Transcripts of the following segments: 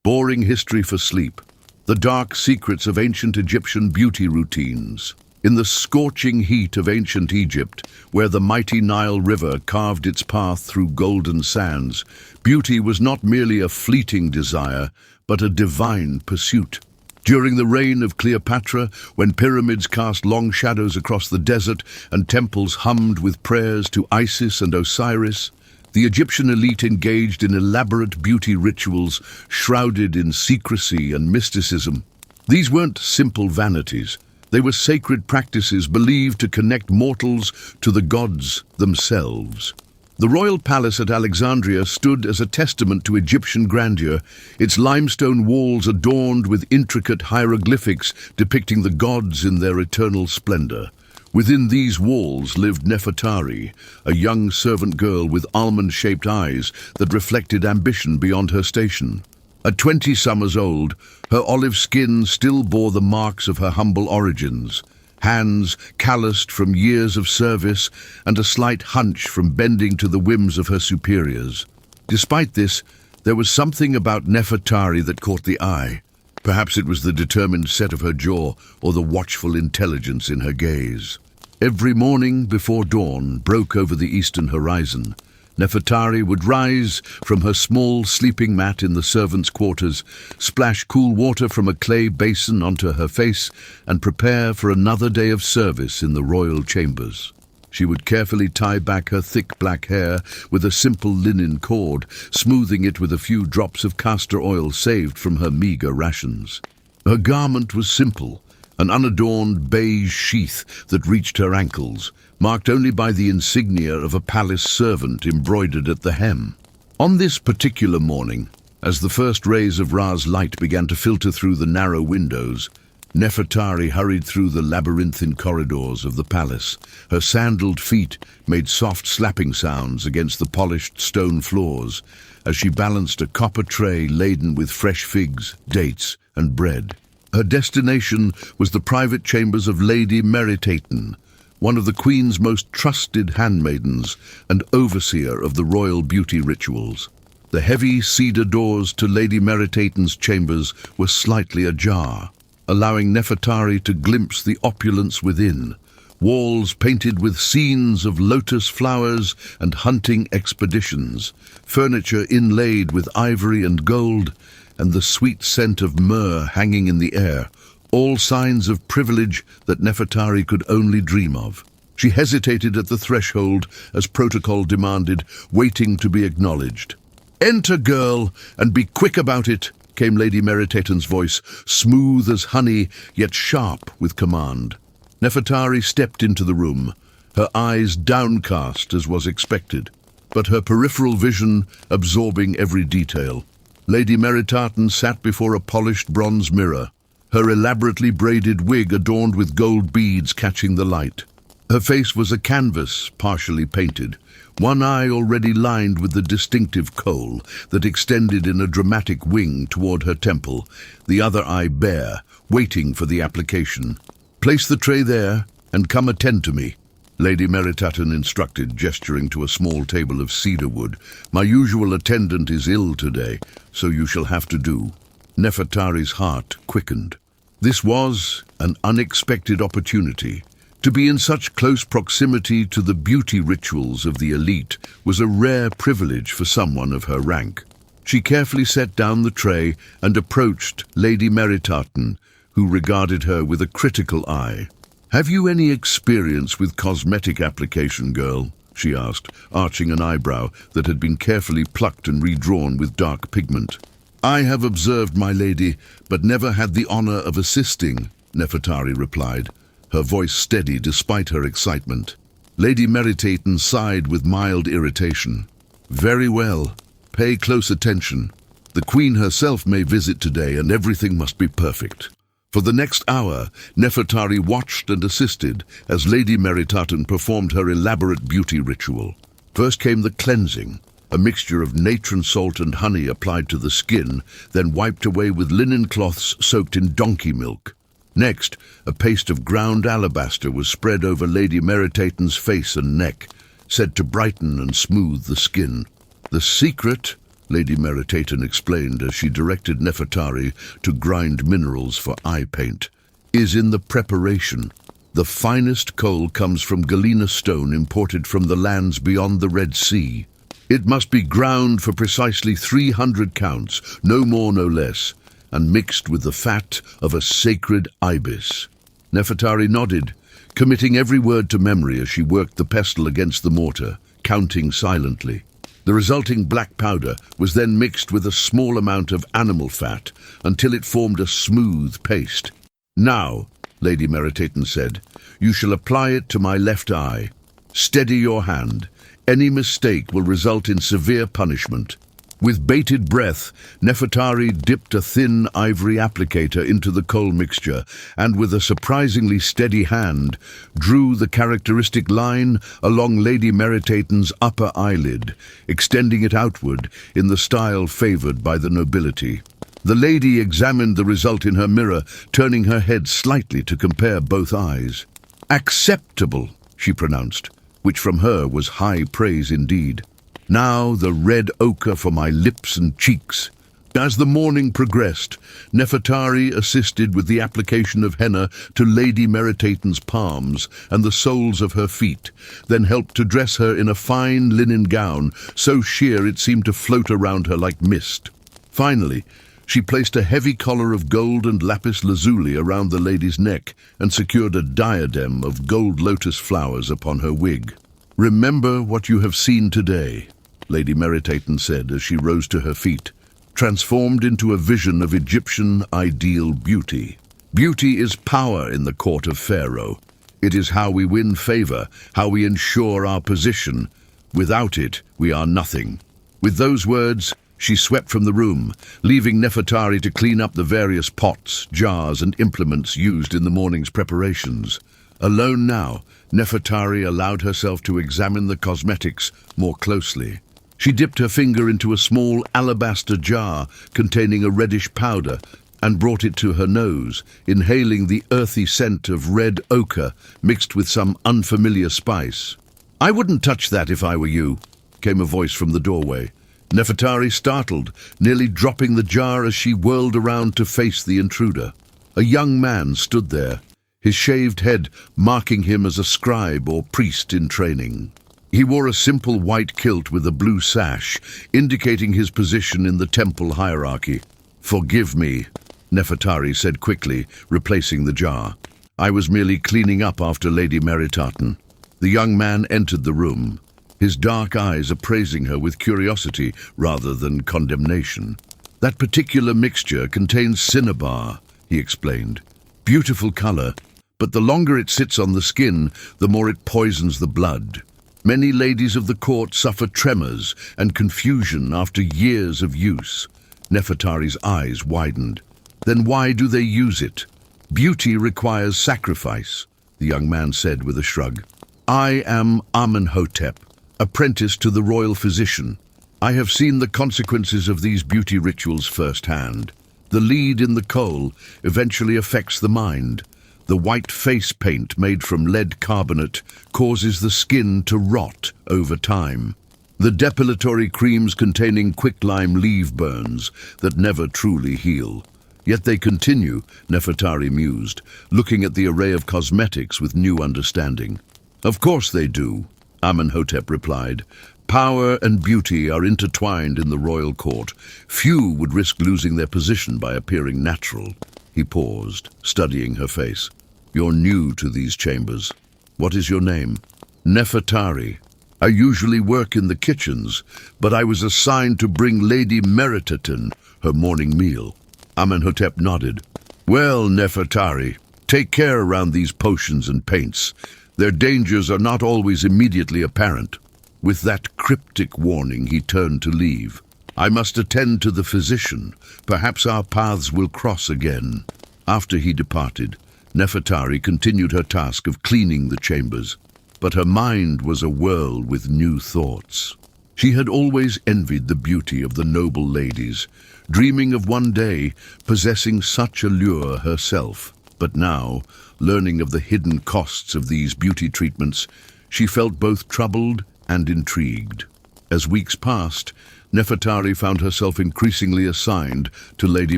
Boring history for sleep. The dark secrets of ancient Egyptian beauty routines. In the scorching heat of ancient Egypt, where the mighty Nile River carved its path through golden sands, beauty was not merely a fleeting desire, but a divine pursuit. During the reign of Cleopatra, when pyramids cast long shadows across the desert and temples hummed with prayers to Isis and Osiris, the Egyptian elite engaged in elaborate beauty rituals shrouded in secrecy and mysticism. These weren't simple vanities. They were sacred practices believed to connect mortals to the gods themselves. The royal palace at Alexandria stood as a testament to Egyptian grandeur, its limestone walls adorned with intricate hieroglyphics depicting the gods in their eternal splendor. Within these walls lived Nefertari, a young servant girl with almond-shaped eyes that reflected ambition beyond her station. At 20 summers old, her olive skin still bore the marks of her humble origins, hands calloused from years of service and a slight hunch from bending to the whims of her superiors. Despite this, there was something about Nefertari that caught the eye. Perhaps it was the determined set of her jaw or the watchful intelligence in her gaze. Every morning before dawn broke over the eastern horizon, Nefertari would rise from her small sleeping mat in the servants' quarters, splash cool water from a clay basin onto her face, and prepare for another day of service in the royal chambers. She would carefully tie back her thick black hair with a simple linen cord, smoothing it with a few drops of castor oil saved from her meager rations. Her garment was simple, an unadorned beige sheath that reached her ankles, marked only by the insignia of a palace servant embroidered at the hem. On this particular morning, as the first rays of Ra's light began to filter through the narrow windows, Nefertari hurried through the labyrinthine corridors of the palace. Her sandaled feet made soft slapping sounds against the polished stone floors as she balanced a copper tray laden with fresh figs, dates, and bread. Her destination was the private chambers of Lady Meritaten, one of the Queen's most trusted handmaidens and overseer of the royal beauty rituals. The heavy cedar doors to Lady Meritaten's chambers were slightly ajar, allowing Nefertari to glimpse the opulence within. Walls painted with scenes of lotus flowers and hunting expeditions, furniture inlaid with ivory and gold, and the sweet scent of myrrh hanging in the air, all signs of privilege that Nefertari could only dream of. She hesitated at the threshold as protocol demanded, waiting to be acknowledged. "Enter, girl, and be quick about it," came Lady Meritaten's voice, smooth as honey, yet sharp with command. Nefertari stepped into the room, her eyes downcast as was expected, but her peripheral vision absorbing every detail. Lady Meritaten sat before a polished bronze mirror, her elaborately braided wig adorned with gold beads catching the light. Her face was a canvas, partially painted, one eye already lined with the distinctive kohl that extended in a dramatic wing toward her temple, the other eye bare, waiting for the application. "Place the tray there, and come attend to me," Lady Meritaten instructed, gesturing to a small table of cedar wood. "My usual attendant is ill today, so you shall have to do." Nefertari's heart quickened. This was an unexpected opportunity. To be in such close proximity to the beauty rituals of the elite was a rare privilege for someone of her rank. She carefully set down the tray and approached Lady Meritaten, who regarded her with a critical eye. "Have you any experience with cosmetic application, girl?" she asked, arching an eyebrow that had been carefully plucked and redrawn with dark pigment. "I have observed, my lady, but never had the honor of assisting," Nefertari replied, her voice steady despite her excitement. Lady Meritaten sighed with mild irritation. "Very well. Pay close attention. The Queen herself may visit today, and everything must be perfect." For the next hour, Nefertari watched and assisted as Lady Meritaten performed her elaborate beauty ritual. First came the cleansing, a mixture of natron salt and honey applied to the skin, then wiped away with linen cloths soaked in donkey milk. Next, a paste of ground alabaster was spread over Lady Meritaten's face and neck, said to brighten and smooth the skin. The secret Lady Meritaten explained as she directed Nefertari to grind minerals for eye paint, is in the preparation. The finest coal comes from galena stone imported from the lands beyond the Red Sea. It must be ground for precisely 300 counts, no more no less, and mixed with the fat of a sacred ibis. Nefertari nodded, committing every word to memory as she worked the pestle against the mortar, counting silently. The resulting black powder was then mixed with a small amount of animal fat until it formed a smooth paste. "Now," Lady Meritaten said, "you shall apply it to my left eye. Steady your hand. Any mistake will result in severe punishment." With bated breath, Nefertari dipped a thin ivory applicator into the coal mixture and, with a surprisingly steady hand, drew the characteristic line along Lady Meritaten's upper eyelid, extending it outward in the style favored by the nobility. The lady examined the result in her mirror, turning her head slightly to compare both eyes. "Acceptable," she pronounced, which from her was high praise indeed. "Now the red ochre for my lips and cheeks." As the morning progressed, Nefertari assisted with the application of henna to Lady Meritaten's palms and the soles of her feet, then helped to dress her in a fine linen gown so sheer it seemed to float around her like mist. Finally, she placed a heavy collar of gold and lapis lazuli around the lady's neck and secured a diadem of gold lotus flowers upon her wig. "Remember what you have seen today," Lady Meritaten said as she rose to her feet, transformed into a vision of Egyptian ideal beauty. "Beauty is power in the court of Pharaoh. It is how we win favor, how we ensure our position. Without it, we are nothing." With those words, she swept from the room, leaving Nefertari to clean up the various pots, jars, and implements used in the morning's preparations. Alone now, Nefertari allowed herself to examine the cosmetics more closely. She dipped her finger into a small alabaster jar containing a reddish powder and brought it to her nose, inhaling the earthy scent of red ochre mixed with some unfamiliar spice. "I wouldn't touch that if I were you," came a voice from the doorway. Nefertari startled, nearly dropping the jar as she whirled around to face the intruder. A young man stood there, his shaved head marking him as a scribe or priest in training. He wore a simple white kilt with a blue sash, indicating his position in the temple hierarchy. "Forgive me," Nefertari said quickly, replacing the jar. "I was merely cleaning up after Lady Meritaten." The young man entered the room, his dark eyes appraising her with curiosity rather than condemnation. "That particular mixture contains cinnabar," he explained. "Beautiful color, but the longer it sits on the skin, the more it poisons the blood. Many ladies of the court suffer tremors and confusion after years of use." Nefertari's eyes widened. "Then why do they use it?" "Beauty requires sacrifice," the young man said with a shrug. "I am Amenhotep, apprentice to the royal physician. I have seen the consequences of these beauty rituals firsthand. The lead in the coal eventually affects the mind. The white face paint made from lead carbonate causes the skin to rot over time. The depilatory creams containing quicklime leave burns that never truly heal. Yet they continue," Nefertari mused, looking at the array of cosmetics with new understanding. "Of course they do," Amenhotep replied. "Power and beauty are intertwined in the royal court. Few would risk losing their position by appearing natural." He paused, studying her face. "You're new to these chambers. What is your name?" "Nefertari. I usually work in the kitchens, but I was assigned to bring Lady Meritaten her morning meal." Amenhotep nodded. "Well, Nefertari, take care around these potions and paints. Their dangers are not always immediately apparent." With that cryptic warning, he turned to leave. "I must attend to the physician. Perhaps our paths will cross again." After he departed, Nefertari continued her task of cleaning the chambers, but her mind was awhirl with new thoughts. She had always envied the beauty of the noble ladies, dreaming of one day possessing such allure herself. But now, learning of the hidden costs of these beauty treatments, she felt both troubled and intrigued. As weeks passed, Nefertari found herself increasingly assigned to Lady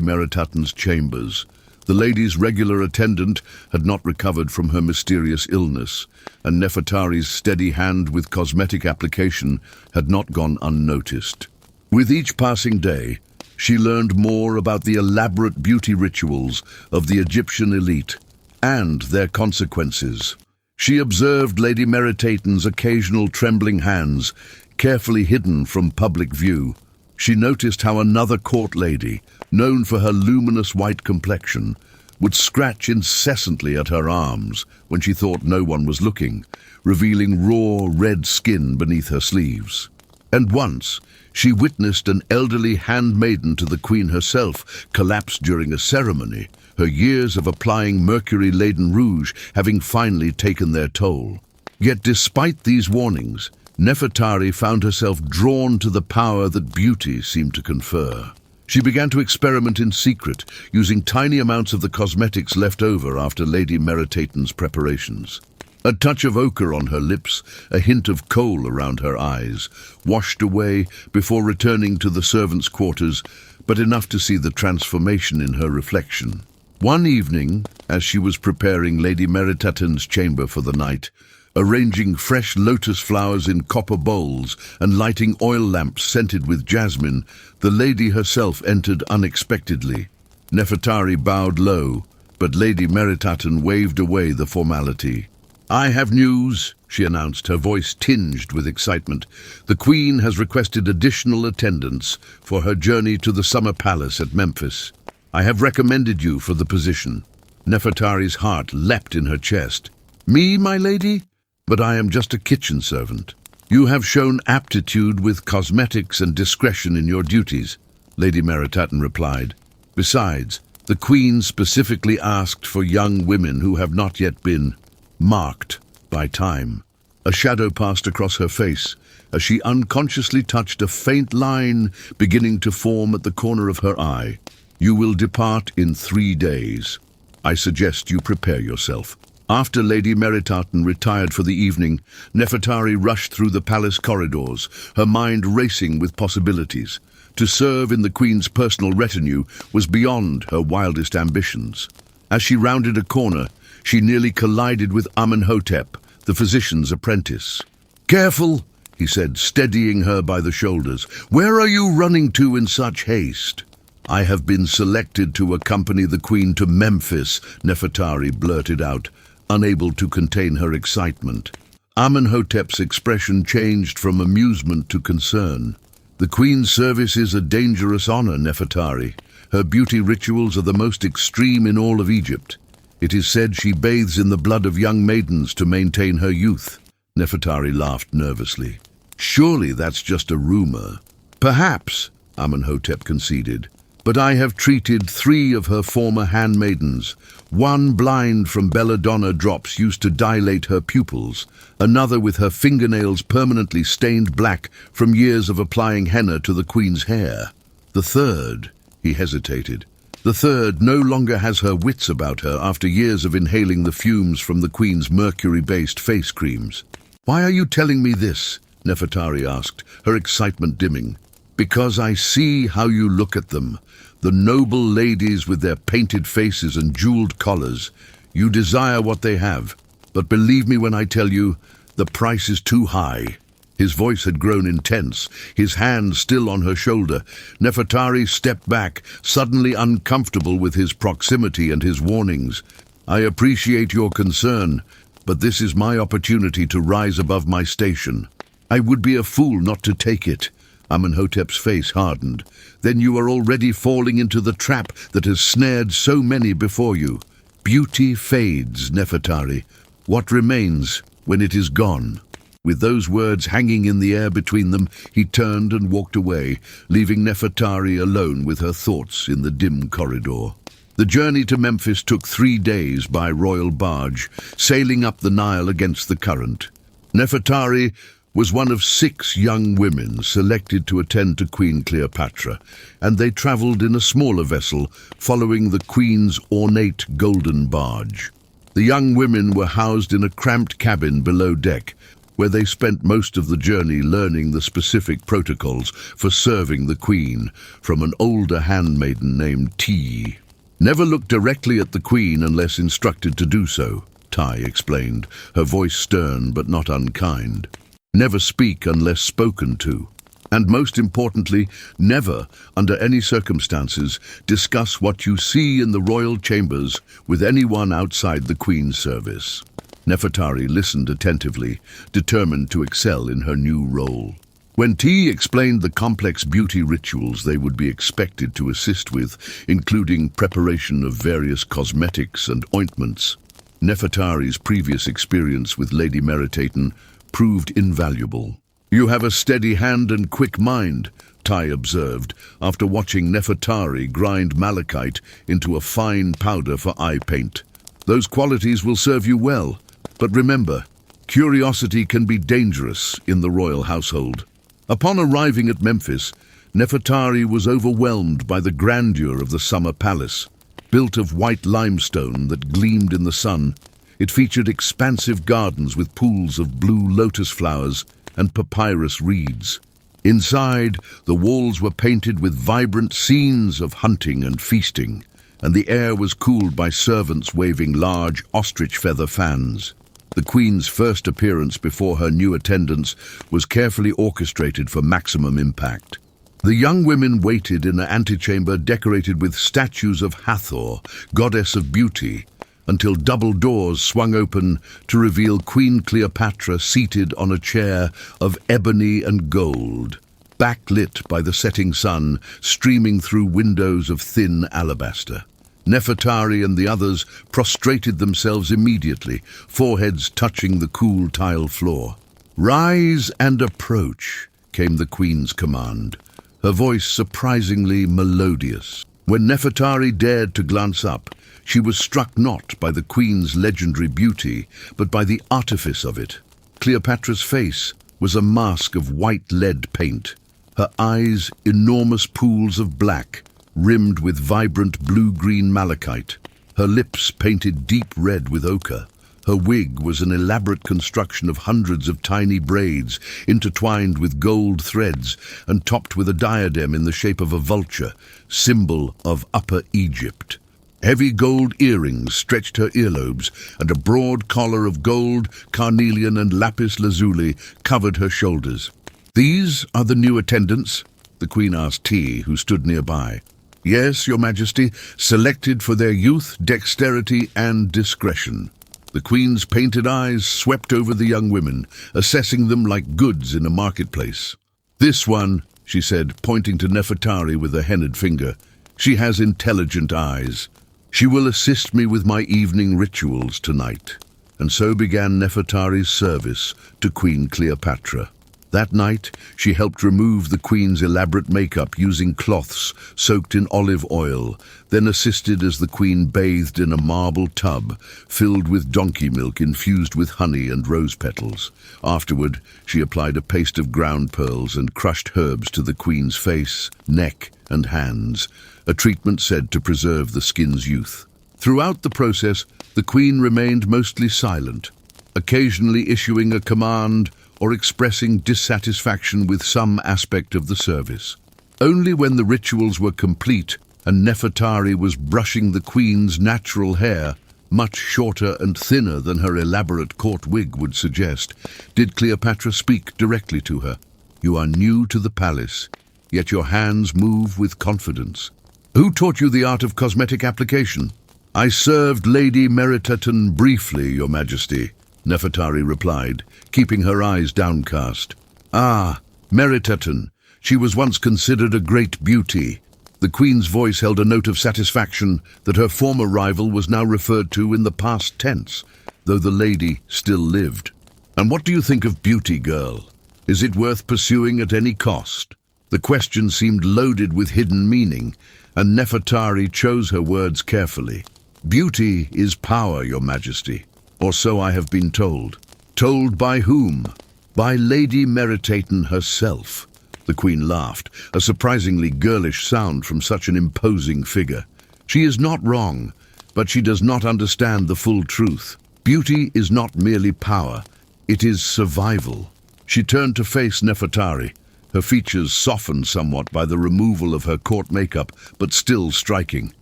Meritaten's chambers. The lady's regular attendant had not recovered from her mysterious illness, and Nefertari's steady hand with cosmetic application had not gone unnoticed. With each passing day, she learned more about the elaborate beauty rituals of the Egyptian elite and their consequences. She observed Lady Meritaten's occasional trembling hands, carefully hidden from public view. She noticed how another court lady, known for her luminous white complexion, would scratch incessantly at her arms when she thought no one was looking, revealing raw red skin beneath her sleeves. And once, she witnessed an elderly handmaiden to the queen herself collapse during a ceremony, her years of applying mercury-laden rouge having finally taken their toll. Yet despite these warnings, Nefertari found herself drawn to the power that beauty seemed to confer. She began to experiment in secret, using tiny amounts of the cosmetics left over after Lady Meritaten's preparations. A touch of ochre on her lips, a hint of kohl around her eyes, washed away before returning to the servants' quarters, but enough to see the transformation in her reflection. One evening, as she was preparing Lady Meritaten's chamber for the night, arranging fresh lotus flowers in copper bowls and lighting oil lamps scented with jasmine, the lady herself entered unexpectedly. Nefertari bowed low, but Lady Meritaten waved away the formality. "I have news," she announced, her voice tinged with excitement. "The Queen has requested additional attendance for her journey to the Summer Palace at Memphis. I have recommended you for the position." Nefertari's heart leapt in her chest. "Me, my lady? But I am just a kitchen servant." "You have shown aptitude with cosmetics and discretion in your duties," Lady Meritaten replied. "Besides, the Queen specifically asked for young women who have not yet been marked by time." A shadow passed across her face as she unconsciously touched a faint line beginning to form at the corner of her eye. "You will depart in 3 days. I suggest you prepare yourself." After Lady Meritaten retired for the evening, Nefertari rushed through the palace corridors, her mind racing with possibilities. To serve in the Queen's personal retinue was beyond her wildest ambitions. As she rounded a corner, she nearly collided with Amenhotep, the physician's apprentice. "Careful," he said, steadying her by the shoulders. "Where are you running to in such haste?" "I have been selected to accompany the Queen to Memphis," Nefertari blurted out, unable to contain her excitement. Amenhotep's expression changed from amusement to concern. "The Queen's service is a dangerous honor, Nefertari. Her beauty rituals are the most extreme in all of Egypt. It is said she bathes in the blood of young maidens to maintain her youth." Nefertari laughed nervously. "Surely that's just a rumor." "Perhaps," Amenhotep conceded. "But I have treated 3 of her former handmaidens. One blind from belladonna drops used to dilate her pupils, another with her fingernails permanently stained black from years of applying henna to the Queen's hair. The third," he hesitated, "the third no longer has her wits about her after years of inhaling the fumes from the Queen's mercury-based face creams." "Why are you telling me this?" Nefertari asked, her excitement dimming. "Because I see how you look at them. The noble ladies with their painted faces and jeweled collars. You desire what they have, but believe me when I tell you, the price is too high." His voice had grown intense, his hand still on her shoulder. Nefertari stepped back, suddenly uncomfortable with his proximity and his warnings. "I appreciate your concern, but this is my opportunity to rise above my station. I would be a fool not to take it." Amenhotep's face hardened. "Then you are already falling into the trap that has snared so many before you. Beauty fades, Nefertari. What remains when it is gone?" With those words hanging in the air between them, he turned and walked away, leaving Nefertari alone with her thoughts in the dim corridor. The journey to Memphis took 3 days by royal barge, sailing up the Nile against the current. Nefertari was one of 6 young women selected to attend to Queen Cleopatra, and they travelled in a smaller vessel following the Queen's ornate golden barge. The young women were housed in a cramped cabin below deck, where they spent most of the journey learning the specific protocols for serving the queen from an older handmaiden named Ti. Never look directly at the queen unless instructed to do so, Tai explained, her voice stern but not unkind. Never speak unless spoken to. And most importantly, never, under any circumstances, discuss what you see in the royal chambers with anyone outside the Queen's service. Nefertari listened attentively, determined to excel in her new role. When Ti explained the complex beauty rituals they would be expected to assist with, including preparation of various cosmetics and ointments, Nefertari's previous experience with Lady Meritaten proved invaluable. "You have a steady hand and quick mind," Tai observed, after watching Nefertari grind malachite into a fine powder for eye paint. "Those qualities will serve you well, but remember, curiosity can be dangerous in the royal household." Upon arriving at Memphis, Nefertari was overwhelmed by the grandeur of the summer palace. Built of white limestone that gleamed in the sun, it featured expansive gardens with pools of blue lotus flowers and papyrus reeds. Inside, the walls were painted with vibrant scenes of hunting and feasting, and the air was cooled by servants waving large ostrich feather fans. The Queen's first appearance before her new attendants was carefully orchestrated for maximum impact. The young women waited in an antechamber decorated with statues of Hathor, goddess of beauty, until double doors swung open to reveal Queen Cleopatra seated on a chair of ebony and gold, backlit by the setting sun streaming through windows of thin alabaster. Nefertari and the others prostrated themselves immediately, foreheads touching the cool tile floor. "Rise and approach," came the Queen's command, her voice surprisingly melodious. When Nefertari dared to glance up, she was struck not by the Queen's legendary beauty, but by the artifice of it. Cleopatra's face was a mask of white lead paint, her eyes enormous pools of black, rimmed with vibrant blue-green malachite, her lips painted deep red with ochre. Her wig was an elaborate construction of hundreds of tiny braids, intertwined with gold threads and topped with a diadem in the shape of a vulture, symbol of Upper Egypt. Heavy gold earrings stretched her earlobes, and a broad collar of gold, carnelian and lapis lazuli covered her shoulders. "These are the new attendants?" the Queen asked Ti, who stood nearby. "Yes, Your Majesty, selected for their youth, dexterity and discretion." The Queen's painted eyes swept over the young women, assessing them like goods in a marketplace. "This one," she said, pointing to Nefertari with a henned finger, "she has intelligent eyes. She will assist me with my evening rituals tonight." And so began Nefertari's service to Queen Cleopatra. That night, she helped remove the Queen's elaborate makeup using cloths soaked in olive oil, then assisted as the Queen bathed in a marble tub filled with donkey milk infused with honey and rose petals. Afterward, she applied a paste of ground pearls and crushed herbs to the Queen's face, neck, and hands, a treatment said to preserve the skin's youth. Throughout the process, the Queen remained mostly silent, occasionally issuing a command or expressing dissatisfaction with some aspect of the service. Only when the rituals were complete and Nefertari was brushing the Queen's natural hair, much shorter and thinner than her elaborate court wig would suggest, did Cleopatra speak directly to her. "You are new to the palace, yet your hands move with confidence. Who taught you the art of cosmetic application?" "I served Lady Meritaten briefly, Your Majesty," Nefertari replied, keeping her eyes downcast. "Ah, Meritaten. She was once considered a great beauty." The Queen's voice held a note of satisfaction that her former rival was now referred to in the past tense, though the lady still lived. "And what do you think of beauty, girl? Is it worth pursuing at any cost?" The question seemed loaded with hidden meaning, and Nefertari chose her words carefully. "Beauty is power, Your Majesty. Or so I have been told." "Told by whom?" "By Lady Meritaten herself." The Queen laughed, a surprisingly girlish sound from such an imposing figure. "She is not wrong, but she does not understand the full truth. Beauty is not merely power, It is survival. She turned to face Nefertari, her features softened somewhat by the removal of her court makeup, but still striking.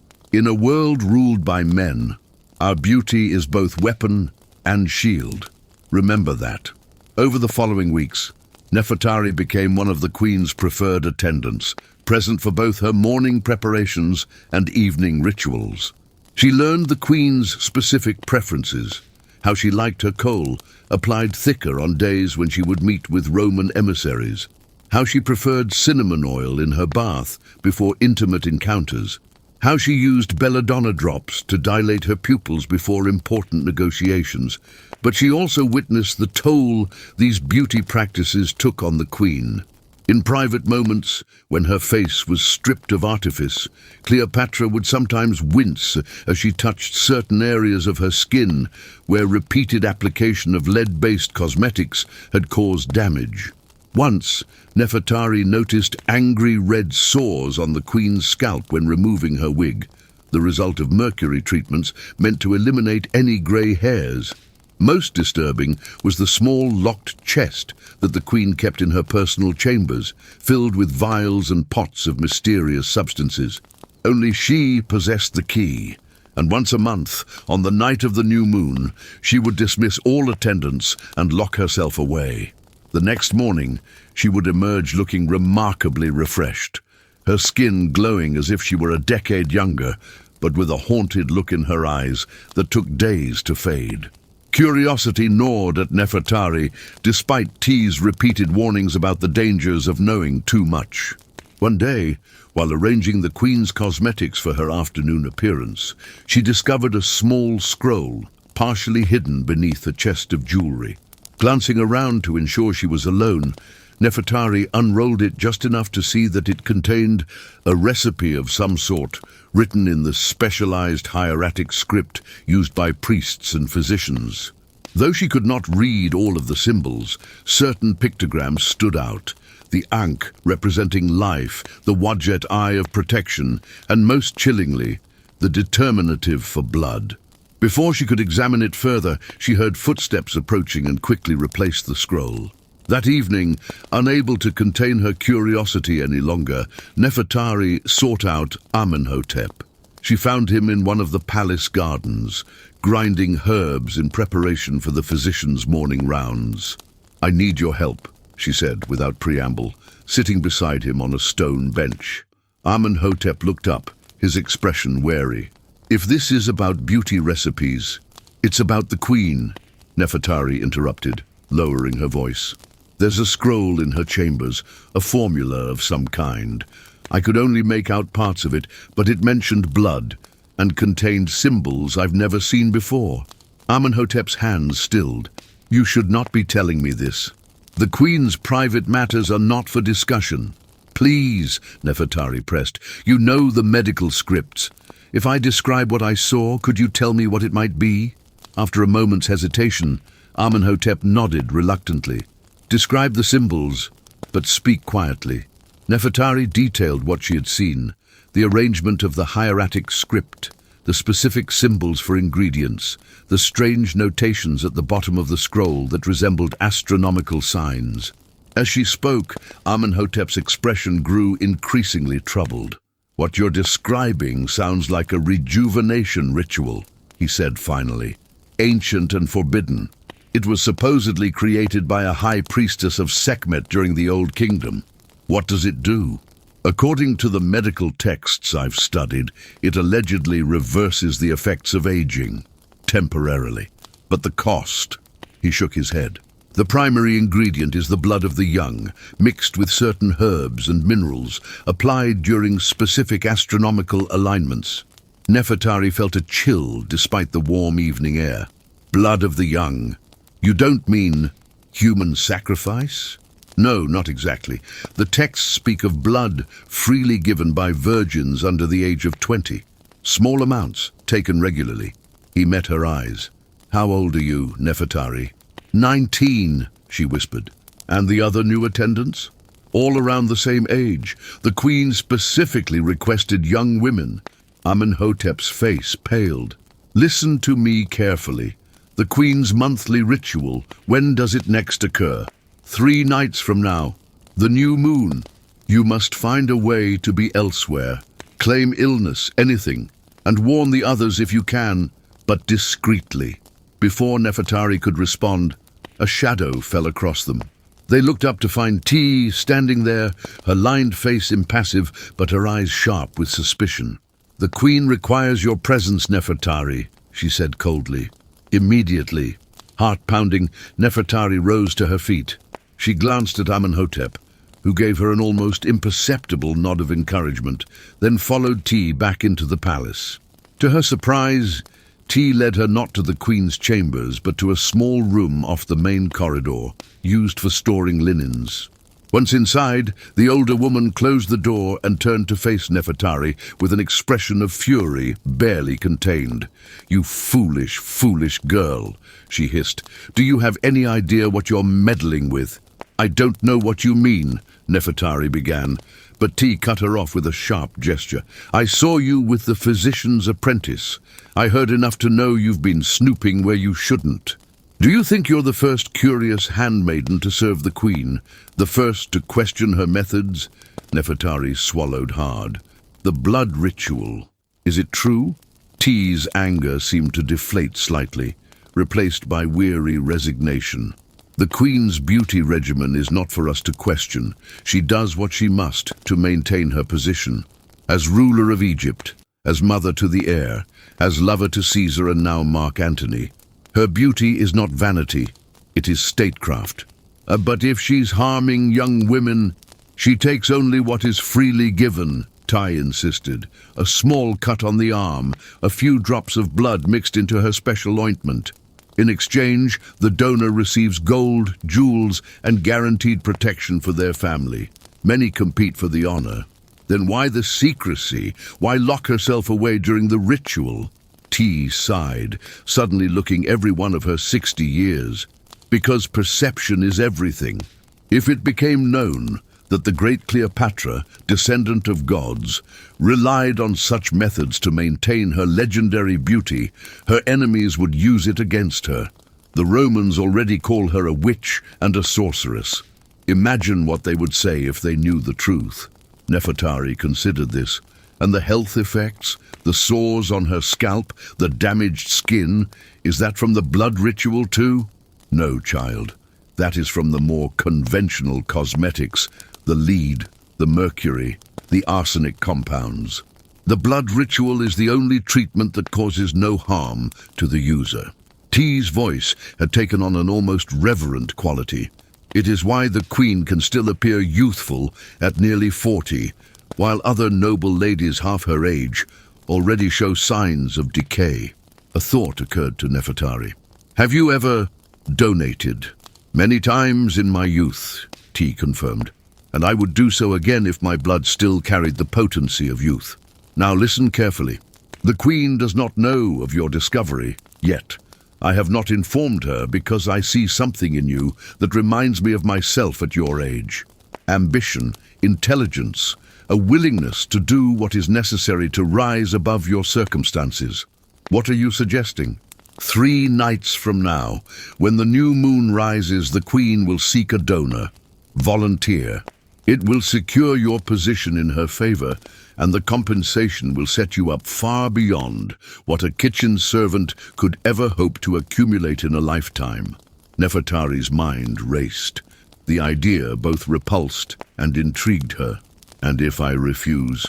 In a world ruled by men, our beauty is both weapon and shield. Remember that. Over the following weeks, Nefertari became one of the Queen's preferred attendants, present for both her morning preparations and evening rituals. She learned the Queen's specific preferences, how she liked her kohl applied thicker on days when she would meet with Roman emissaries, how she preferred cinnamon oil in her bath before intimate encounters, how she used belladonna drops to dilate her pupils before important negotiations. But she also witnessed the toll these beauty practices took on the Queen. In private moments, when her face was stripped of artifice, Cleopatra would sometimes wince as she touched certain areas of her skin where repeated application of lead-based cosmetics had caused damage. Once, Nefertari noticed angry red sores on the Queen's scalp when removing her wig, the result of mercury treatments meant to eliminate any grey hairs. Most disturbing was the small locked chest that the Queen kept in her personal chambers, filled with vials and pots of mysterious substances. Only she possessed the key, and once a month, on the night of the new moon, she would dismiss all attendants and lock herself away. The next morning, she would emerge looking remarkably refreshed, her skin glowing as if she were a decade younger, but with a haunted look in her eyes that took days to fade. Curiosity gnawed at Nefertari, despite T's repeated warnings about the dangers of knowing too much. One day, while arranging the Queen's cosmetics for her afternoon appearance, she discovered a small scroll, partially hidden beneath a chest of jewelry. Glancing around to ensure she was alone, Nefertari unrolled it just enough to see that it contained a recipe of some sort, written in the specialized hieratic script used by priests and physicians. Though she could not read all of the symbols, certain pictograms stood out. The Ankh representing life, the Wadjet eye of protection, and most chillingly, the determinative for blood. Before she could examine it further, she heard footsteps approaching and quickly replaced the scroll. That evening, unable to contain her curiosity any longer, Nefertari sought out Amenhotep. She found him in one of the palace gardens, grinding herbs in preparation for the physician's morning rounds. "I need your help," she said without preamble, sitting beside him on a stone bench. Amenhotep looked up, his expression wary. "If this is about beauty recipes, it's about the Queen," Nefertari interrupted, lowering her voice. "There's a scroll in her chambers, a formula of some kind. I could only make out parts of it, but it mentioned blood and contained symbols I've never seen before." Amenhotep's hands stilled. "You should not be telling me this. The Queen's private matters are not for discussion." "Please," Nefertari pressed. "You know the medical scripts. If I describe what I saw, could you tell me what it might be?" After a moment's hesitation, Amenhotep nodded reluctantly. "Describe the symbols, but speak quietly." Nefertari detailed what she had seen, the arrangement of the hieratic script, the specific symbols for ingredients, the strange notations at the bottom of the scroll that resembled astronomical signs. As she spoke, Amenhotep's expression grew increasingly troubled. "What you're describing sounds like a rejuvenation ritual," he said finally. "Ancient and forbidden. It was supposedly created by a high priestess of Sekhmet during the Old Kingdom. What does it do?" "According to the medical texts I've studied, it allegedly reverses the effects of aging, temporarily. But the cost?" He shook his head. "The primary ingredient is the blood of the young, mixed with certain herbs and minerals, applied during specific astronomical alignments." Nefertari felt a chill despite the warm evening air. "Blood of the young. You don't mean human sacrifice?" "No, not exactly. The texts speak of blood freely given by virgins under the age of 20. Small amounts, taken regularly." He met her eyes. "How old are you, Nefertari?" 19, she whispered. "And the other new attendants?" "All around the same age. The Queen specifically requested young women." Amenhotep's face paled. "Listen to me carefully. The Queen's monthly ritual, when does it next occur? 3 nights from now. The new moon. You must find a way to be elsewhere. Claim illness, anything, and warn the others if you can, but discreetly. Before Nefertari could respond, a shadow fell across them. They looked up to find T standing there, her lined face impassive, but her eyes sharp with suspicion. "The Queen requires your presence, Nefertari," she said coldly. Immediately, heart-pounding, Nefertari rose to her feet. She glanced at Amenhotep, who gave her an almost imperceptible nod of encouragement, then followed T back into the palace. To her surprise, T led her not to the Queen's chambers, but to a small room off the main corridor, used for storing linens. Once inside, the older woman closed the door and turned to face Nefertari with an expression of fury barely contained. "You foolish, foolish girl," she hissed. "Do you have any idea what you're meddling with?" "I don't know what you mean," Nefertari began, but T cut her off with a sharp gesture. "I saw you with the physician's apprentice. I heard enough to know you've been snooping where you shouldn't. Do you think you're the first curious handmaiden to serve the Queen, the first to question her methods?" Nefertari swallowed hard. "The blood ritual. Is it true?" T's anger seemed to deflate slightly, replaced by weary resignation. "The Queen's beauty regimen is not for us to question. She does what she must to maintain her position. As ruler of Egypt, as mother to the heir, as lover to Caesar and now Mark Antony. Her beauty is not vanity, it is statecraft. But if she's harming young women, she takes only what is freely given," Tai insisted. "A small cut on the arm, a few drops of blood mixed into her special ointment. In exchange, the donor receives gold, jewels, and guaranteed protection for their family. Many compete for the honor. Then why the secrecy? Why lock herself away during the ritual?" T sighed, suddenly looking every one of her 60 years. "Because perception is everything. If it became known that the great Cleopatra, descendant of gods, relied on such methods to maintain her legendary beauty, her enemies would use it against her. The Romans already call her a witch and a sorceress. Imagine what they would say if they knew the truth." Nefertari considered this. "And the health effects? The sores on her scalp? The damaged skin? Is that from the blood ritual too?" "No, child. That is from the more conventional cosmetics, the lead, the mercury, the arsenic compounds. The blood ritual is the only treatment that causes no harm to the user." T's voice had taken on an almost reverent quality. "It is why the Queen can still appear youthful at nearly 40, while other noble ladies half her age already show signs of decay." A thought occurred to Nefertari. "Have you ever donated?" "Many times in my youth," T confirmed, "and I would do so again if my blood still carried the potency of youth. Now listen carefully. The Queen does not know of your discovery yet. I have not informed her because I see something in you that reminds me of myself at your age. Ambition, intelligence, a willingness to do what is necessary to rise above your circumstances. What are you suggesting?" 3 nights from now, when the new moon rises, the Queen will seek a donor. Volunteer. It will secure your position in her favor, and the compensation will set you up far beyond what a kitchen servant could ever hope to accumulate in a lifetime. Nefertari's mind raced. The idea both repulsed and intrigued her. "And if I refuse?"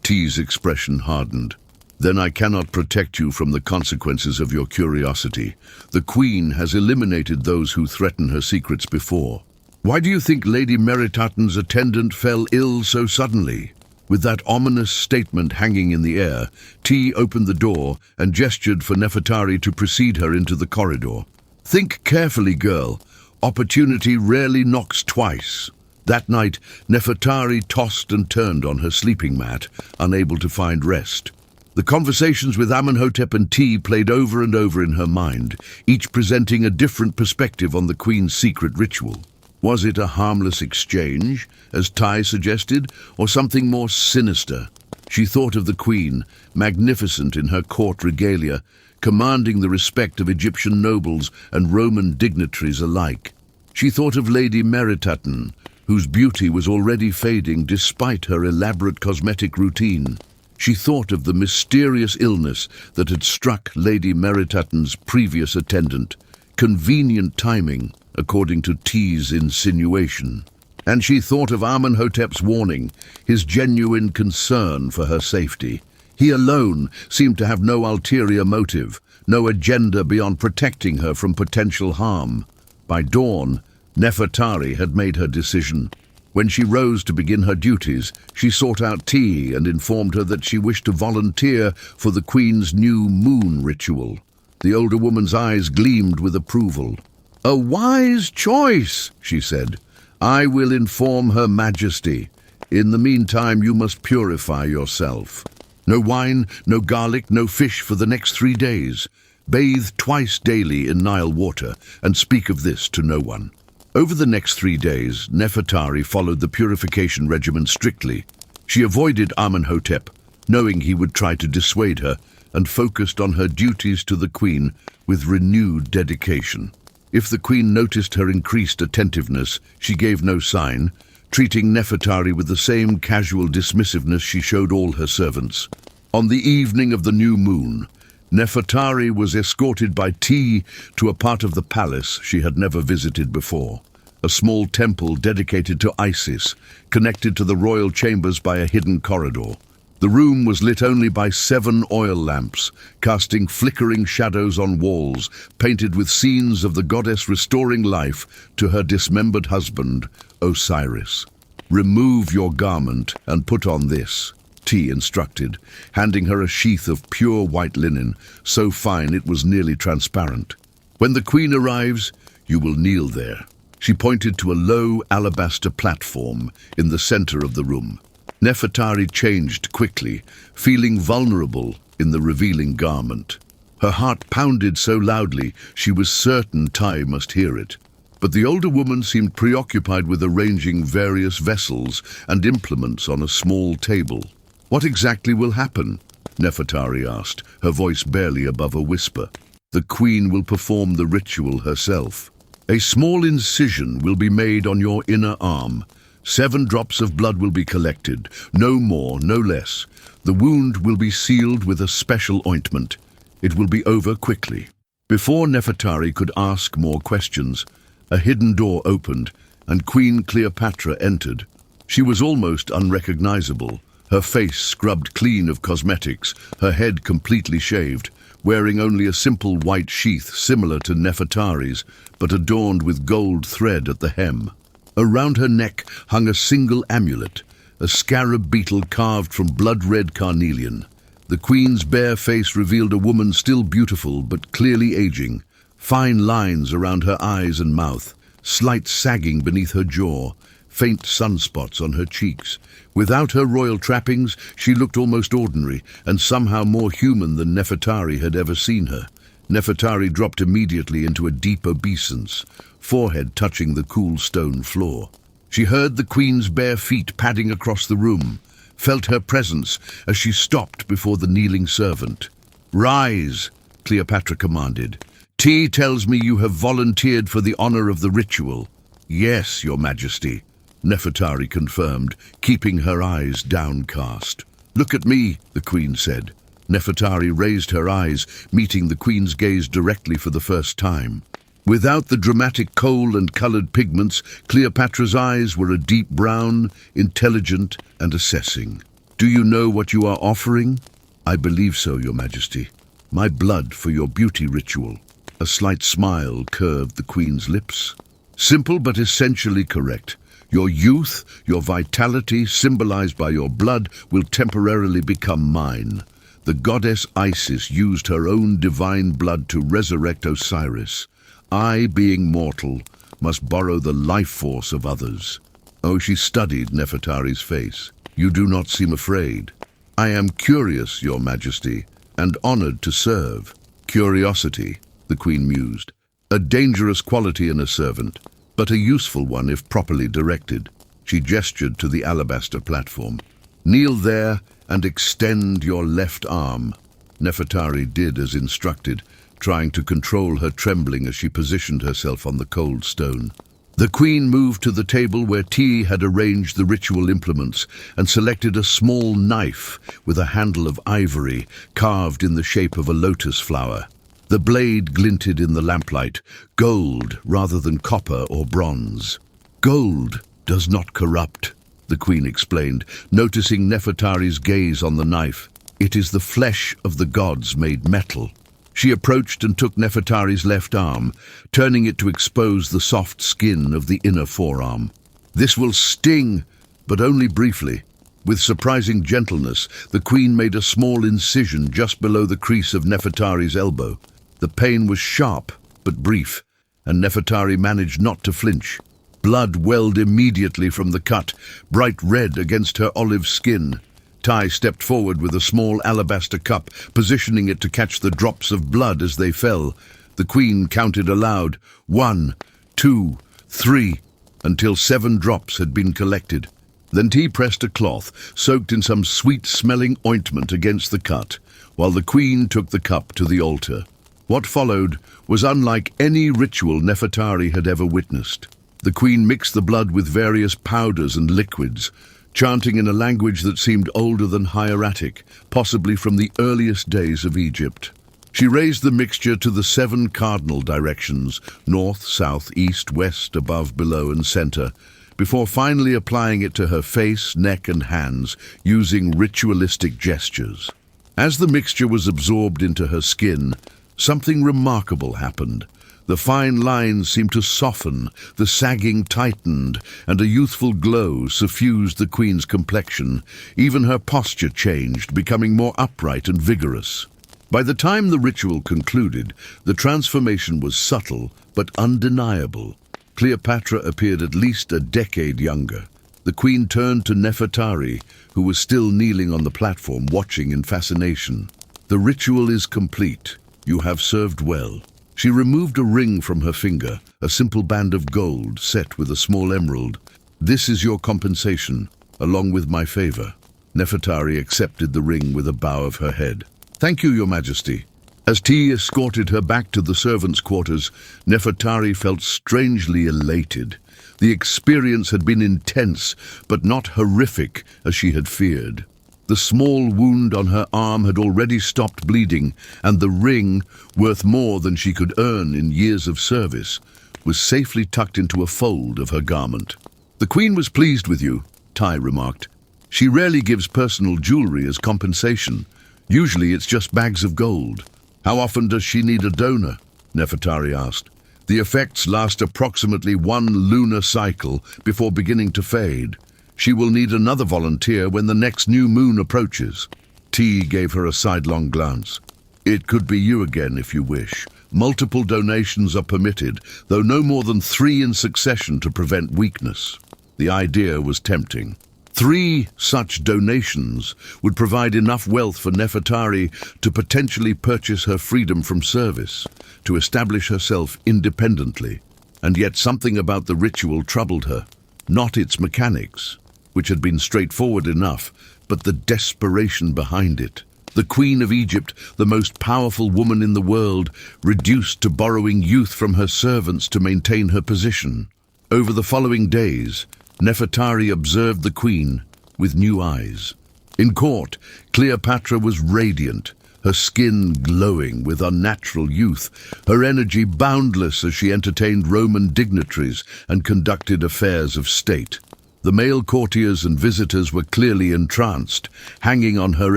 T's expression hardened. "Then I cannot protect you from the consequences of your curiosity. The Queen has eliminated those who threaten her secrets before. Why do you think Lady Meritaten's attendant fell ill so suddenly?" With that ominous statement hanging in the air, T opened the door and gestured for Nefertari to precede her into the corridor. "Think carefully, girl. Opportunity rarely knocks twice." That night, Nefertari tossed and turned on her sleeping mat, unable to find rest. The conversations with Amenhotep and T played over and over in her mind, each presenting a different perspective on the Queen's secret ritual. Was it a harmless exchange, as Tai suggested, or something more sinister? She thought of the Queen, magnificent in her court regalia, commanding the respect of Egyptian nobles and Roman dignitaries alike. She thought of Lady Meritaten, whose beauty was already fading despite her elaborate cosmetic routine. She thought of the mysterious illness that had struck Lady Meritaten's previous attendant. Convenient timing, according to T's insinuation. And she thought of Amenhotep's warning, his genuine concern for her safety. He alone seemed to have no ulterior motive, no agenda beyond protecting her from potential harm. By dawn, Nefertari had made her decision. When she rose to begin her duties, she sought out T and informed her that she wished to volunteer for the Queen's new moon ritual. The older woman's eyes gleamed with approval. "A wise choice," she said. "I will inform Her Majesty. In the meantime, you must purify yourself. No wine, no garlic, no fish for the next 3 days. Bathe twice daily in Nile water, and speak of this to no one." Over the next 3 days, Nefertari followed the purification regimen strictly. She avoided Amenhotep, knowing he would try to dissuade her, and focused on her duties to the Queen with renewed dedication. If the Queen noticed her increased attentiveness, she gave no sign, treating Nefertari with the same casual dismissiveness she showed all her servants. On the evening of the new moon, Nefertari was escorted by T to a part of the palace she had never visited before, a small temple dedicated to Isis, connected to the royal chambers by a hidden corridor. The room was lit only by 7 oil lamps, casting flickering shadows on walls, painted with scenes of the goddess restoring life to her dismembered husband, Osiris. "Remove your garment and put on this," T instructed, handing her a sheath of pure white linen, so fine it was nearly transparent. "When the Queen arrives, you will kneel there." She pointed to a low alabaster platform in the center of the room. Nefertari changed quickly, feeling vulnerable in the revealing garment. Her heart pounded so loudly she was certain Ty must hear it. But the older woman seemed preoccupied with arranging various vessels and implements on a small table. "What exactly will happen?" Nefertari asked, her voice barely above a whisper. "The Queen will perform the ritual herself. A small incision will be made on your inner arm. 7 drops of blood will be collected, no more, no less. The wound will be sealed with a special ointment. It will be over quickly." Before Nefertari could ask more questions, a hidden door opened and Queen Cleopatra entered. She was almost unrecognizable, her face scrubbed clean of cosmetics, her head completely shaved, wearing only a simple white sheath similar to Nefertari's, but adorned with gold thread at the hem. Around her neck hung a single amulet, a scarab beetle carved from blood-red carnelian. The Queen's bare face revealed a woman still beautiful but clearly aging, fine lines around her eyes and mouth, slight sagging beneath her jaw, faint sunspots on her cheeks. Without her royal trappings, she looked almost ordinary and somehow more human than Nefertari had ever seen her. Nefertari dropped immediately into a deep obeisance, forehead touching the cool stone floor. She heard the Queen's bare feet padding across the room, felt her presence as she stopped before the kneeling servant. "Rise," Cleopatra commanded. "T tells me you have volunteered for the honor of the ritual." "Yes, Your Majesty," Nefertari confirmed, keeping her eyes downcast. "Look at me," the Queen said. Nefertari raised her eyes, meeting the Queen's gaze directly for the first time. Without the dramatic kohl and colored pigments, Cleopatra's eyes were a deep brown, intelligent and assessing. "Do you know what you are offering?" "I believe so, Your Majesty. My blood for your beauty ritual." A slight smile curved the Queen's lips. "Simple but essentially correct. Your youth, your vitality, symbolized by your blood, will temporarily become mine. The goddess Isis used her own divine blood to resurrect Osiris. I, being mortal, must borrow the life force of others." Oh, she studied Nefertari's face. "You do not seem afraid." "I am curious, Your Majesty, and honored to serve." "Curiosity," the Queen mused. "A dangerous quality in a servant, but a useful one if properly directed." She gestured to the alabaster platform. "Kneel there and extend your left arm." Nefertari did as instructed, trying to control her trembling as she positioned herself on the cold stone. The queen moved to the table where Ti had arranged the ritual implements and selected a small knife with a handle of ivory carved in the shape of a lotus flower. The blade glinted in the lamplight, gold rather than copper or bronze. "Gold does not corrupt," the queen explained, noticing Nefertari's gaze on the knife. "It is the flesh of the gods made metal." She approached and took Nefertari's left arm, turning it to expose the soft skin of the inner forearm. "This will sting, but only briefly." With surprising gentleness, the queen made a small incision just below the crease of Nefertari's elbow. The pain was sharp, but brief, and Nefertari managed not to flinch. Blood welled immediately from the cut, bright red against her olive skin. Ti stepped forward with a small alabaster cup, positioning it to catch the drops of blood as they fell. The queen counted aloud, 1, 2, 3, until 7 drops had been collected. Then Ti pressed a cloth, soaked in some sweet-smelling ointment against the cut, while the queen took the cup to the altar. What followed was unlike any ritual Nefertari had ever witnessed. The queen mixed the blood with various powders and liquids, chanting in a language that seemed older than hieratic, possibly from the earliest days of Egypt. She raised the mixture to the 7 cardinal directions, north, south, east, west, above, below, and center, before finally applying it to her face, neck, and hands, using ritualistic gestures. As the mixture was absorbed into her skin, something remarkable happened. The fine lines seemed to soften, the sagging tightened, and a youthful glow suffused the queen's complexion. Even her posture changed, becoming more upright and vigorous. By the time the ritual concluded, the transformation was subtle but undeniable. Cleopatra appeared at least a decade younger. The queen turned to Nefertari, who was still kneeling on the platform, watching in fascination. "The ritual is complete. You have served well." She removed a ring from her finger, a simple band of gold set with a small emerald. "This is your compensation, along with my favor." Nefertari accepted the ring with a bow of her head. "Thank you, Your Majesty." As Ti escorted her back to the servants' quarters, Nefertari felt strangely elated. The experience had been intense, but not horrific as she had feared. The small wound on her arm had already stopped bleeding, and the ring, worth more than she could earn in years of service, was safely tucked into a fold of her garment. "The queen was pleased with you," Ti remarked. "She rarely gives personal jewelry as compensation. Usually it's just bags of gold." "How often does she need a donor?" Nefertari asked. "The effects last approximately 1 lunar cycle before beginning to fade. She will need another volunteer when the next new moon approaches." Ti gave her a sidelong glance. "It could be you again if you wish. Multiple donations are permitted, though no more than 3 in succession to prevent weakness." The idea was tempting. 3 such donations would provide enough wealth for Nefertari to potentially purchase her freedom from service, to establish herself independently. And yet something about the ritual troubled her, not its mechanics, which had been straightforward enough, but the desperation behind it. The Queen of Egypt, the most powerful woman in the world, reduced to borrowing youth from her servants to maintain her position. Over the following days, Nefertari observed the queen with new eyes. In court, Cleopatra was radiant, her skin glowing with unnatural youth, her energy boundless as she entertained Roman dignitaries and conducted affairs of state. The male courtiers and visitors were clearly entranced, hanging on her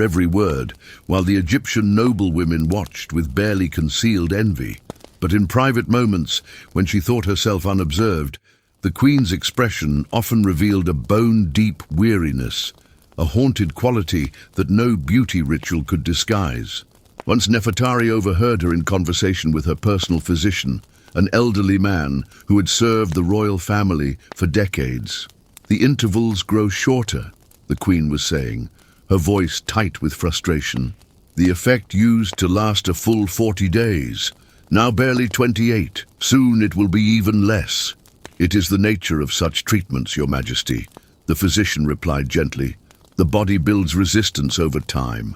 every word, while the Egyptian noblewomen watched with barely concealed envy. But in private moments, when she thought herself unobserved, the queen's expression often revealed a bone-deep weariness, a haunted quality that no beauty ritual could disguise. Once Nefertari overheard her in conversation with her personal physician, an elderly man who had served the royal family for decades. "The intervals grow shorter," the queen was saying, her voice tight with frustration. "The effect used to last a full 40 days, now barely 28. Soon it will be even less." "It is the nature of such treatments, Your Majesty," the physician replied gently. "The body builds resistance over time."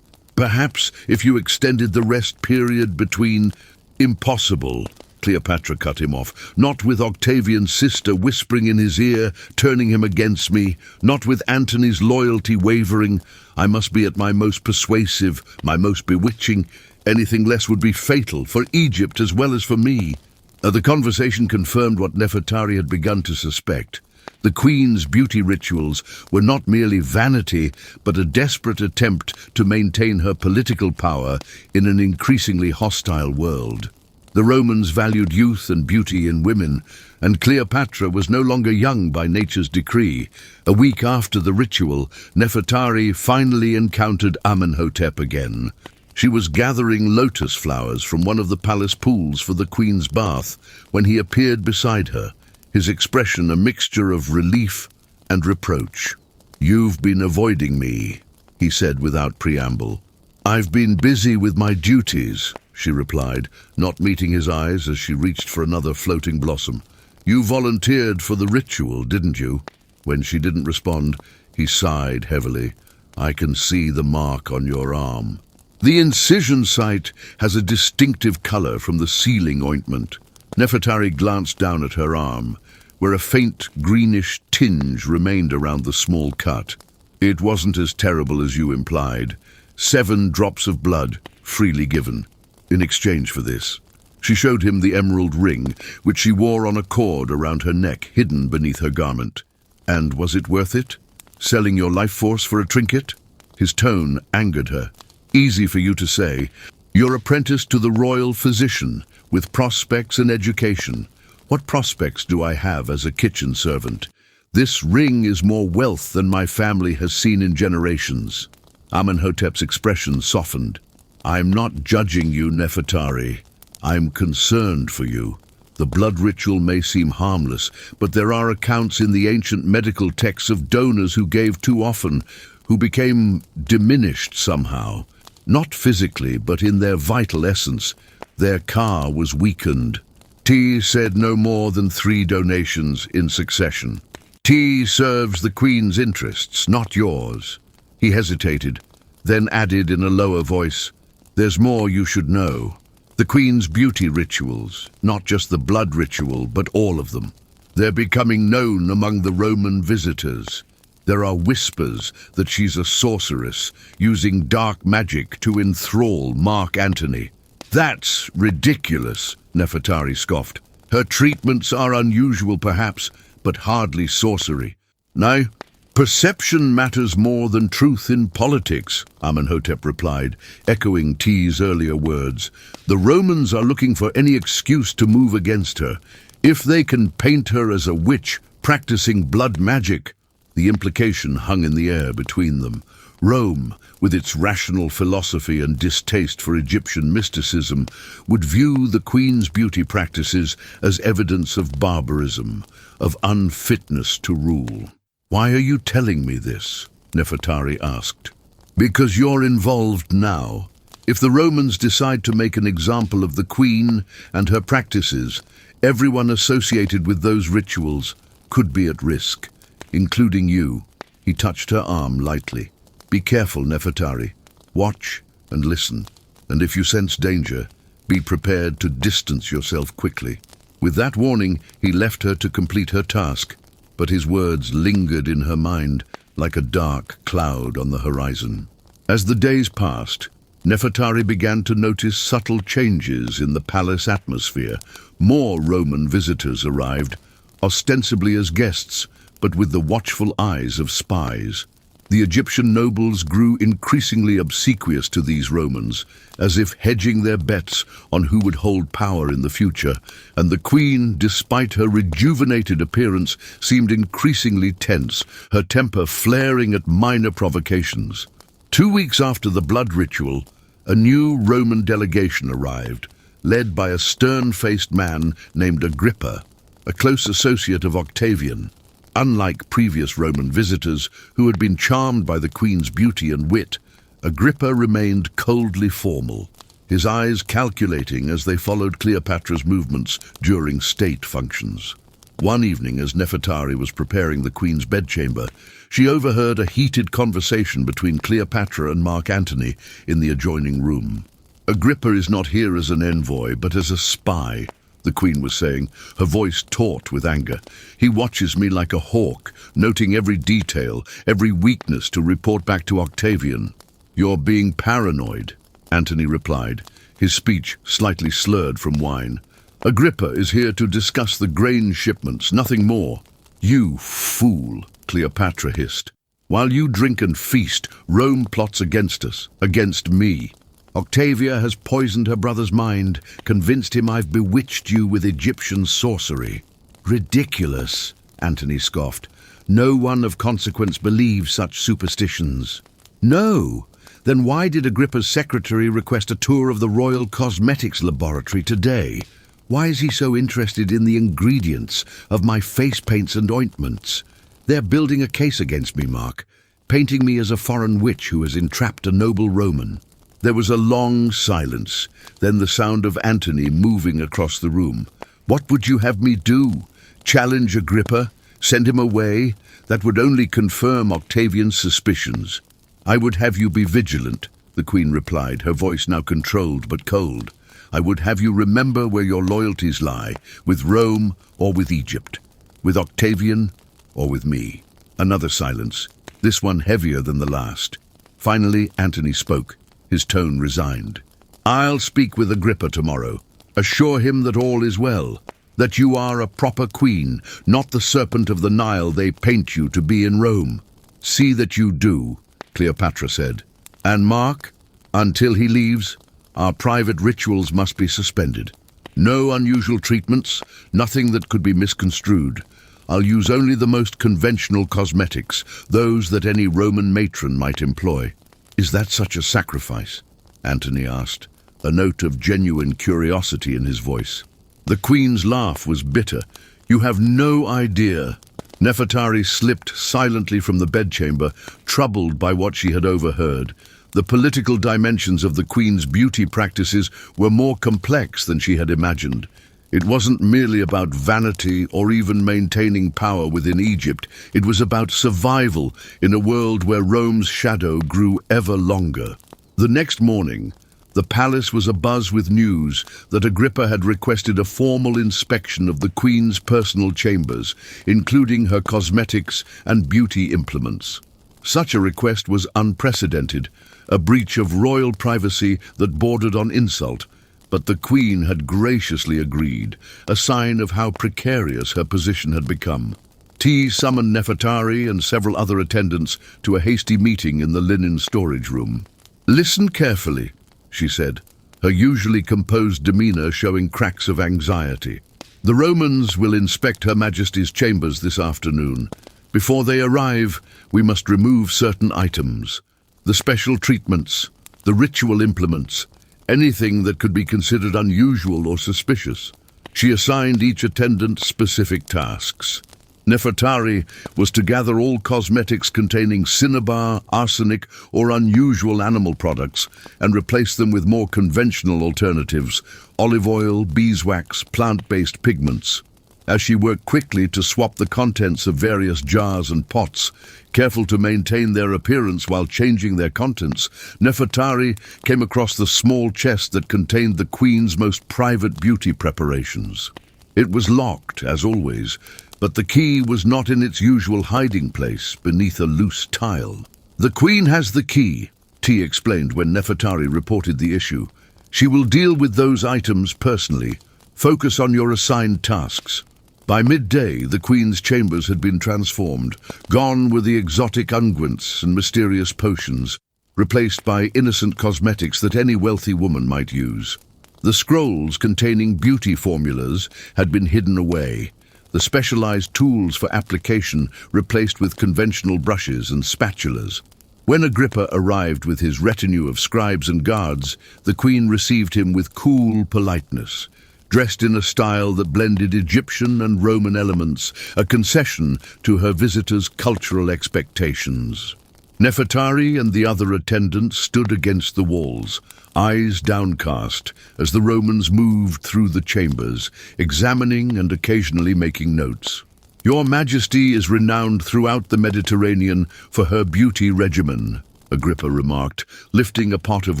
Perhaps if you extended the rest period between... Impossible, Cleopatra cut him off. Not with Octavian's sister whispering in his ear, turning him against me. Not with Antony's loyalty wavering. I must be at my most persuasive, my most bewitching. Anything less would be fatal, for Egypt as well as for me. The conversation confirmed what Nefertari had begun to suspect. The Queen's beauty rituals were not merely vanity, but a desperate attempt to maintain her political power in an increasingly hostile world. The Romans valued youth and beauty in women, and Cleopatra was no longer young by nature's decree. A week after the ritual, Nefertari finally encountered Amenhotep again. She was gathering lotus flowers from one of the palace pools for the Queen's bath when he appeared beside her, his expression a mixture of relief and reproach. "You've been avoiding me," he said without preamble. "I've been busy with my duties," she replied, not meeting his eyes as she reached for another floating blossom. "You volunteered for the ritual, didn't you?" When she didn't respond, he sighed heavily. "I can see the mark on your arm. The incision site has a distinctive color from the sealing ointment." Nefertari glanced down at her arm, where a faint greenish tinge remained around the small cut. "It wasn't as terrible as you implied. 7 drops of blood, freely given. In exchange for this." She showed him the emerald ring, which she wore on a cord around her neck, hidden beneath her garment. "And was it worth it? Selling your life force for a trinket?" His tone angered her. "Easy for you to say. You're apprenticed to the royal physician, with prospects and education. What prospects do I have as a kitchen servant? This ring is more wealth than my family has seen in generations." Amenhotep's expression softened. "I'm not judging you, Nefertari. I'm concerned for you. The blood ritual may seem harmless, but there are accounts in the ancient medical texts of donors who gave too often, who became diminished somehow. Not physically, but in their vital essence. Their ka was weakened." T said no more than 3 donations in succession. "T serves the Queen's interests, not yours." He hesitated, then added in a lower voice, "There's more you should know. The Queen's beauty rituals, not just the blood ritual, but all of them. They're becoming known among the Roman visitors. There are whispers that she's a sorceress, using dark magic to enthrall Mark Antony." "That's ridiculous," Nefertari scoffed. "Her treatments are unusual perhaps, but hardly sorcery." "No, perception matters more than truth in politics," Amenhotep replied, echoing T's earlier words. "The Romans are looking for any excuse to move against her. If they can paint her as a witch practicing blood magic..." The implication hung in the air between them. Rome, with its rational philosophy and distaste for Egyptian mysticism, would view the Queen's beauty practices as evidence of barbarism, of unfitness to rule. "Why are you telling me this?" Nefertari asked. "Because you're involved now. If the Romans decide to make an example of the Queen and her practices, everyone associated with those rituals could be at risk, including you." He touched her arm lightly. "Be careful, Nefertari. Watch and listen, and if you sense danger, be prepared to distance yourself quickly." With that warning, he left her to complete her task, but his words lingered in her mind like a dark cloud on the horizon. As the days passed, Nefertari began to notice subtle changes in the palace atmosphere. More Roman visitors arrived, ostensibly as guests, but with the watchful eyes of spies. The Egyptian nobles grew increasingly obsequious to these Romans, as if hedging their bets on who would hold power in the future, and the Queen, despite her rejuvenated appearance, seemed increasingly tense, her temper flaring at minor provocations. 2 weeks after the blood ritual, a new Roman delegation arrived, led by a stern-faced man named Agrippa, a close associate of Octavian. Unlike previous Roman visitors who had been charmed by the Queen's beauty and wit, Agrippa remained coldly formal, his eyes calculating as they followed Cleopatra's movements during state functions. One evening, as Nefertari was preparing the Queen's bedchamber, she overheard a heated conversation between Cleopatra and Mark Antony in the adjoining room. "Agrippa is not here as an envoy, but as a spy," the Queen was saying, her voice taut with anger. "He watches me like a hawk, noting every detail, every weakness to report back to Octavian." "You're being paranoid," Antony replied, his speech slightly slurred from wine. "Agrippa is here to discuss the grain shipments, nothing more." "You fool," Cleopatra hissed. "While you drink and feast, Rome plots against us, against me. Octavia has poisoned her brother's mind, convinced him I've bewitched you with Egyptian sorcery." "Ridiculous," Antony scoffed. "No one of consequence believes such superstitions." "No? Then why did Agrippa's secretary request a tour of the Royal Cosmetics Laboratory today? Why is he so interested in the ingredients of my face paints and ointments? They're building a case against me, Mark, painting me as a foreign witch who has entrapped a noble Roman." There was a long silence, then the sound of Antony moving across the room. "What would you have me do? Challenge Agrippa? Send him away? That would only confirm Octavian's suspicions." "I would have you be vigilant," the Queen replied, her voice now controlled but cold. "I would have you remember where your loyalties lie, with Rome or with Egypt, with Octavian or with me." Another silence, this one heavier than the last. Finally, Antony spoke, his tone resigned. "I'll speak with Agrippa tomorrow. Assure him that all is well, that you are a proper queen, not the serpent of the Nile they paint you to be in Rome." "See that you do," Cleopatra said. "And Mark, until he leaves, our private rituals must be suspended. No unusual treatments, nothing that could be misconstrued. I'll use only the most conventional cosmetics, those that any Roman matron might employ." "Is that such a sacrifice?" Antony asked, a note of genuine curiosity in his voice. The Queen's laugh was bitter. "You have no idea." Nefertari slipped silently from the bedchamber, troubled by what she had overheard. The political dimensions of the Queen's beauty practices were more complex than she had imagined. It wasn't merely about vanity or even maintaining power within Egypt. It was about survival in a world where Rome's shadow grew ever longer. The next morning, the palace was abuzz with news that Agrippa had requested a formal inspection of the Queen's personal chambers, including her cosmetics and beauty implements. Such a request was unprecedented, a breach of royal privacy that bordered on insult, but the Queen had graciously agreed, a sign of how precarious her position had become. T summoned Nefertari and several other attendants to a hasty meeting in the linen storage room. "Listen carefully," she said, her usually composed demeanor showing cracks of anxiety. "The Romans will inspect Her Majesty's chambers this afternoon. Before they arrive, we must remove certain items. The special treatments, the ritual implements, anything that could be considered unusual or suspicious." She assigned each attendant specific tasks. Nefertari was to gather all cosmetics containing cinnabar, arsenic, or unusual animal products and replace them with more conventional alternatives, olive oil, beeswax, plant-based pigments. As she worked quickly to swap the contents of various jars and pots, careful to maintain their appearance while changing their contents, Nefertari came across the small chest that contained the Queen's most private beauty preparations. It was locked, as always, but the key was not in its usual hiding place beneath a loose tile. "The Queen has the key," T explained when Nefertari reported the issue. "She will deal with those items personally. Focus on your assigned tasks." By midday, the Queen's chambers had been transformed. Gone were the exotic unguents and mysterious potions, replaced by innocent cosmetics that any wealthy woman might use. The scrolls containing beauty formulas had been hidden away, the specialized tools for application replaced with conventional brushes and spatulas. When Agrippa arrived with his retinue of scribes and guards, the Queen received him with cool politeness. Dressed in a style that blended Egyptian and Roman elements, a concession to her visitor's cultural expectations. Nefertari and the other attendants stood against the walls, eyes downcast, as the Romans moved through the chambers, examining and occasionally making notes. "Your Majesty is renowned throughout the Mediterranean for her beauty regimen," Agrippa remarked, lifting a pot of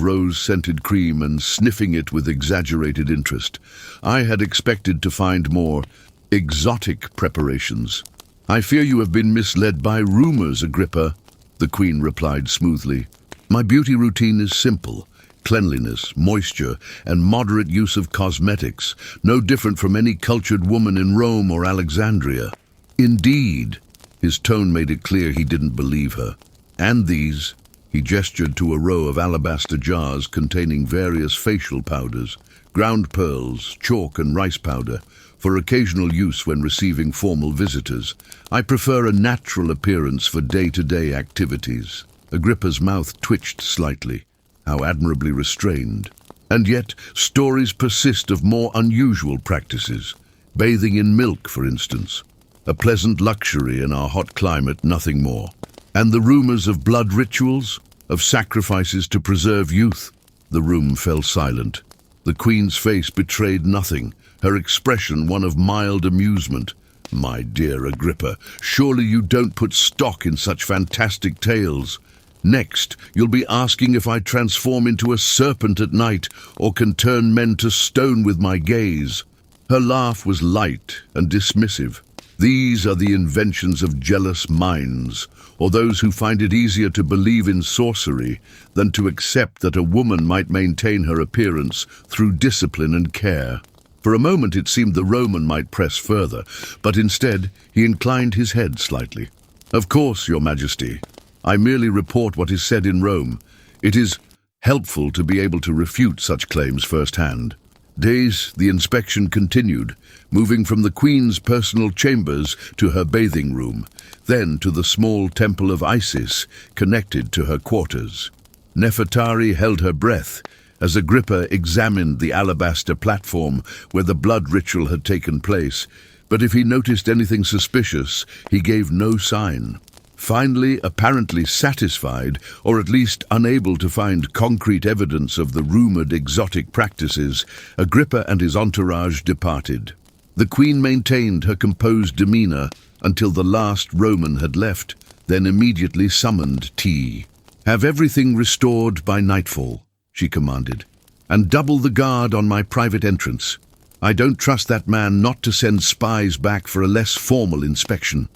rose-scented cream and sniffing it with exaggerated interest. "I had expected to find more exotic preparations." "I fear you have been misled by rumors, Agrippa," the Queen replied smoothly. "My beauty routine is simple: cleanliness, moisture, and moderate use of cosmetics, no different from any cultured woman in Rome or Alexandria." "Indeed." His tone made it clear he didn't believe her. "And these?" He gestured to a row of alabaster jars containing various facial powders, ground pearls, chalk and rice powder, for occasional use when receiving formal visitors. "I prefer a natural appearance for day-to-day activities." Agrippa's mouth twitched slightly. How admirably restrained. And yet, stories persist of more unusual practices. Bathing in milk, for instance. A pleasant luxury in our hot climate, nothing more. And the rumors of blood rituals, of sacrifices to preserve youth. The room fell silent. The Queen's face betrayed nothing, her expression one of mild amusement. "My dear Agrippa, surely you don't put stock in such fantastic tales. Next, you'll be asking if I transform into a serpent at night or can turn men to stone with my gaze." Her laugh was light and dismissive. "These are the inventions of jealous minds, or those who find it easier to believe in sorcery than to accept that a woman might maintain her appearance through discipline and care." For a moment it seemed the Roman might press further, but instead he inclined his head slightly. "Of course, Your Majesty. I merely report what is said in Rome. It is helpful to be able to refute such claims firsthand." The inspection continued, moving from the Queen's personal chambers to her bathing room, then to the small temple of Isis connected to her quarters. Nefertari held her breath as Agrippa examined the alabaster platform where the blood ritual had taken place, but if he noticed anything suspicious, he gave no sign. Finally, apparently satisfied, or at least unable to find concrete evidence of the rumored exotic practices, Agrippa and his entourage departed. The Queen maintained her composed demeanor until the last Roman had left, then immediately summoned tea. "Have everything restored by nightfall," she commanded, "and double the guard on my private entrance. I don't trust that man not to send spies back for a less formal inspection."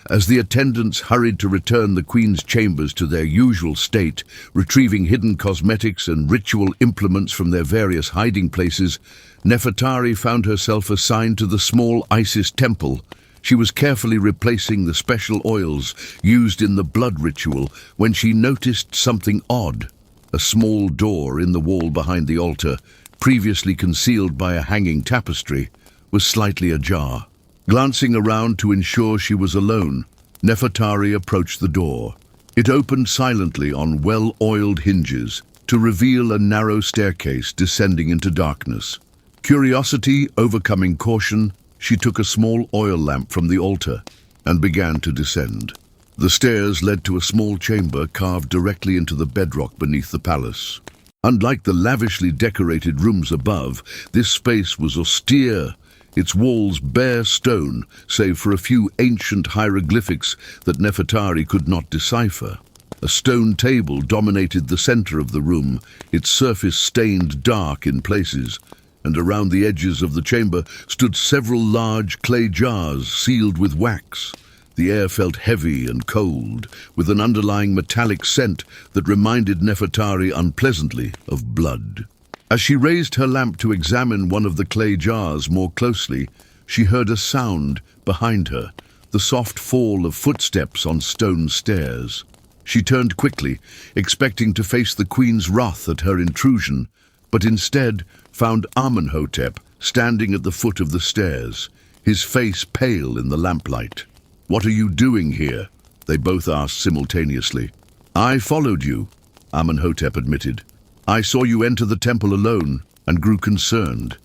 As the attendants hurried to return the Queen's chambers to their usual state, retrieving hidden cosmetics and ritual implements from their various hiding places, Nefertari found herself assigned to the small Isis temple. She was carefully replacing the special oils used in the blood ritual when she noticed something odd. A small door in the wall behind the altar, previously concealed by a hanging tapestry, was slightly ajar. Glancing around to ensure she was alone, Nefertari approached the door. It opened silently on well-oiled hinges to reveal a narrow staircase descending into darkness. Curiosity overcoming caution, she took a small oil lamp from the altar and began to descend. The stairs led to a small chamber carved directly into the bedrock beneath the palace. Unlike the lavishly decorated rooms above, this space was austere, its walls bare stone, save for a few ancient hieroglyphics that Nefertari could not decipher. A stone table dominated the center of the room, its surface stained dark in places, and around the edges of the chamber stood several large clay jars sealed with wax. The air felt heavy and cold, with an underlying metallic scent that reminded Nefertari unpleasantly of blood. As she raised her lamp to examine one of the clay jars more closely, she heard a sound behind her, the soft fall of footsteps on stone stairs. She turned quickly, expecting to face the Queen's wrath at her intrusion, but instead found Amenhotep standing at the foot of the stairs, his face pale in the lamplight. "What are you doing here?" they both asked simultaneously. "I followed you," Amenhotep admitted. "I saw you enter the temple alone and grew concerned."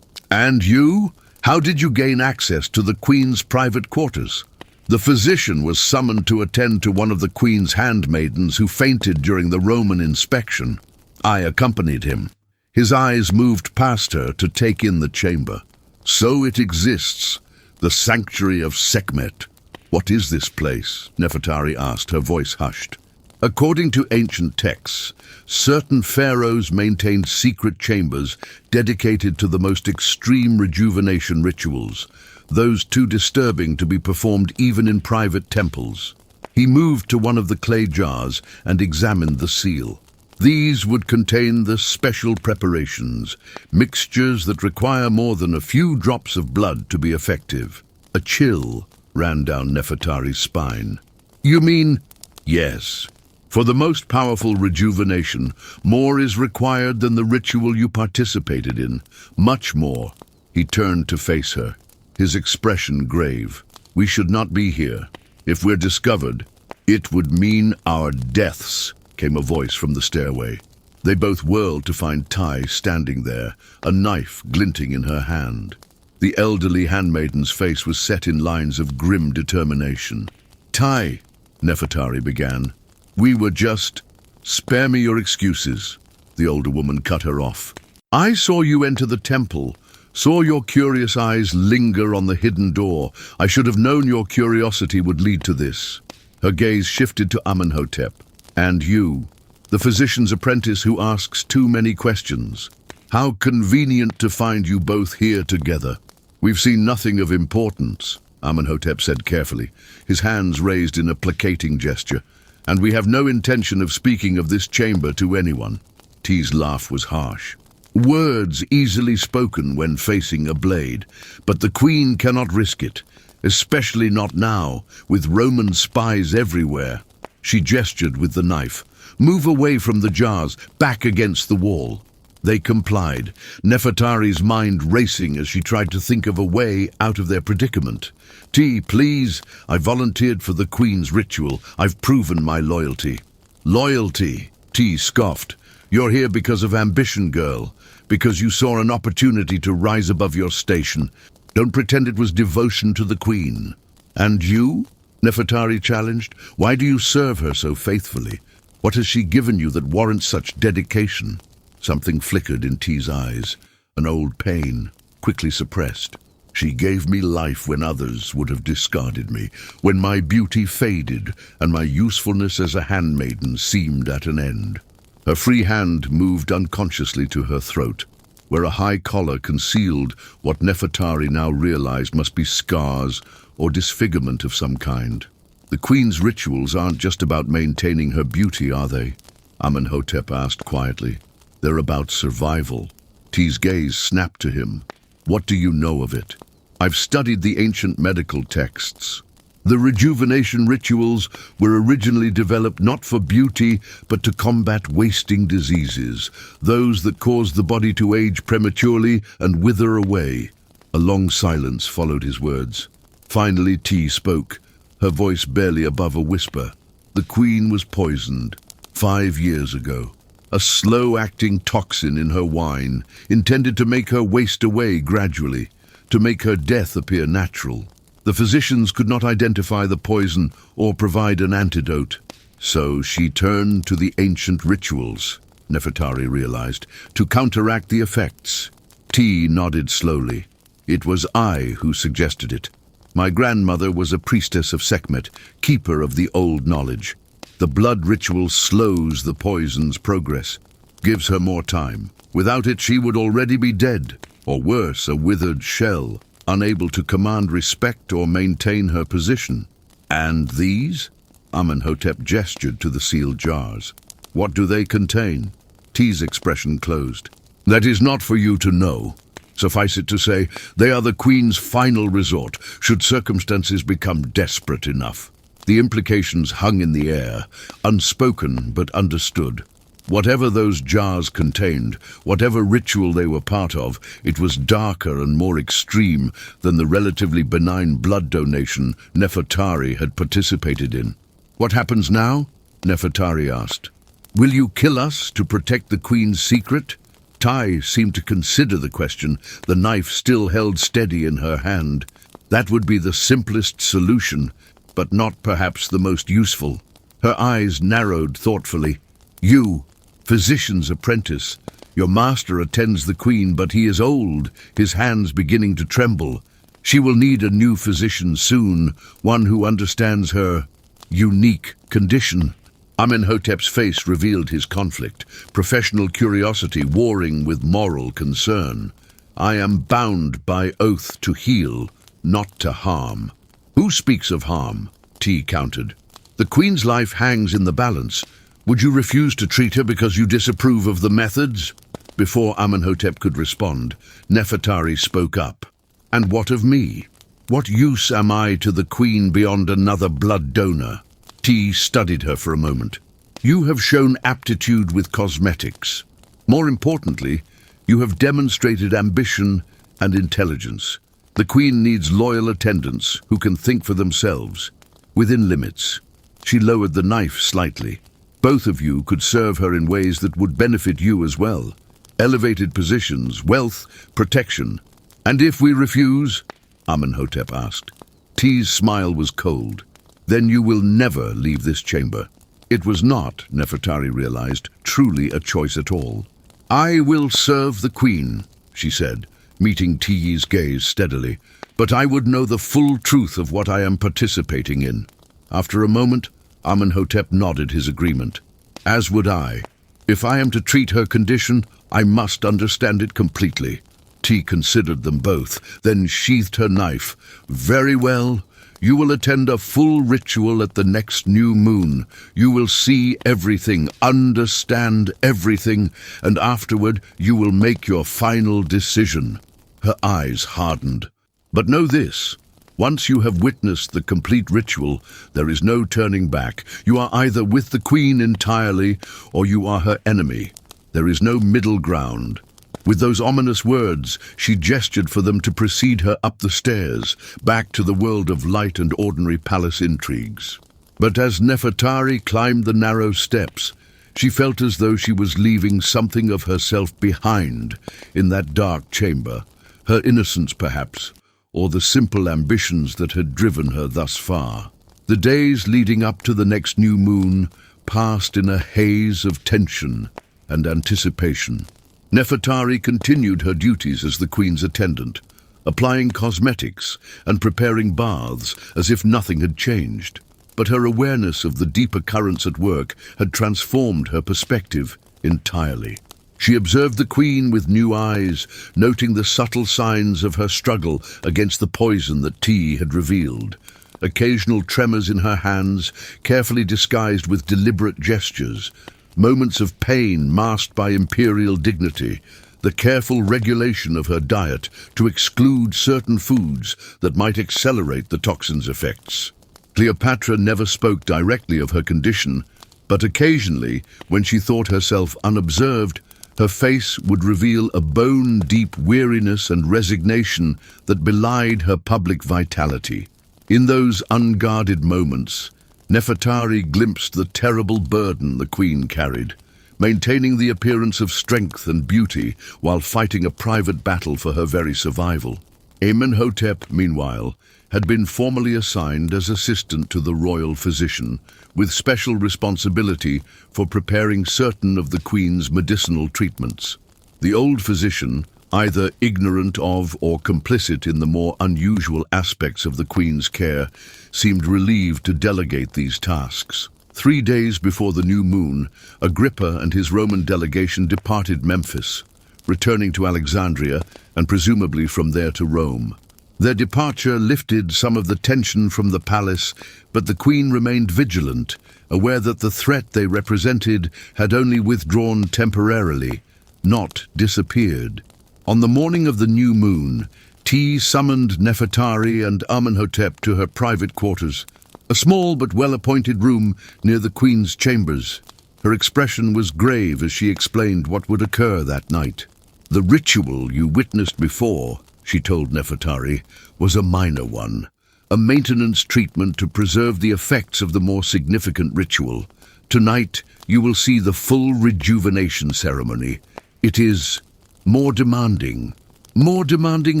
"And you? How did you gain access to the Queen's private quarters?" The physician was summoned to attend to one of the queen's handmaidens who fainted during the Roman inspection. I accompanied him. His eyes moved past her to take in the chamber. So it exists, the sanctuary of Sekhmet. What is this place? Nefertari asked, her voice hushed. According to ancient texts, certain pharaohs maintained secret chambers dedicated to the most extreme rejuvenation rituals, those too disturbing to be performed even in private temples. He moved to one of the clay jars and examined the seal. These would contain the special preparations, mixtures that require more than a few drops of blood to be effective. A chill ran down Nefertari's spine. You mean? Yes. For the most powerful rejuvenation, more is required than the ritual you participated in. Much more. He turned to face her, his expression grave. We should not be here. If we're discovered, it would mean our deaths, came a voice from the stairway. They both whirled to find Tai standing there, a knife glinting in her hand. The elderly handmaiden's face was set in lines of grim determination. Tai, Nefertari began. We were just... Spare me your excuses. The older woman cut her off. I saw you enter the temple, saw your curious eyes linger on the hidden door. I should have known your curiosity would lead to this. Her gaze shifted to Amenhotep. And you, the physician's apprentice who asks too many questions. How convenient to find you both here together. We've seen nothing of importance, Amenhotep said carefully, his hands raised in a placating gesture. And we have no intention of speaking of this chamber to anyone. T's laugh was harsh. Words easily spoken when facing a blade, but the queen cannot risk it, especially not now, with Roman spies everywhere. She gestured with the knife. Move away from the jars, back against the wall. They complied, Nefertari's mind racing as she tried to think of a way out of their predicament. T, please, I volunteered for the Queen's ritual. I've proven my loyalty. Loyalty, T scoffed. You're here because of ambition, girl. Because you saw an opportunity to rise above your station. Don't pretend it was devotion to the Queen. And you? Nefertari challenged. Why do you serve her so faithfully? What has she given you that warrants such dedication? Something flickered in T's eyes, an old pain, quickly suppressed. She gave me life when others would have discarded me, when my beauty faded and my usefulness as a handmaiden seemed at an end. Her free hand moved unconsciously to her throat, where a high collar concealed what Nefertari now realized must be scars or disfigurement of some kind. The Queen's rituals aren't just about maintaining her beauty, are they? Amenhotep asked quietly. They're about survival. T's gaze snapped to him. What do you know of it? I've studied the ancient medical texts. The rejuvenation rituals were originally developed not for beauty, but to combat wasting diseases, those that cause the body to age prematurely and wither away. A long silence followed his words. Finally, T spoke, her voice barely above a whisper. The Queen was poisoned 5 years ago. A slow-acting toxin in her wine, intended to make her waste away gradually, to make her death appear natural. The physicians could not identify the poison or provide an antidote. So she turned to the ancient rituals, Nefertari realized, to counteract the effects. T nodded slowly. It was I who suggested it. My grandmother was a priestess of Sekhmet, keeper of the old knowledge. The blood ritual slows the poison's progress, gives her more time. Without it, she would already be dead, or worse, a withered shell, unable to command respect or maintain her position. And these? Amenhotep gestured to the sealed jars. What do they contain? T's expression closed. That is not for you to know. Suffice it to say, they are the Queen's final resort, should circumstances become desperate enough. The implications hung in the air, unspoken but understood. Whatever those jars contained, whatever ritual they were part of, it was darker and more extreme than the relatively benign blood donation Nefertari had participated in. What happens now? Nefertari asked. Will you kill us to protect the Queen's secret? Tai seemed to consider the question, the knife still held steady in her hand. That would be the simplest solution. but not perhaps the most useful. Her eyes narrowed thoughtfully. You, physician's apprentice. Your master attends the queen, but he is old, his hands beginning to tremble. She will need a new physician soon, one who understands her unique condition. Amenhotep's face revealed his conflict, professional curiosity warring with moral concern. I am bound by oath to heal, not to harm. Who speaks of harm? T countered. The queen's life hangs in the balance. Would you refuse to treat her because you disapprove of the methods? Before Amenhotep could respond, Nefertari spoke up. And what of me? What use am I to the queen beyond another blood donor? T studied her for a moment. You have shown aptitude with cosmetics. More importantly, you have demonstrated ambition and intelligence. The queen needs loyal attendants who can think for themselves, within limits. She lowered the knife slightly. Both of you could serve her in ways that would benefit you as well. Elevated positions, wealth, protection. And if we refuse? Amenhotep asked. T's smile was cold. Then you will never leave this chamber. It was not, Nefertari realized, truly a choice at all. I will serve the queen, she said, meeting T's gaze steadily, but I would know the full truth of what I am participating in. After a moment, Amenhotep nodded his agreement. As would I. If I am to treat her condition, I must understand it completely. T considered them both, then sheathed her knife. Very well. You will attend a full ritual at the next new moon. You will see everything, understand everything, and afterward you will make your final decision. Her eyes hardened. But know this. Once you have witnessed the complete ritual, there is no turning back. You are either with the queen entirely, or you are her enemy. There is no middle ground. With those ominous words, she gestured for them to precede her up the stairs, back to the world of light and ordinary palace intrigues. But as Nefertari climbed the narrow steps, she felt as though she was leaving something of herself behind in that dark chamber, her innocence perhaps, or the simple ambitions that had driven her thus far. The days leading up to the next new moon passed in a haze of tension and anticipation. Nefertari continued her duties as the queen's attendant, applying cosmetics and preparing baths as if nothing had changed. But her awareness of the deeper currents at work had transformed her perspective entirely. She observed the queen with new eyes, noting the subtle signs of her struggle against the poison that T had revealed. Occasional tremors in her hands, carefully disguised with deliberate gestures. Moments of pain masked by imperial dignity, the careful regulation of her diet to exclude certain foods that might accelerate the toxin's effects. Cleopatra never spoke directly of her condition, but occasionally, when she thought herself unobserved, her face would reveal a bone-deep weariness and resignation that belied her public vitality. In those unguarded moments, Nefertari glimpsed the terrible burden the queen carried, maintaining the appearance of strength and beauty while fighting a private battle for her very survival. Amenhotep, meanwhile, had been formally assigned as assistant to the royal physician, with special responsibility for preparing certain of the queen's medicinal treatments. The old physician, either ignorant of or complicit in the more unusual aspects of the queen's care, seemed relieved to delegate these tasks. 3 days before the new moon, Agrippa and his Roman delegation departed Memphis, returning to Alexandria and presumably from there to Rome. Their departure lifted some of the tension from the palace, but the queen remained vigilant, aware that the threat they represented had only withdrawn temporarily, not disappeared. On the morning of the new moon, T summoned Nefertari and Amenhotep to her private quarters, a small but well-appointed room near the queen's chambers. Her expression was grave as she explained what would occur that night. The ritual you witnessed before, she told Nefertari, was a minor one, a maintenance treatment to preserve the effects of the more significant ritual. Tonight, you will see the full rejuvenation ceremony. It is more demanding. More demanding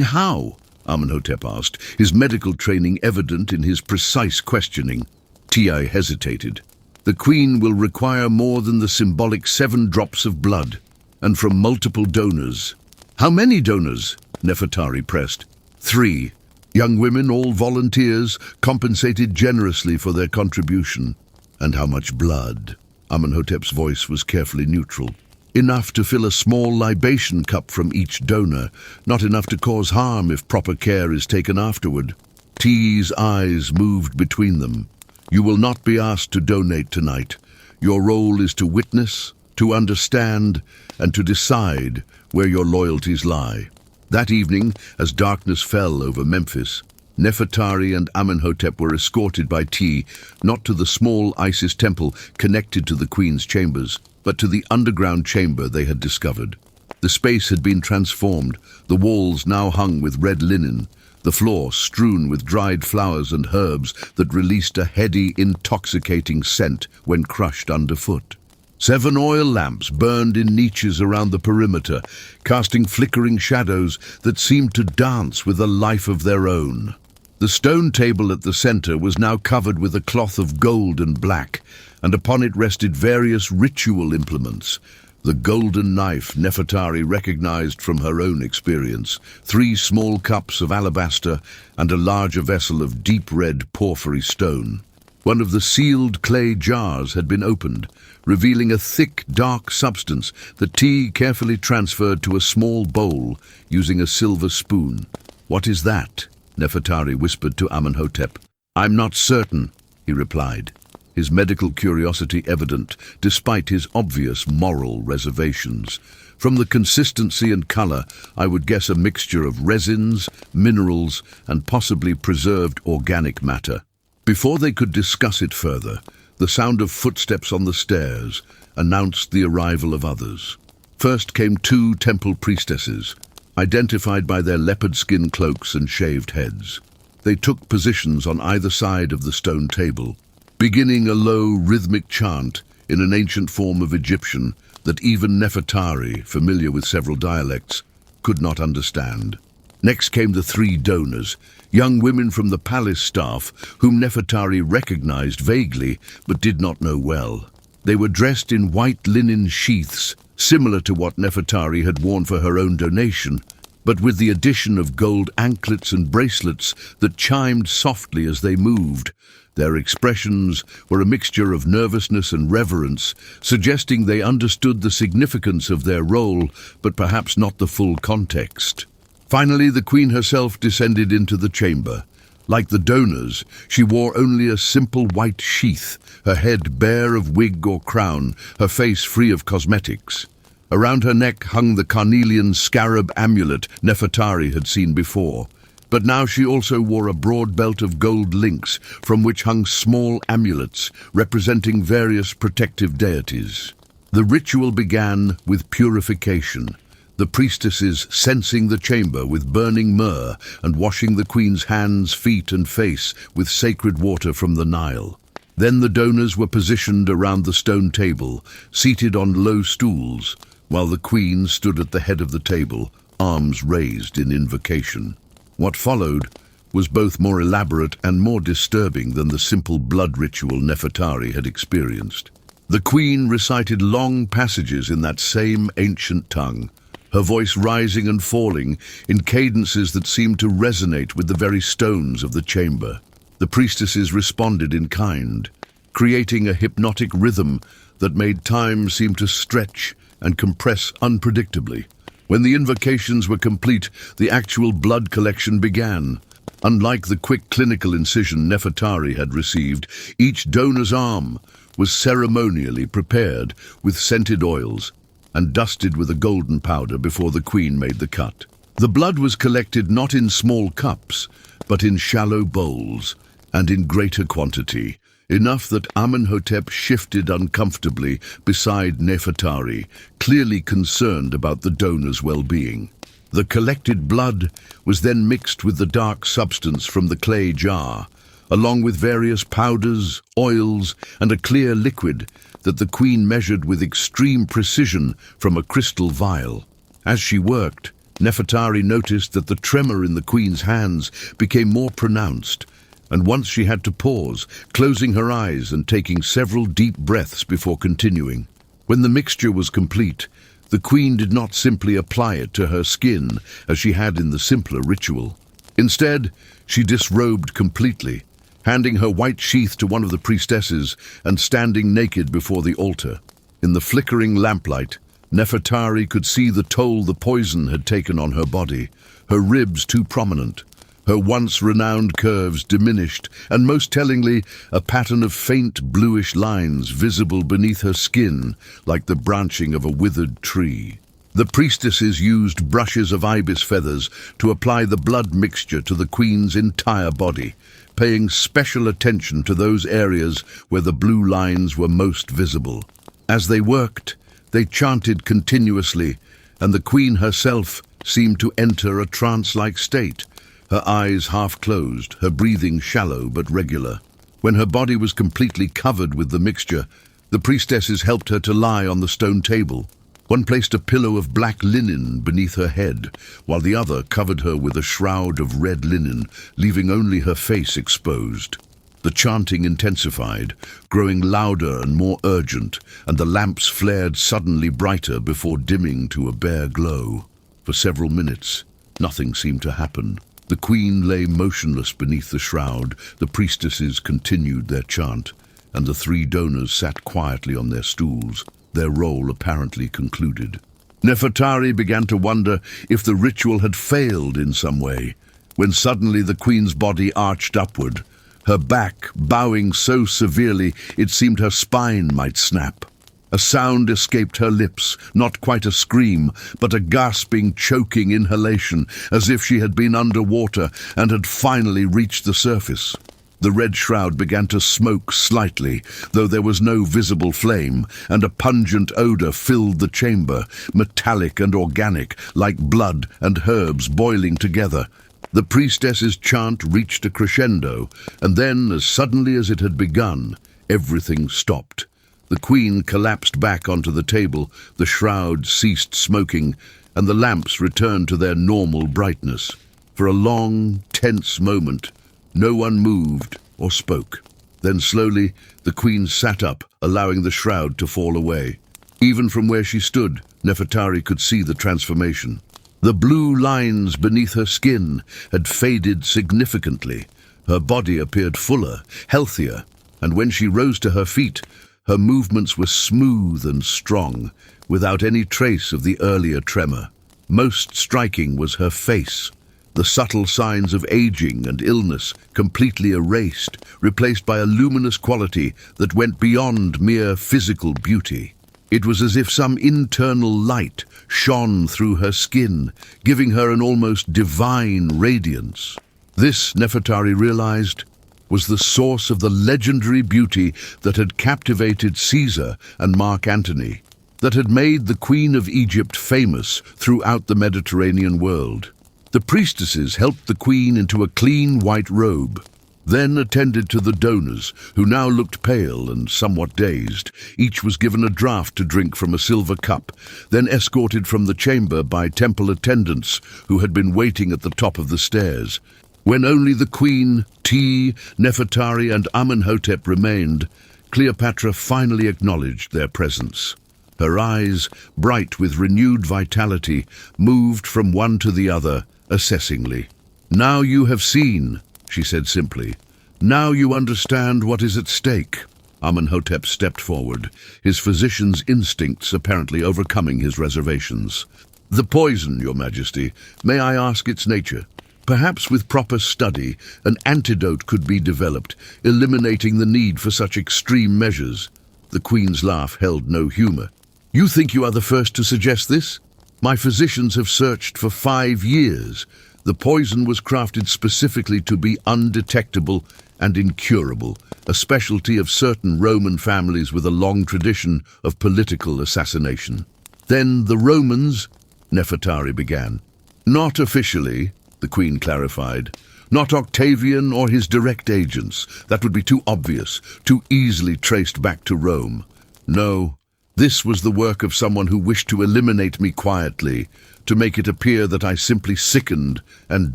how? Amenhotep asked, his medical training evident in his precise questioning. Ti hesitated. The queen will require more than the symbolic 7 drops of blood, and from multiple donors. How many donors? Nefertari pressed. 3. Young women, all volunteers, compensated generously for their contribution. And how much blood? Amenhotep's voice was carefully neutral. Enough to fill a small libation cup from each donor, not enough to cause harm if proper care is taken afterward. Ti's eyes moved between them. You will not be asked to donate tonight. Your role is to witness, to understand, and to decide where your loyalties lie. That evening, as darkness fell over Memphis, Nefertari and Amenhotep were escorted by Ti, not to the small Isis temple connected to the queen's chambers, but to the underground chamber they had discovered. The space had been transformed, the walls now hung with red linen, the floor strewn with dried flowers and herbs that released a heady, intoxicating scent when crushed underfoot. 7 oil lamps burned in niches around the perimeter, casting flickering shadows that seemed to dance with a life of their own. The stone table at the center was now covered with a cloth of gold and black, and upon it rested various ritual implements. The golden knife Nefertari recognized from her own experience, 3 small cups of alabaster, and a larger vessel of deep red porphyry stone. One of the sealed clay jars had been opened, revealing a thick, dark substance that Ti carefully transferred to a small bowl using a silver spoon. "What is that?" Nefertari whispered to Amenhotep. "I'm not certain," he replied, his medical curiosity evident despite his obvious moral reservations. "From the consistency and color, I would guess a mixture of resins, minerals, and possibly preserved organic matter." Before they could discuss it further, the sound of footsteps on the stairs announced the arrival of others. First came 2 temple priestesses, identified by their leopard skin cloaks and shaved heads. They took positions on either side of the stone table, beginning a low, rhythmic chant in an ancient form of Egyptian that even Nefertari, familiar with several dialects, could not understand. Next came the 3 donors, young women from the palace staff whom Nefertari recognized vaguely but did not know well. They were dressed in white linen sheaths, similar to what Nefertari had worn for her own donation, but with the addition of gold anklets and bracelets that chimed softly as they moved. Their expressions were a mixture of nervousness and reverence, suggesting they understood the significance of their role, but perhaps not the full context. Finally, the queen herself descended into the chamber. Like the donors, she wore only a simple white sheath, her head bare of wig or crown, her face free of cosmetics. Around her neck hung the carnelian scarab amulet Nefertari had seen before, but now she also wore a broad belt of gold links from which hung small amulets representing various protective deities. The ritual began with purification, the priestesses censing the chamber with burning myrrh and washing the queen's hands, feet and face with sacred water from the Nile. Then the donors were positioned around the stone table, seated on low stools, while the queen stood at the head of the table, arms raised in invocation. What followed was both more elaborate and more disturbing than the simple blood ritual Nefertari had experienced. The queen recited long passages in that same ancient tongue, her voice rising and falling in cadences that seemed to resonate with the very stones of the chamber. The priestesses responded in kind, creating a hypnotic rhythm that made time seem to stretch and compress unpredictably. When the invocations were complete, the actual blood collection began. Unlike the quick clinical incision Nefertari had received, each donor's arm was ceremonially prepared with scented oils and dusted with a golden powder before the queen made the cut. The blood was collected not in small cups, but in shallow bowls, and in greater quantity, enough that Amenhotep shifted uncomfortably beside Nefertari, clearly concerned about the donor's well-being. The collected blood was then mixed with the dark substance from the clay jar, along with various powders, oils, and a clear liquid that the queen measured with extreme precision from a crystal vial. As she worked, Nefertari noticed that the tremor in the queen's hands became more pronounced, and once she had to pause, closing her eyes and taking several deep breaths before continuing. When the mixture was complete, the queen did not simply apply it to her skin as she had in the simpler ritual. Instead, she disrobed completely, handing her white sheath to one of the priestesses and standing naked before the altar. In the flickering lamplight, Nefertari could see the toll the poison had taken on her body, her ribs too prominent, her once renowned curves diminished, and most tellingly, a pattern of faint bluish lines visible beneath her skin like the branching of a withered tree. The priestesses used brushes of ibis feathers to apply the blood mixture to the queen's entire body, paying special attention to those areas where the blue lines were most visible. As they worked, they chanted continuously, and the queen herself seemed to enter a trance-like state, her eyes half closed, her breathing shallow but regular. When her body was completely covered with the mixture, the priestesses helped her to lie on the stone table. One placed a pillow of black linen beneath her head, while the other covered her with a shroud of red linen, leaving only her face exposed. The chanting intensified, growing louder and more urgent, and the lamps flared suddenly brighter before dimming to a bare glow. For several minutes, nothing seemed to happen. The queen lay motionless beneath the shroud, the priestesses continued their chant, and the three donors sat quietly on their stools, their role apparently concluded. Nefertari began to wonder if the ritual had failed in some way, when suddenly the queen's body arched upward, her back bowing so severely it seemed her spine might snap. A sound escaped her lips, not quite a scream, but a gasping, choking inhalation, as if she had been underwater and had finally reached the surface. The red shroud began to smoke slightly, though there was no visible flame, and a pungent odor filled the chamber, metallic and organic, like blood and herbs boiling together. The priestess's chant reached a crescendo, and then, as suddenly as it had begun, everything stopped. The queen collapsed back onto the table, the shroud ceased smoking, and the lamps returned to their normal brightness. For a long, tense moment, no one moved or spoke. Then slowly, the queen sat up, allowing the shroud to fall away. Even from where she stood, Nefertari could see the transformation. The blue lines beneath her skin had faded significantly. Her body appeared fuller, healthier, and when she rose to her feet, her movements were smooth and strong, without any trace of the earlier tremor. Most striking was her face. The subtle signs of aging and illness completely erased, replaced by a luminous quality that went beyond mere physical beauty. It was as if some internal light shone through her skin, giving her an almost divine radiance. This, Nefertari realized, was the source of the legendary beauty that had captivated Caesar and Mark Antony, that had made the Queen of Egypt famous throughout the Mediterranean world. The priestesses helped the queen into a clean white robe, then attended to the donors, who now looked pale and somewhat dazed. Each was given a draught to drink from a silver cup, then escorted from the chamber by temple attendants who had been waiting at the top of the stairs. When only the queen, Ti, Nefertari, and Amenhotep remained, Cleopatra finally acknowledged their presence. Her eyes, bright with renewed vitality, moved from one to the other, assessingly. "Now you have seen," she said simply. "Now you understand what is at stake." Amenhotep stepped forward, his physician's instincts apparently overcoming his reservations. "The poison, Your Majesty. May I ask its nature? Perhaps with proper study, an antidote could be developed, eliminating the need for such extreme measures." The Queen's laugh held no humor. "You think you are the first to suggest this? My physicians have searched for 5 years. The poison was crafted specifically to be undetectable and incurable, a specialty of certain Roman families with a long tradition of political assassination." "Then the Romans," Nefertari began. "Not officially," the Queen clarified. "Not Octavian or his direct agents. That would be too obvious, too easily traced back to Rome. No, this was the work of someone who wished to eliminate me quietly, to make it appear that I simply sickened and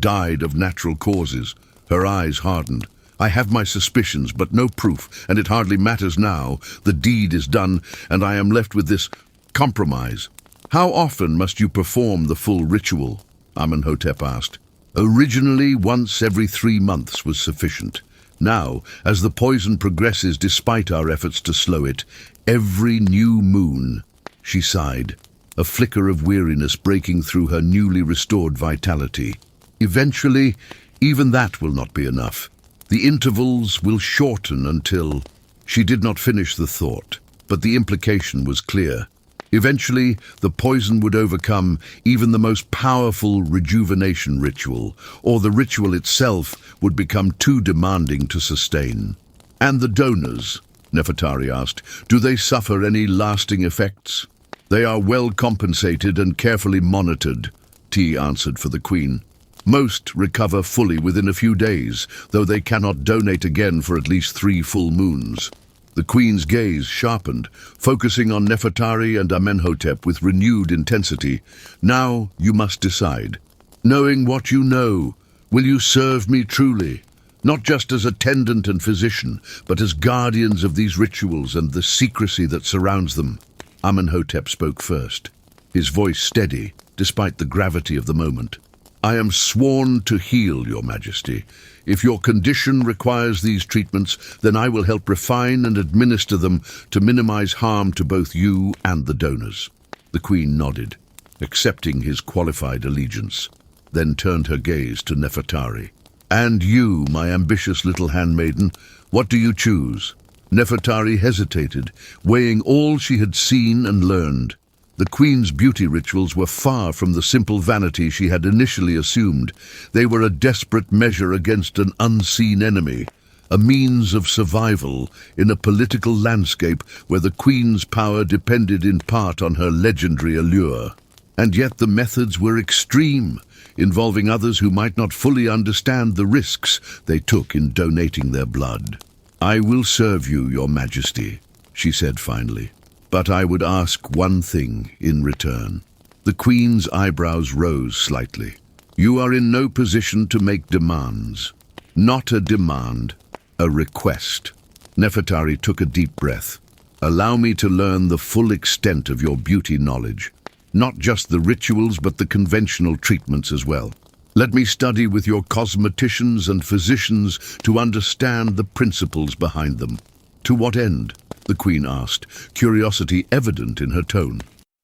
died of natural causes. Her eyes hardened. I have my suspicions, but no proof, and it hardly matters now. The deed is done, and I am left with this compromise. How often must you perform the full ritual? Amenhotep asked. Originally, once every 3 months was sufficient. Now, as the poison progresses despite our efforts to slow it, every new moon. She sighed, a flicker of weariness breaking through her newly restored vitality. Eventually, even that will not be enough. The intervals will shorten until... She did not finish the thought, but the implication was clear. Eventually, the poison would overcome even the most powerful rejuvenation ritual, or the ritual itself would become too demanding to sustain. And the donors, Nefertari asked, do they suffer any lasting effects? They are well compensated and carefully monitored, T answered for the Queen. Most recover fully within a few days, though they cannot donate again for at least 3 full moons. The Queen's gaze sharpened, focusing on Nefertari and Amenhotep with renewed intensity. Now you must decide. Knowing what you know, will you serve me truly? Not just as attendant and physician, but as guardians of these rituals and the secrecy that surrounds them. Amenhotep spoke first, his voice steady, despite the gravity of the moment. I am sworn to heal, Your Majesty. If your condition requires these treatments, then I will help refine and administer them to minimize harm to both you and the donors. The Queen nodded, accepting his qualified allegiance, then turned her gaze to Nefertari. And you, my ambitious little handmaiden, what do you choose? Nefertari hesitated, weighing all she had seen and learned. The Queen's beauty rituals were far from the simple vanity she had initially assumed. They were a desperate measure against an unseen enemy, a means of survival in a political landscape where the Queen's power depended in part on her legendary allure. And yet the methods were extreme, involving others who might not fully understand the risks they took in donating their blood. I will serve you, Your Majesty, she said finally. But I would ask one thing in return. The Queen's eyebrows rose slightly. You are in no position to make demands. Not a demand, a request. Nefertari took a deep breath. Allow me to learn the full extent of your beauty knowledge. Not just the rituals, but the conventional treatments as well. Let me study with your cosmeticians and physicians to understand the principles behind them. To what end? The Queen asked, curiosity evident in her tone.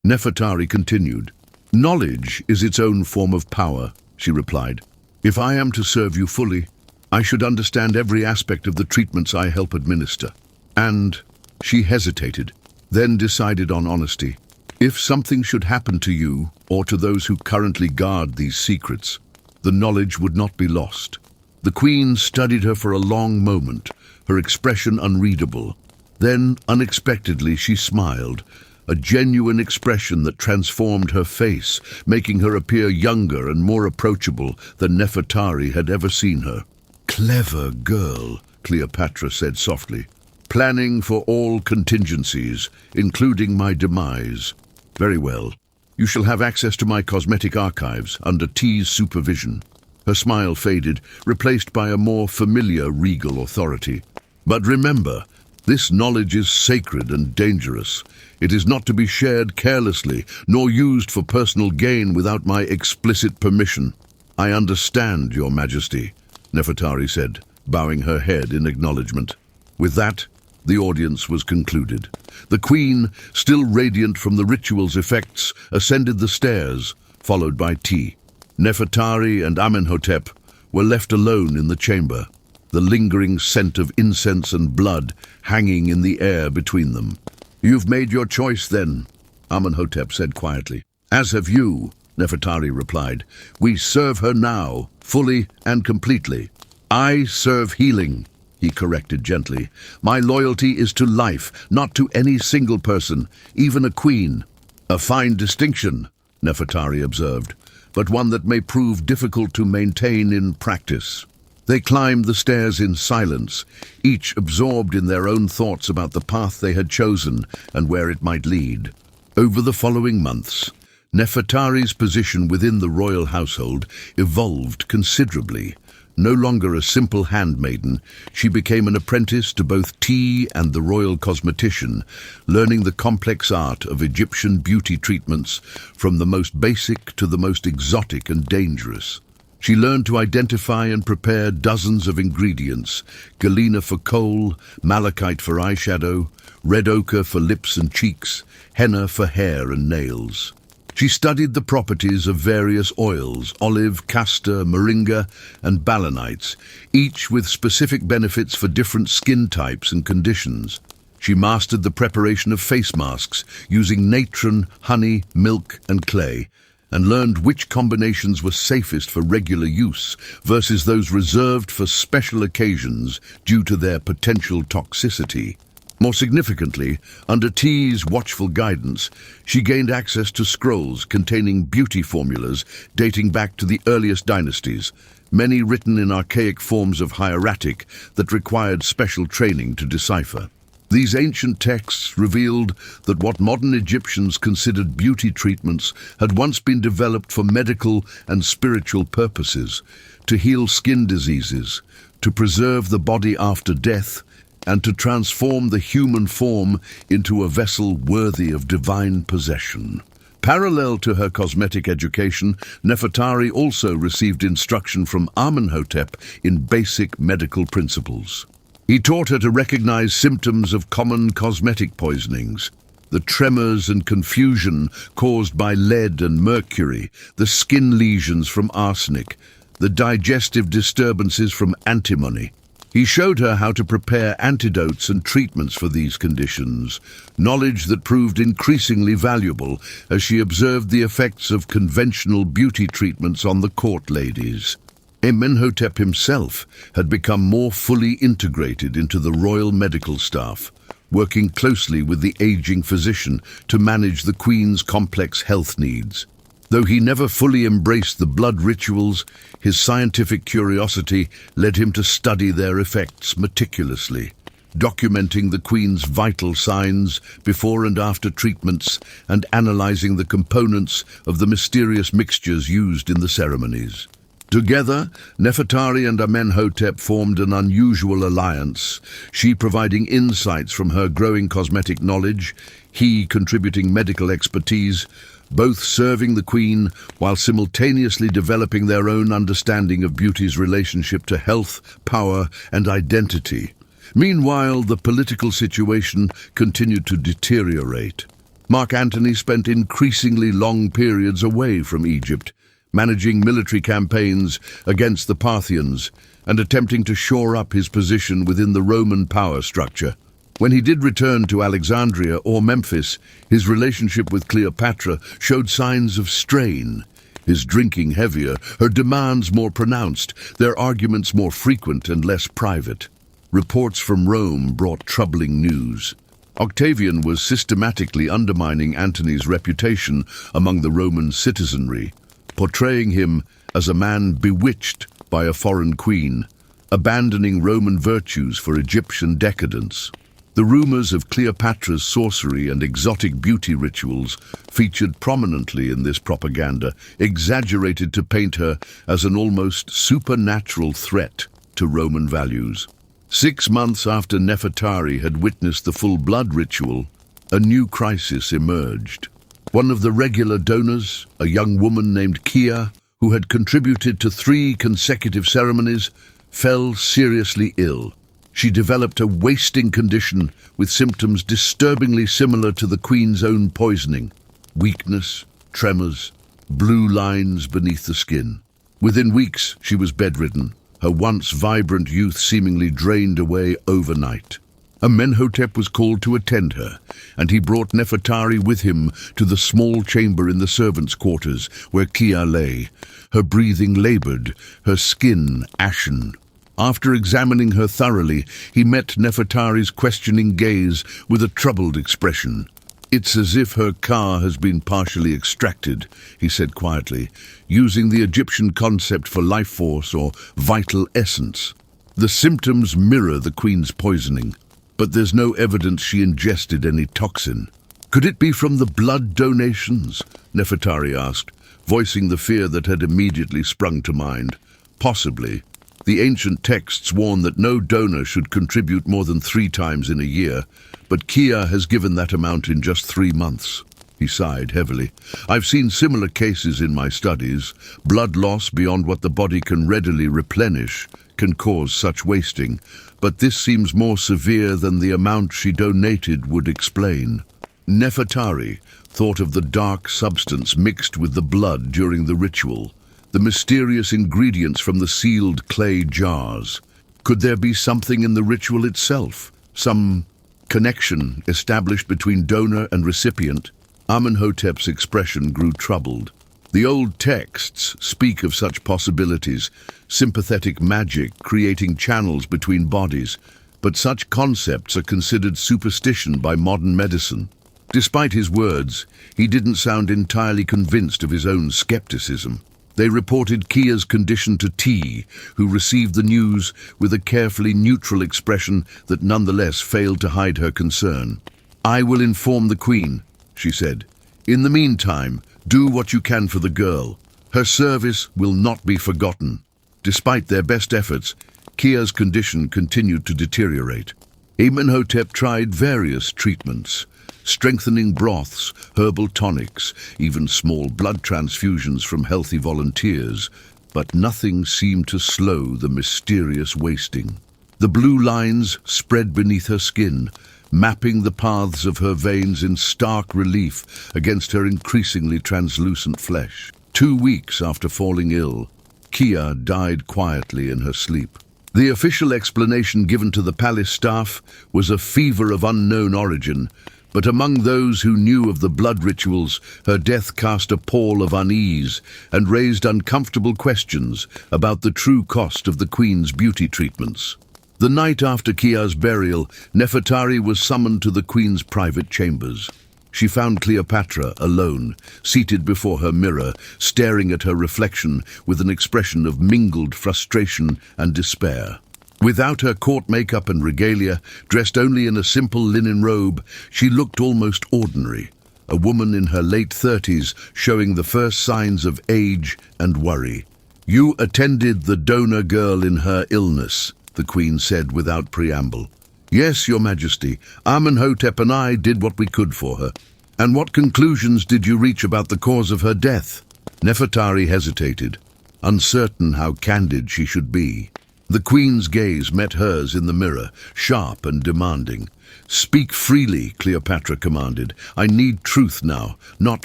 Nefertari continued. Knowledge is its own form of power, she replied. If I am to serve you fully, I should understand every aspect of the treatments I help administer. And she hesitated, then decided on honesty. If something should happen to you, or to those who currently guard these secrets, the knowledge would not be lost. The Queen studied her for a long moment, her expression unreadable. Then, unexpectedly, she smiled, a genuine expression that transformed her face, making her appear younger and more approachable than Nefertari had ever seen her. Clever girl, Cleopatra said softly. Planning for all contingencies, including my demise. Very well. You shall have access to my cosmetic archives under T's supervision. Her smile faded, replaced by a more familiar regal authority. But remember, this knowledge is sacred and dangerous. It is not to be shared carelessly, nor used for personal gain without my explicit permission. I understand, Your Majesty, Nefertari said, bowing her head in acknowledgement. With that, the audience was concluded. The Queen, still radiant from the ritual's effects, ascended the stairs, followed by T. Nefertari and Amenhotep were left alone in the chamber, the lingering scent of incense and blood hanging in the air between them. You've made your choice then, Amenhotep said quietly. As have you, Nefertari replied. We serve her now, fully and completely. I serve healing, he corrected gently. My loyalty is to life, not to any single person, even a queen. A fine distinction, Nefertari observed, but one that may prove difficult to maintain in practice. They climbed the stairs in silence, each absorbed in their own thoughts about the path they had chosen and where it might lead. Over the following months, Nefertari's position within the royal household evolved considerably. No longer a simple handmaiden, she became an apprentice to both tea and the royal cosmetician, learning the complex art of Egyptian beauty treatments from the most basic to the most exotic and dangerous. She learned to identify and prepare dozens of ingredients: galena for kohl, malachite for eyeshadow, red ochre for lips and cheeks, henna for hair and nails. She studied the properties of various oils: olive, castor, moringa, and balanites, each with specific benefits for different skin types and conditions. She mastered the preparation of face masks using natron, honey, milk, and clay, and learned which combinations were safest for regular use versus those reserved for special occasions due to their potential toxicity. More significantly, under T's watchful guidance, she gained access to scrolls containing beauty formulas dating back to the earliest dynasties, many written in archaic forms of hieratic that required special training to decipher. These ancient texts revealed that what modern Egyptians considered beauty treatments had once been developed for medical and spiritual purposes, to heal skin diseases, to preserve the body after death, and to transform the human form into a vessel worthy of divine possession. Parallel to her cosmetic education, Nefertari also received instruction from Amenhotep in basic medical principles. He taught her to recognize symptoms of common cosmetic poisonings: the tremors and confusion caused by lead and mercury, the skin lesions from arsenic, the digestive disturbances from antimony. He showed her how to prepare antidotes and treatments for these conditions, knowledge that proved increasingly valuable as she observed the effects of conventional beauty treatments on the court ladies. Amenhotep himself had become more fully integrated into the royal medical staff, working closely with the aging physician to manage the queen's complex health needs. Though he never fully embraced the blood rituals, his scientific curiosity led him to study their effects meticulously, documenting the queen's vital signs before and after treatments and analyzing the components of the mysterious mixtures used in the ceremonies. Together, Nefertari and Amenhotep formed an unusual alliance, she providing insights from her growing cosmetic knowledge, he contributing medical expertise, both serving the queen while simultaneously developing their own understanding of beauty's relationship to health, power, and identity. Meanwhile, the political situation continued to deteriorate. Mark Antony spent increasingly long periods away from Egypt, managing military campaigns against the Parthians and attempting to shore up his position within the Roman power structure. When he did return to Alexandria or Memphis, his relationship with Cleopatra showed signs of strain. His drinking heavier, her demands more pronounced, their arguments more frequent and less private. Reports from Rome brought troubling news. Octavian was systematically undermining Antony's reputation among the Roman citizenry, portraying him as a man bewitched by a foreign queen, abandoning Roman virtues for Egyptian decadence. The rumors of Cleopatra's sorcery and exotic beauty rituals featured prominently in this propaganda, exaggerated to paint her as an almost supernatural threat to Roman values. 6 months after Nefertari had witnessed the full blood ritual, a new crisis emerged. One of the regular donors, a young woman named Kia, who had contributed to 3 consecutive ceremonies, fell seriously ill. She developed a wasting condition with symptoms disturbingly similar to the queen's own poisoning: weakness, tremors, blue lines beneath the skin. Within weeks, she was bedridden, her once vibrant youth seemingly drained away overnight. Amenhotep was called to attend her, and he brought Nefertari with him to the small chamber in the servants' quarters where Kia lay, her breathing labored, her skin ashen. After examining her thoroughly, he met Nefertari's questioning gaze with a troubled expression. "It's as if her ka has been partially extracted," he said quietly, using the Egyptian concept for life force or vital essence. "The symptoms mirror the queen's poisoning, but there's no evidence she ingested any toxin." Could it be from the blood donations? Nefertari asked, voicing the fear that had immediately sprung to mind. Possibly. The ancient texts warn that no donor should contribute more than 3 times in a year, but Kia has given that amount in just 3 months. He sighed heavily. I've seen similar cases in my studies. Blood loss beyond what the body can readily replenish can cause such wasting, but this seems more severe than the amount she donated would explain. Nefertari thought of the dark substance mixed with the blood during the ritual, the mysterious ingredients from the sealed clay jars. Could there be something in the ritual itself? Some connection established between donor and recipient? Amenhotep's expression grew troubled. The old texts speak of such possibilities, sympathetic magic creating channels between bodies, but such concepts are considered superstition by modern medicine. Despite his words, he didn't sound entirely convinced of his own skepticism. They reported Kia's condition to T, who received the news with a carefully neutral expression that nonetheless failed to hide her concern. I will inform the Queen, she said. In the meantime, do what you can for the girl. Her service will not be forgotten. Despite their best efforts, Kia's condition continued to deteriorate. Amenhotep tried various treatments, strengthening broths, herbal tonics, even small blood transfusions from healthy volunteers, but nothing seemed to slow the mysterious wasting. The blue lines spread beneath her skin, mapping the paths of her veins in stark relief against her increasingly translucent flesh. 2 weeks after falling ill, Kia died quietly in her sleep. The official explanation given to the palace staff was a fever of unknown origin, but among those who knew of the blood rituals, her death cast a pall of unease and raised uncomfortable questions about the true cost of the Queen's beauty treatments. The night after Kia's burial, Nefertari was summoned to the Queen's private chambers. She found Cleopatra alone, seated before her mirror, staring at her reflection with an expression of mingled frustration and despair. Without her court makeup and regalia, dressed only in a simple linen robe, she looked almost ordinary, a woman in her late 30s showing the first signs of age and worry. You attended the donor girl in her illness, the Queen said without preamble. Yes, Your Majesty, Amenhotep and I did what we could for her. And what conclusions did you reach about the cause of her death? Nefertari hesitated, uncertain how candid she should be. The Queen's gaze met hers in the mirror, sharp and demanding. Speak freely, Cleopatra commanded. I need truth now, not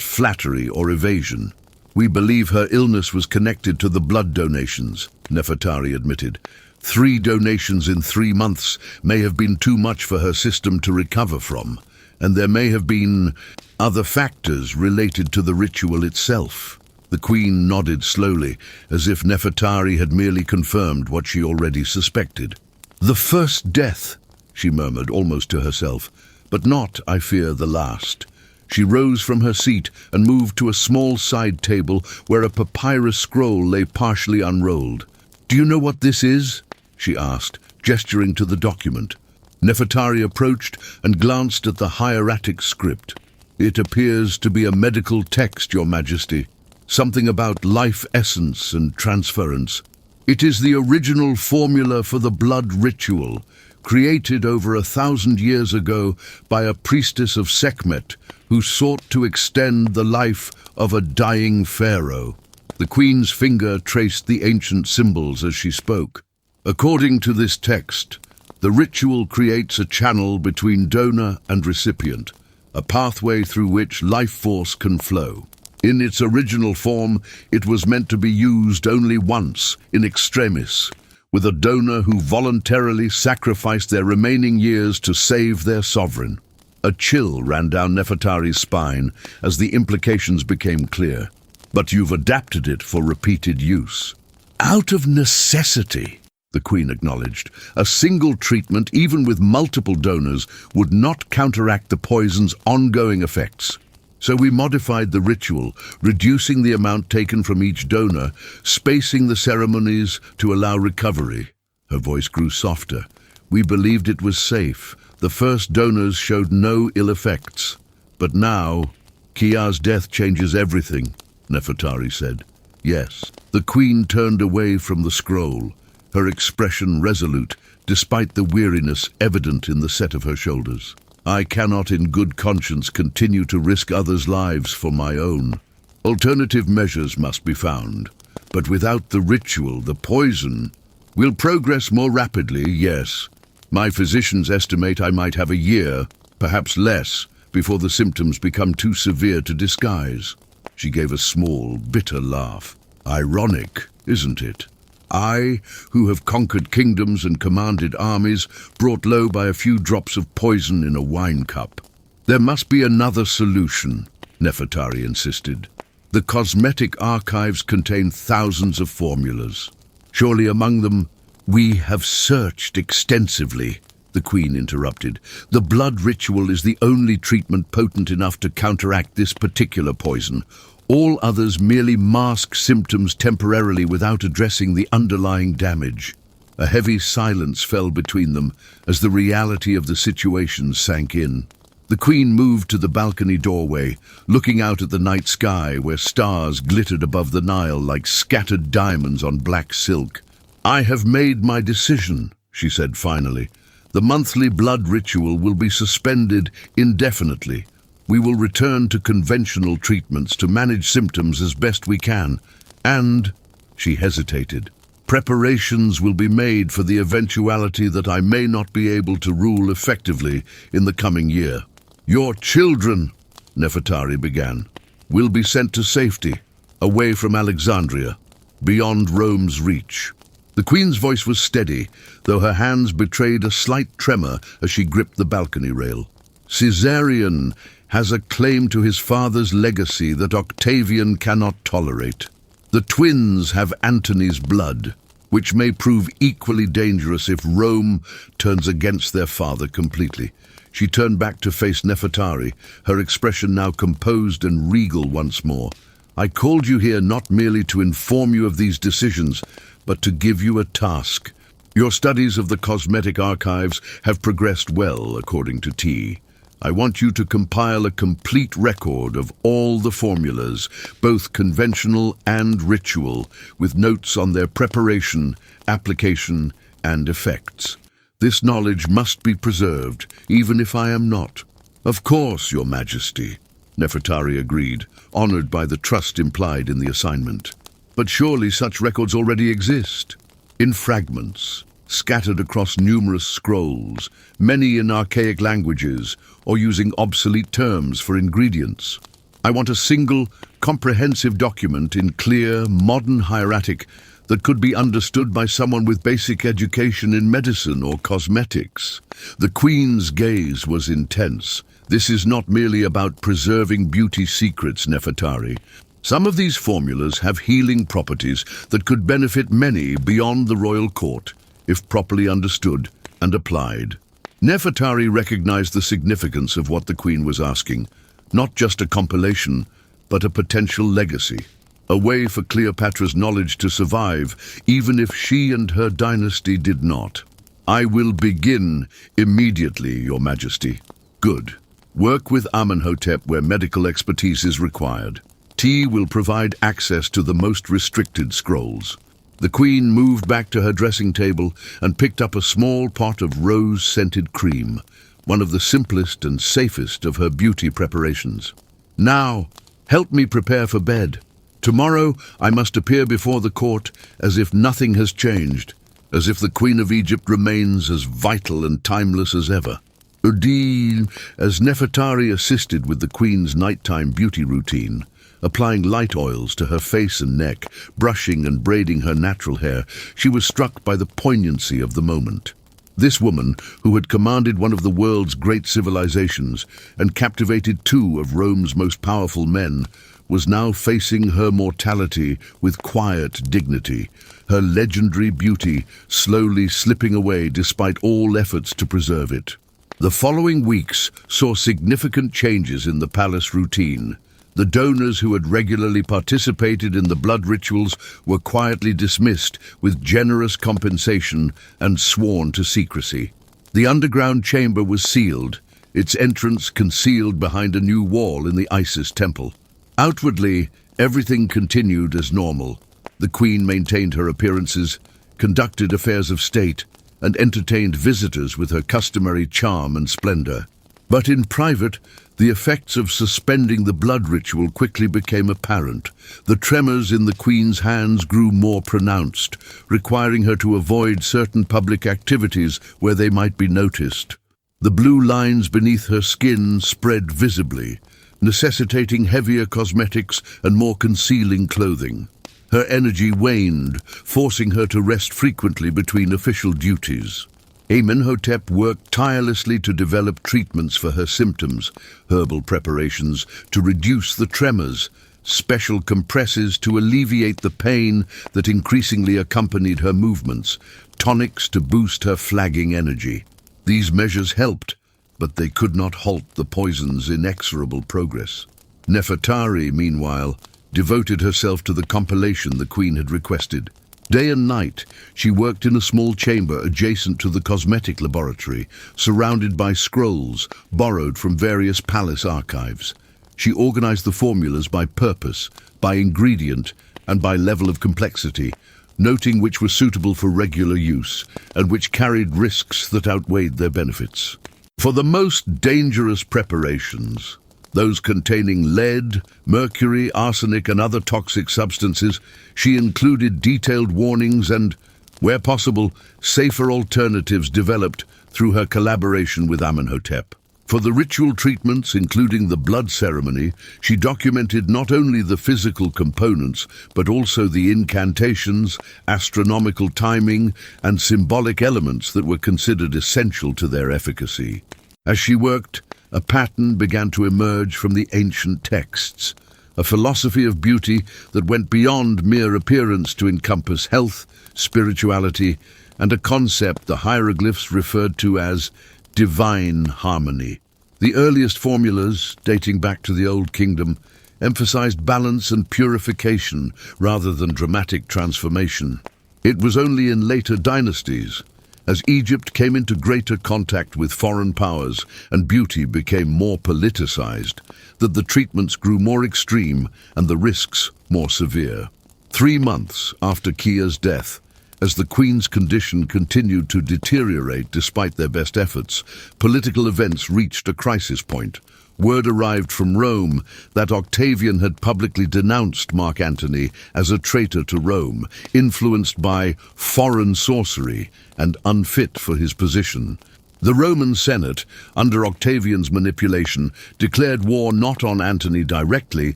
flattery or evasion. We believe her illness was connected to the blood donations, Nefertari admitted. 3 donations in 3 months may have been too much for her system to recover from, and there may have been other factors related to the ritual itself. The Queen nodded slowly, as if Nefertari had merely confirmed what she already suspected. The first death, she murmured almost to herself, but not, I fear, the last. She rose from her seat and moved to a small side table where a papyrus scroll lay partially unrolled. Do you know what this is? She asked, gesturing to the document. Nefertari approached and glanced at the hieratic script. It appears to be a medical text, Your Majesty. Something about life essence and transference. It is the original formula for the blood ritual, created over 1,000 years ago by a priestess of Sekhmet who sought to extend the life of a dying pharaoh. The Queen's finger traced the ancient symbols as she spoke. According to this text, the ritual creates a channel between donor and recipient, a pathway through which life force can flow. In its original form, it was meant to be used only once, in extremis, with a donor who voluntarily sacrificed their remaining years to save their sovereign. A chill ran down Nefertari's spine as the implications became clear. But you've adapted it for repeated use. Out of necessity, the Queen acknowledged. A single treatment, even with multiple donors, would not counteract the poison's ongoing effects. So we modified the ritual, reducing the amount taken from each donor, spacing the ceremonies to allow recovery. Her voice grew softer. We believed it was safe. The first donors showed no ill effects. But now, Kia's death changes everything, Nefertari said. Yes. The queen turned away from the scroll, her expression resolute, despite the weariness evident in the set of her shoulders. I cannot in good conscience continue to risk others' lives for my own. Alternative measures must be found. But without the ritual, the poison, we'll progress more rapidly, yes. My physicians estimate I might have a year, perhaps less, before the symptoms become too severe to disguise. She gave a small, bitter laugh. Ironic, isn't it? I, who have conquered kingdoms and commanded armies, brought low by a few drops of poison in a wine cup. There must be another solution, Nefertari insisted. The cosmetic archives contain thousands of formulas. Surely among them, we have searched extensively, the queen interrupted. The blood ritual is the only treatment potent enough to counteract this particular poison. All others merely mask symptoms temporarily without addressing the underlying damage. A heavy silence fell between them as the reality of the situation sank in. The queen moved to the balcony doorway, looking out at the night sky where stars glittered above the Nile like scattered diamonds on black silk. I have made my decision, she said finally. The monthly blood ritual will be suspended indefinitely. We will return to conventional treatments to manage symptoms as best we can. And, she hesitated, preparations will be made for the eventuality that I may not be able to rule effectively in the coming year. Your children, Nefertari began, will be sent to safety, away from Alexandria, beyond Rome's reach. The queen's voice was steady, though her hands betrayed a slight tremor as she gripped the balcony rail. Caesarion has a claim to his father's legacy that Octavian cannot tolerate. The twins have Antony's blood, which may prove equally dangerous if Rome turns against their father completely. She turned back to face Nefertari, her expression now composed and regal once more. I called you here not merely to inform you of these decisions, but to give you a task. Your studies of the cosmetic archives have progressed well, according to T. I want you to compile a complete record of all the formulas, both conventional and ritual, with notes on their preparation, application, and effects. This knowledge must be preserved, even if I am not. Of course, Your Majesty, Nefertari agreed, honored by the trust implied in the assignment. But surely such records already exist, in fragments, scattered across numerous scrolls, many in archaic languages, or using obsolete terms for ingredients. I want a single, comprehensive document in clear, modern hieratic that could be understood by someone with basic education in medicine or cosmetics. The Queen's gaze was intense. This is not merely about preserving beauty secrets, Nefertari. Some of these formulas have healing properties that could benefit many beyond the royal court, if properly understood and applied. Nefertari recognized the significance of what the Queen was asking, not just a compilation, but a potential legacy, a way for Cleopatra's knowledge to survive, even if she and her dynasty did not. I will begin immediately, Your Majesty. Good. Work with Amenhotep where medical expertise is required. T will provide access to the most restricted scrolls. The Queen moved back to her dressing table and picked up a small pot of rose-scented cream, one of the simplest and safest of her beauty preparations. Now, help me prepare for bed. Tomorrow I must appear before the court as if nothing has changed, as if the Queen of Egypt remains as vital and timeless as ever. Udil, as Nefertari assisted with the Queen's nighttime beauty routine, applying light oils to her face and neck, brushing and braiding her natural hair, she was struck by the poignancy of the moment. This woman, who had commanded one of the world's great civilizations and captivated two of Rome's most powerful men, was now facing her mortality with quiet dignity, her legendary beauty slowly slipping away despite all efforts to preserve it. The following weeks saw significant changes in the palace routine. The donors who had regularly participated in the blood rituals were quietly dismissed with generous compensation and sworn to secrecy. The underground chamber was sealed, its entrance concealed behind a new wall in the Isis temple. Outwardly, everything continued as normal. The queen maintained her appearances, conducted affairs of state, and entertained visitors with her customary charm and splendor. But in private, the effects of suspending the blood ritual quickly became apparent. The tremors in the queen's hands grew more pronounced, requiring her to avoid certain public activities where they might be noticed. The blue lines beneath her skin spread visibly, necessitating heavier cosmetics and more concealing clothing. Her energy waned, forcing her to rest frequently between official duties. Amenhotep worked tirelessly to develop treatments for her symptoms, herbal preparations to reduce the tremors, special compresses to alleviate the pain that increasingly accompanied her movements, tonics to boost her flagging energy. These measures helped, but they could not halt the poison's inexorable progress. Nefertari, meanwhile, devoted herself to the compilation the queen had requested. Day and night, she worked in a small chamber adjacent to the cosmetic laboratory, surrounded by scrolls borrowed from various palace archives. She organized the formulas by purpose, by ingredient, and by level of complexity, noting which were suitable for regular use and which carried risks that outweighed their benefits. For the most dangerous preparations, those containing lead, mercury, arsenic, and other toxic substances, she included detailed warnings and, where possible, safer alternatives developed through her collaboration with Amenhotep. For the ritual treatments, including the blood ceremony, she documented not only the physical components, but also the incantations, astronomical timing, and symbolic elements that were considered essential to their efficacy. As she worked, a pattern began to emerge from the ancient texts, a philosophy of beauty that went beyond mere appearance to encompass health, spirituality, and a concept the hieroglyphs referred to as divine harmony. The earliest formulas, dating back to the Old Kingdom, emphasized balance and purification rather than dramatic transformation. It was only in later dynasties, as Egypt came into greater contact with foreign powers and beauty became more politicized, that the treatments grew more extreme and the risks more severe. 3 months after Kia's death, as the Queen's condition continued to deteriorate despite their best efforts, political events reached a crisis point. Word arrived from Rome that Octavian had publicly denounced Mark Antony as a traitor to Rome, influenced by foreign sorcery and unfit for his position. The Roman Senate, under Octavian's manipulation, declared war not on Antony directly,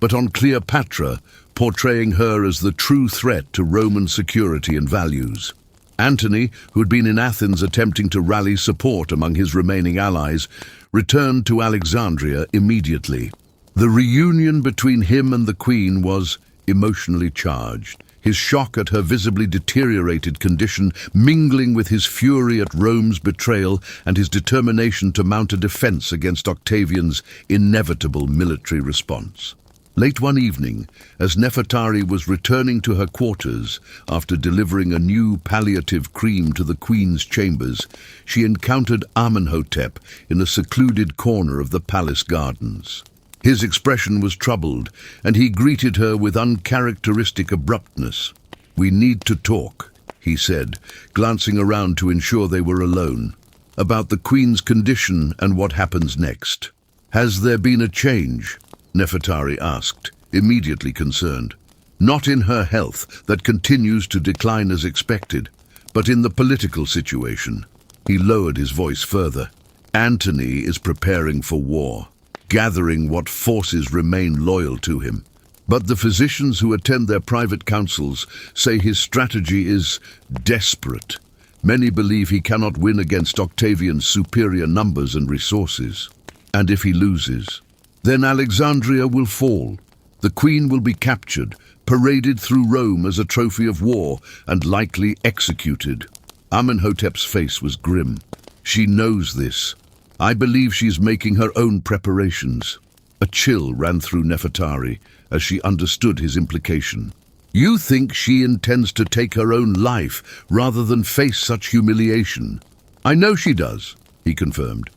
but on Cleopatra, portraying her as the true threat to Roman security and values. Antony, who had been in Athens attempting to rally support among his remaining allies, returned to Alexandria immediately. The reunion between him and the Queen was emotionally charged, his shock at her visibly deteriorated condition mingling with his fury at Rome's betrayal and his determination to mount a defense against Octavian's inevitable military response. Late one evening, as Nefertari was returning to her quarters after delivering a new palliative cream to the Queen's chambers, she encountered Amenhotep in a secluded corner of the palace gardens. His expression was troubled, and he greeted her with uncharacteristic abruptness. "We need to talk," he said, glancing around to ensure they were alone, "about the Queen's condition and what happens next." "Has there been a change?" Nefertari asked, immediately concerned. "Not in her health, that continues to decline as expected, but in the political situation." He lowered his voice further. "Antony is preparing for war, gathering what forces remain loyal to him. But the physicians who attend their private councils say his strategy is desperate. Many believe he cannot win against Octavian's superior numbers and resources. And if he loses, then Alexandria will fall. The Queen will be captured, paraded through Rome as a trophy of war, and likely executed." Amenhotep's face was grim. "She knows this. I believe she's making her own preparations." A chill ran through Nefertari as she understood his implication. "You think she intends to take her own life rather than face such humiliation?" "I know she does," he confirmed.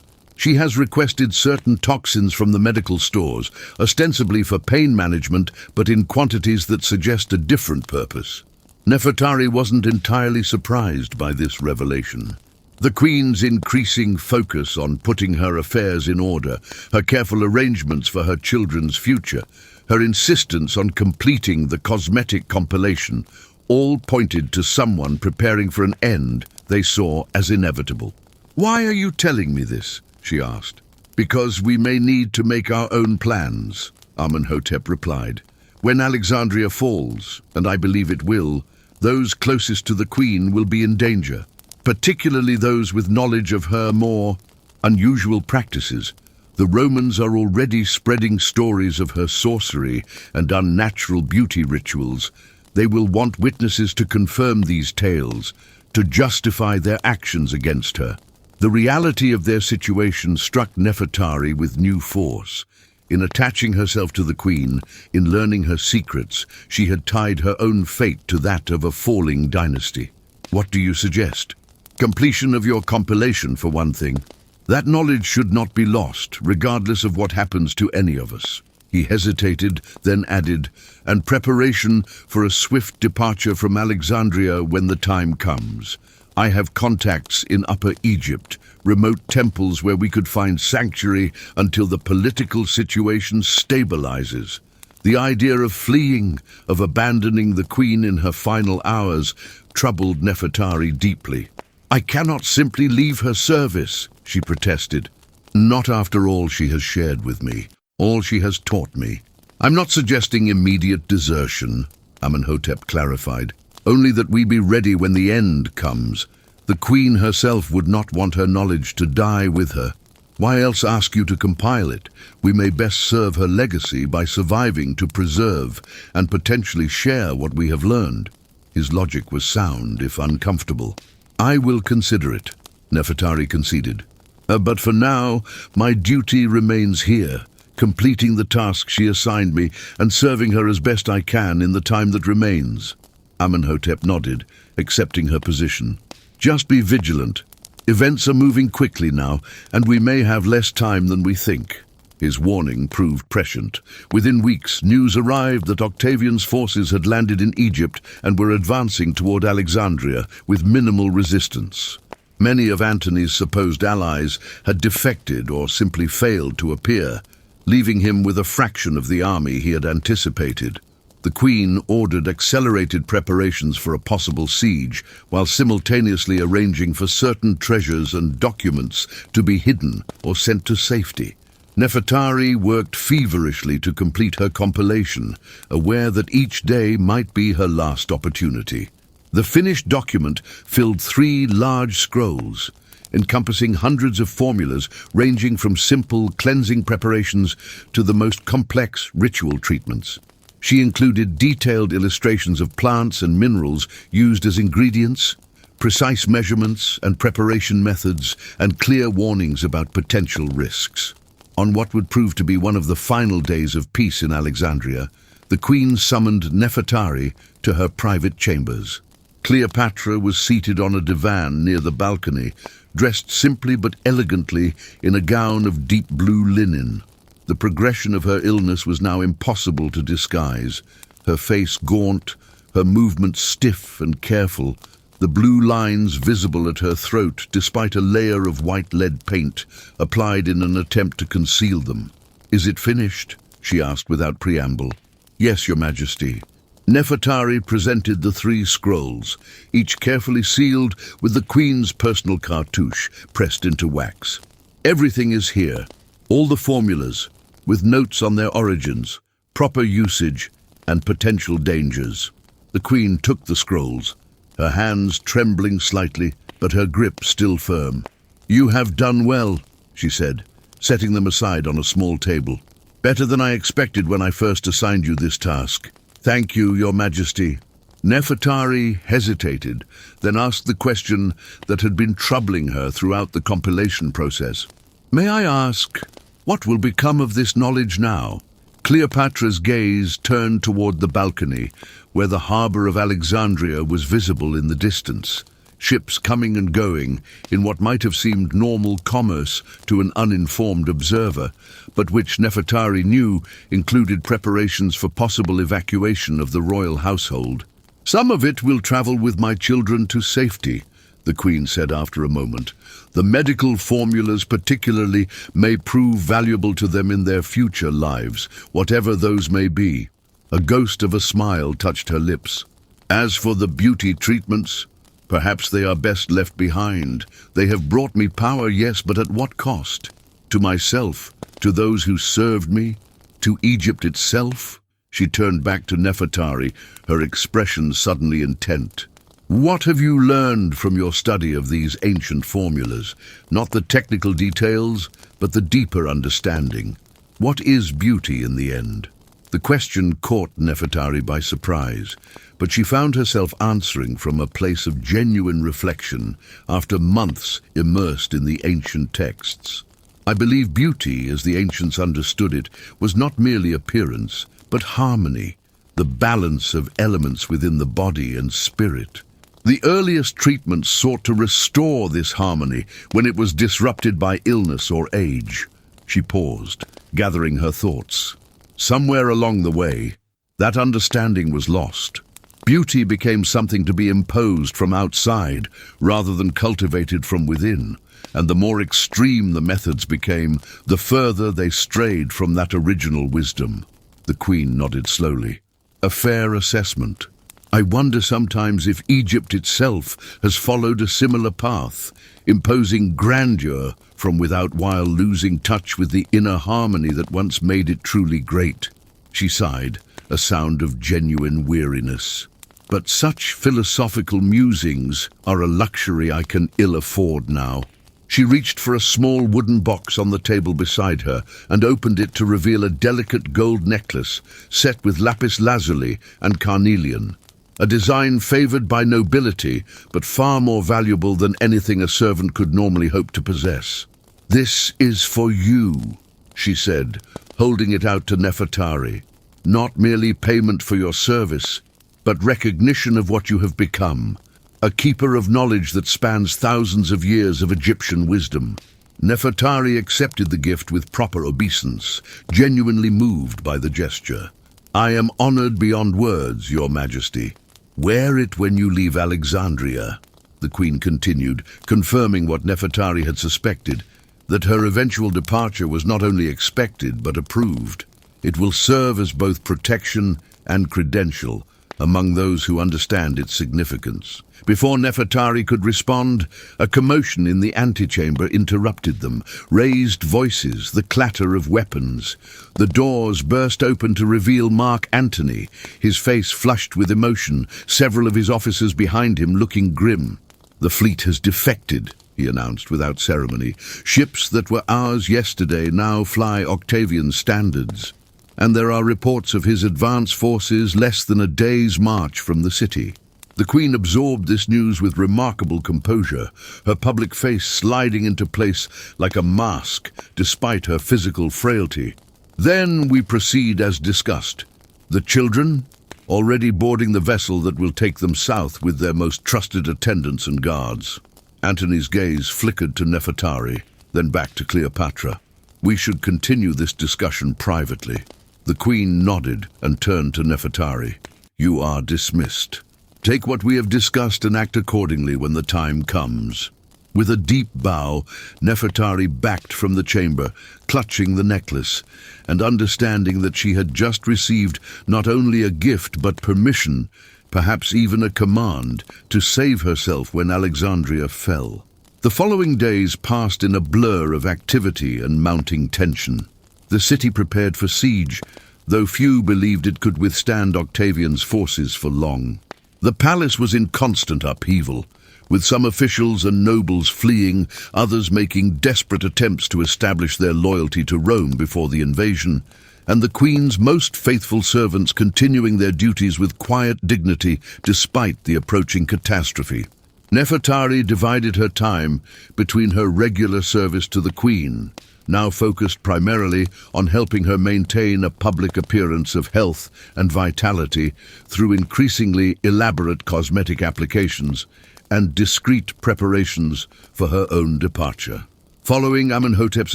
She has requested certain toxins from the medical stores, ostensibly for pain management, but in quantities that suggest a different purpose. Nefertari wasn't entirely surprised by this revelation. The Queen's increasing focus on putting her affairs in order, her careful arrangements for her children's future, her insistence on completing the cosmetic compilation, all pointed to someone preparing for an end they saw as inevitable. "Why are you telling me this?" she asked. "Because we may need to make our own plans," Amenhotep replied. "When Alexandria falls, and I believe it will, those closest to the Queen will be in danger, particularly those with knowledge of her more unusual practices. The Romans are already spreading stories of her sorcery and unnatural beauty rituals. They will want witnesses to confirm these tales, to justify their actions against her." The reality of their situation struck Nefertari with new force. In attaching herself to the Queen, in learning her secrets, she had tied her own fate to that of a falling dynasty. "What do you suggest?" "Completion of your compilation, for one thing. That knowledge should not be lost, regardless of what happens to any of us." He hesitated, then added, "and preparation for a swift departure from Alexandria when the time comes. I have contacts in Upper Egypt, remote temples where we could find sanctuary until the political situation stabilizes." The idea of fleeing, of abandoning the Queen in her final hours, troubled Nefertari deeply. "I cannot simply leave her service," she protested. "Not after all she has shared with me, all she has taught me." "I'm not suggesting immediate desertion," Amenhotep clarified. "Only that we be ready when the end comes. The Queen herself would not want her knowledge to die with her. Why else ask you to compile it? We may best serve her legacy by surviving to preserve and potentially share what we have learned." His logic was sound, if uncomfortable. "I will consider it," Nefertari conceded. But for now, my duty remains here, completing the task she assigned me and serving her as best I can in the time that remains." Amenhotep nodded, accepting her position. "Just be vigilant. Events are moving quickly now, and we may have less time than we think." His warning proved prescient. Within weeks, news arrived that Octavian's forces had landed in Egypt and were advancing toward Alexandria with minimal resistance. Many of Antony's supposed allies had defected or simply failed to appear, leaving him with a fraction of the army he had anticipated. The Queen ordered accelerated preparations for a possible siege, while simultaneously arranging for certain treasures and documents to be hidden or sent to safety. Nefertari worked feverishly to complete her compilation, aware that each day might be her last opportunity. The finished document filled 3 large scrolls, encompassing hundreds of formulas ranging from simple cleansing preparations to the most complex ritual treatments. She included detailed illustrations of plants and minerals used as ingredients, precise measurements and preparation methods, and clear warnings about potential risks. On what would prove to be one of the final days of peace in Alexandria, the Queen summoned Nefertari to her private chambers. Cleopatra was seated on a divan near the balcony, dressed simply but elegantly in a gown of deep blue linen. The progression of her illness was now impossible to disguise. Her face gaunt, her movements stiff and careful, the blue lines visible at her throat despite a layer of white lead paint applied in an attempt to conceal them. "Is it finished?" she asked without preamble. "Yes, Your Majesty." Nefertari presented the 3 scrolls, each carefully sealed with the Queen's personal cartouche pressed into wax. "Everything is here. All the formulas, with notes on their origins, proper usage, and potential dangers." The Queen took the scrolls, her hands trembling slightly, but her grip still firm. "You have done well," she said, setting them aside on a small table. "Better than I expected when I first assigned you this task. Thank you, Your Majesty." Nefertari hesitated, then asked the question that had been troubling her throughout the compilation process. "May I ask, what will become of this knowledge now?" Cleopatra's gaze turned toward the balcony, where the harbor of Alexandria was visible in the distance. ships coming and going in what might have seemed normal commerce to an uninformed observer, but which Nefertari knew included preparations for possible evacuation of the royal household. "Some of it will travel with my children to safety," the Queen said after a moment. "The medical formulas particularly may prove valuable to them in their future lives, whatever those may be." A ghost of a smile touched her lips. "As for the beauty treatments, perhaps they are best left behind. They have brought me power, yes, but at what cost? To myself, to those who served me, to Egypt itself?" She turned back to Nefertari, her expression suddenly intent. "What have you learned from your study of these ancient formulas? Not the technical details, but the deeper understanding. What is beauty in the end?" The question caught Nefertari by surprise, but she found herself answering from a place of genuine reflection after months immersed in the ancient texts. "I believe beauty, as the ancients understood it, was not merely appearance, but harmony, the balance of elements within the body and spirit. The earliest treatments sought to restore this harmony when it was disrupted by illness or age." She paused, gathering her thoughts. Somewhere along the way, that understanding was lost. Beauty became something to be imposed from outside rather than cultivated from within, and the more extreme the methods became, the further they strayed from that original wisdom. The Queen nodded slowly. "A fair assessment. I wonder sometimes if Egypt itself has followed a similar path, imposing grandeur from without while losing touch with the inner harmony that once made it truly great." She sighed, a sound of genuine weariness. "But such philosophical musings are a luxury I can ill afford now." She reached for a small wooden box on the table beside her and opened it to reveal a delicate gold necklace set with lapis lazuli and carnelian, a design favored by nobility but far more valuable than anything a servant could normally hope to possess. "This is for you," she said, holding it out to Nefertari. "Not merely payment for your service, but recognition of what you have become, a keeper of knowledge that spans thousands of years of Egyptian wisdom." Nefertari accepted the gift with proper obeisance, genuinely moved by the gesture. "I am honored beyond words, Your Majesty. Wear it when you leave Alexandria," the Queen continued, confirming what Nefertari had suspected, that her eventual departure was not only expected but approved. "It will serve as both protection and credential among those who understand its significance." Before Nefertari could respond, a commotion in the antechamber interrupted them. Raised voices, the clatter of weapons. The doors burst open to reveal Mark Antony, his face flushed with emotion, several of his officers behind him looking grim. "The fleet has defected," he announced without ceremony. "Ships that were ours yesterday now fly Octavian standards, and there are reports of his advance forces less than a day's march from the city." The Queen absorbed this news with remarkable composure, her public face sliding into place like a mask despite her physical frailty. "Then we proceed as discussed. The children, already boarding the vessel that will take them south with their most trusted attendants and guards." Antony's gaze flickered to Nefertari, then back to Cleopatra. "We should continue this discussion privately." The Queen nodded and turned to Nefertari. "You are dismissed. Take what we have discussed and act accordingly when the time comes." With a deep bow, Nefertari backed from the chamber, clutching the necklace, and understanding that she had just received not only a gift but permission, perhaps even a command, to save herself when Alexandria fell. The following days passed in a blur of activity and mounting tension. The city prepared for siege, though few believed it could withstand Octavian's forces for long. The palace was in constant upheaval, with some officials and nobles fleeing, others making desperate attempts to establish their loyalty to Rome before the invasion, and the Queen's most faithful servants continuing their duties with quiet dignity despite the approaching catastrophe. Nefertari divided her time between her regular service to the Queen, now focused primarily on helping her maintain a public appearance of health and vitality through increasingly elaborate cosmetic applications and discreet preparations for her own departure. Following Amenhotep's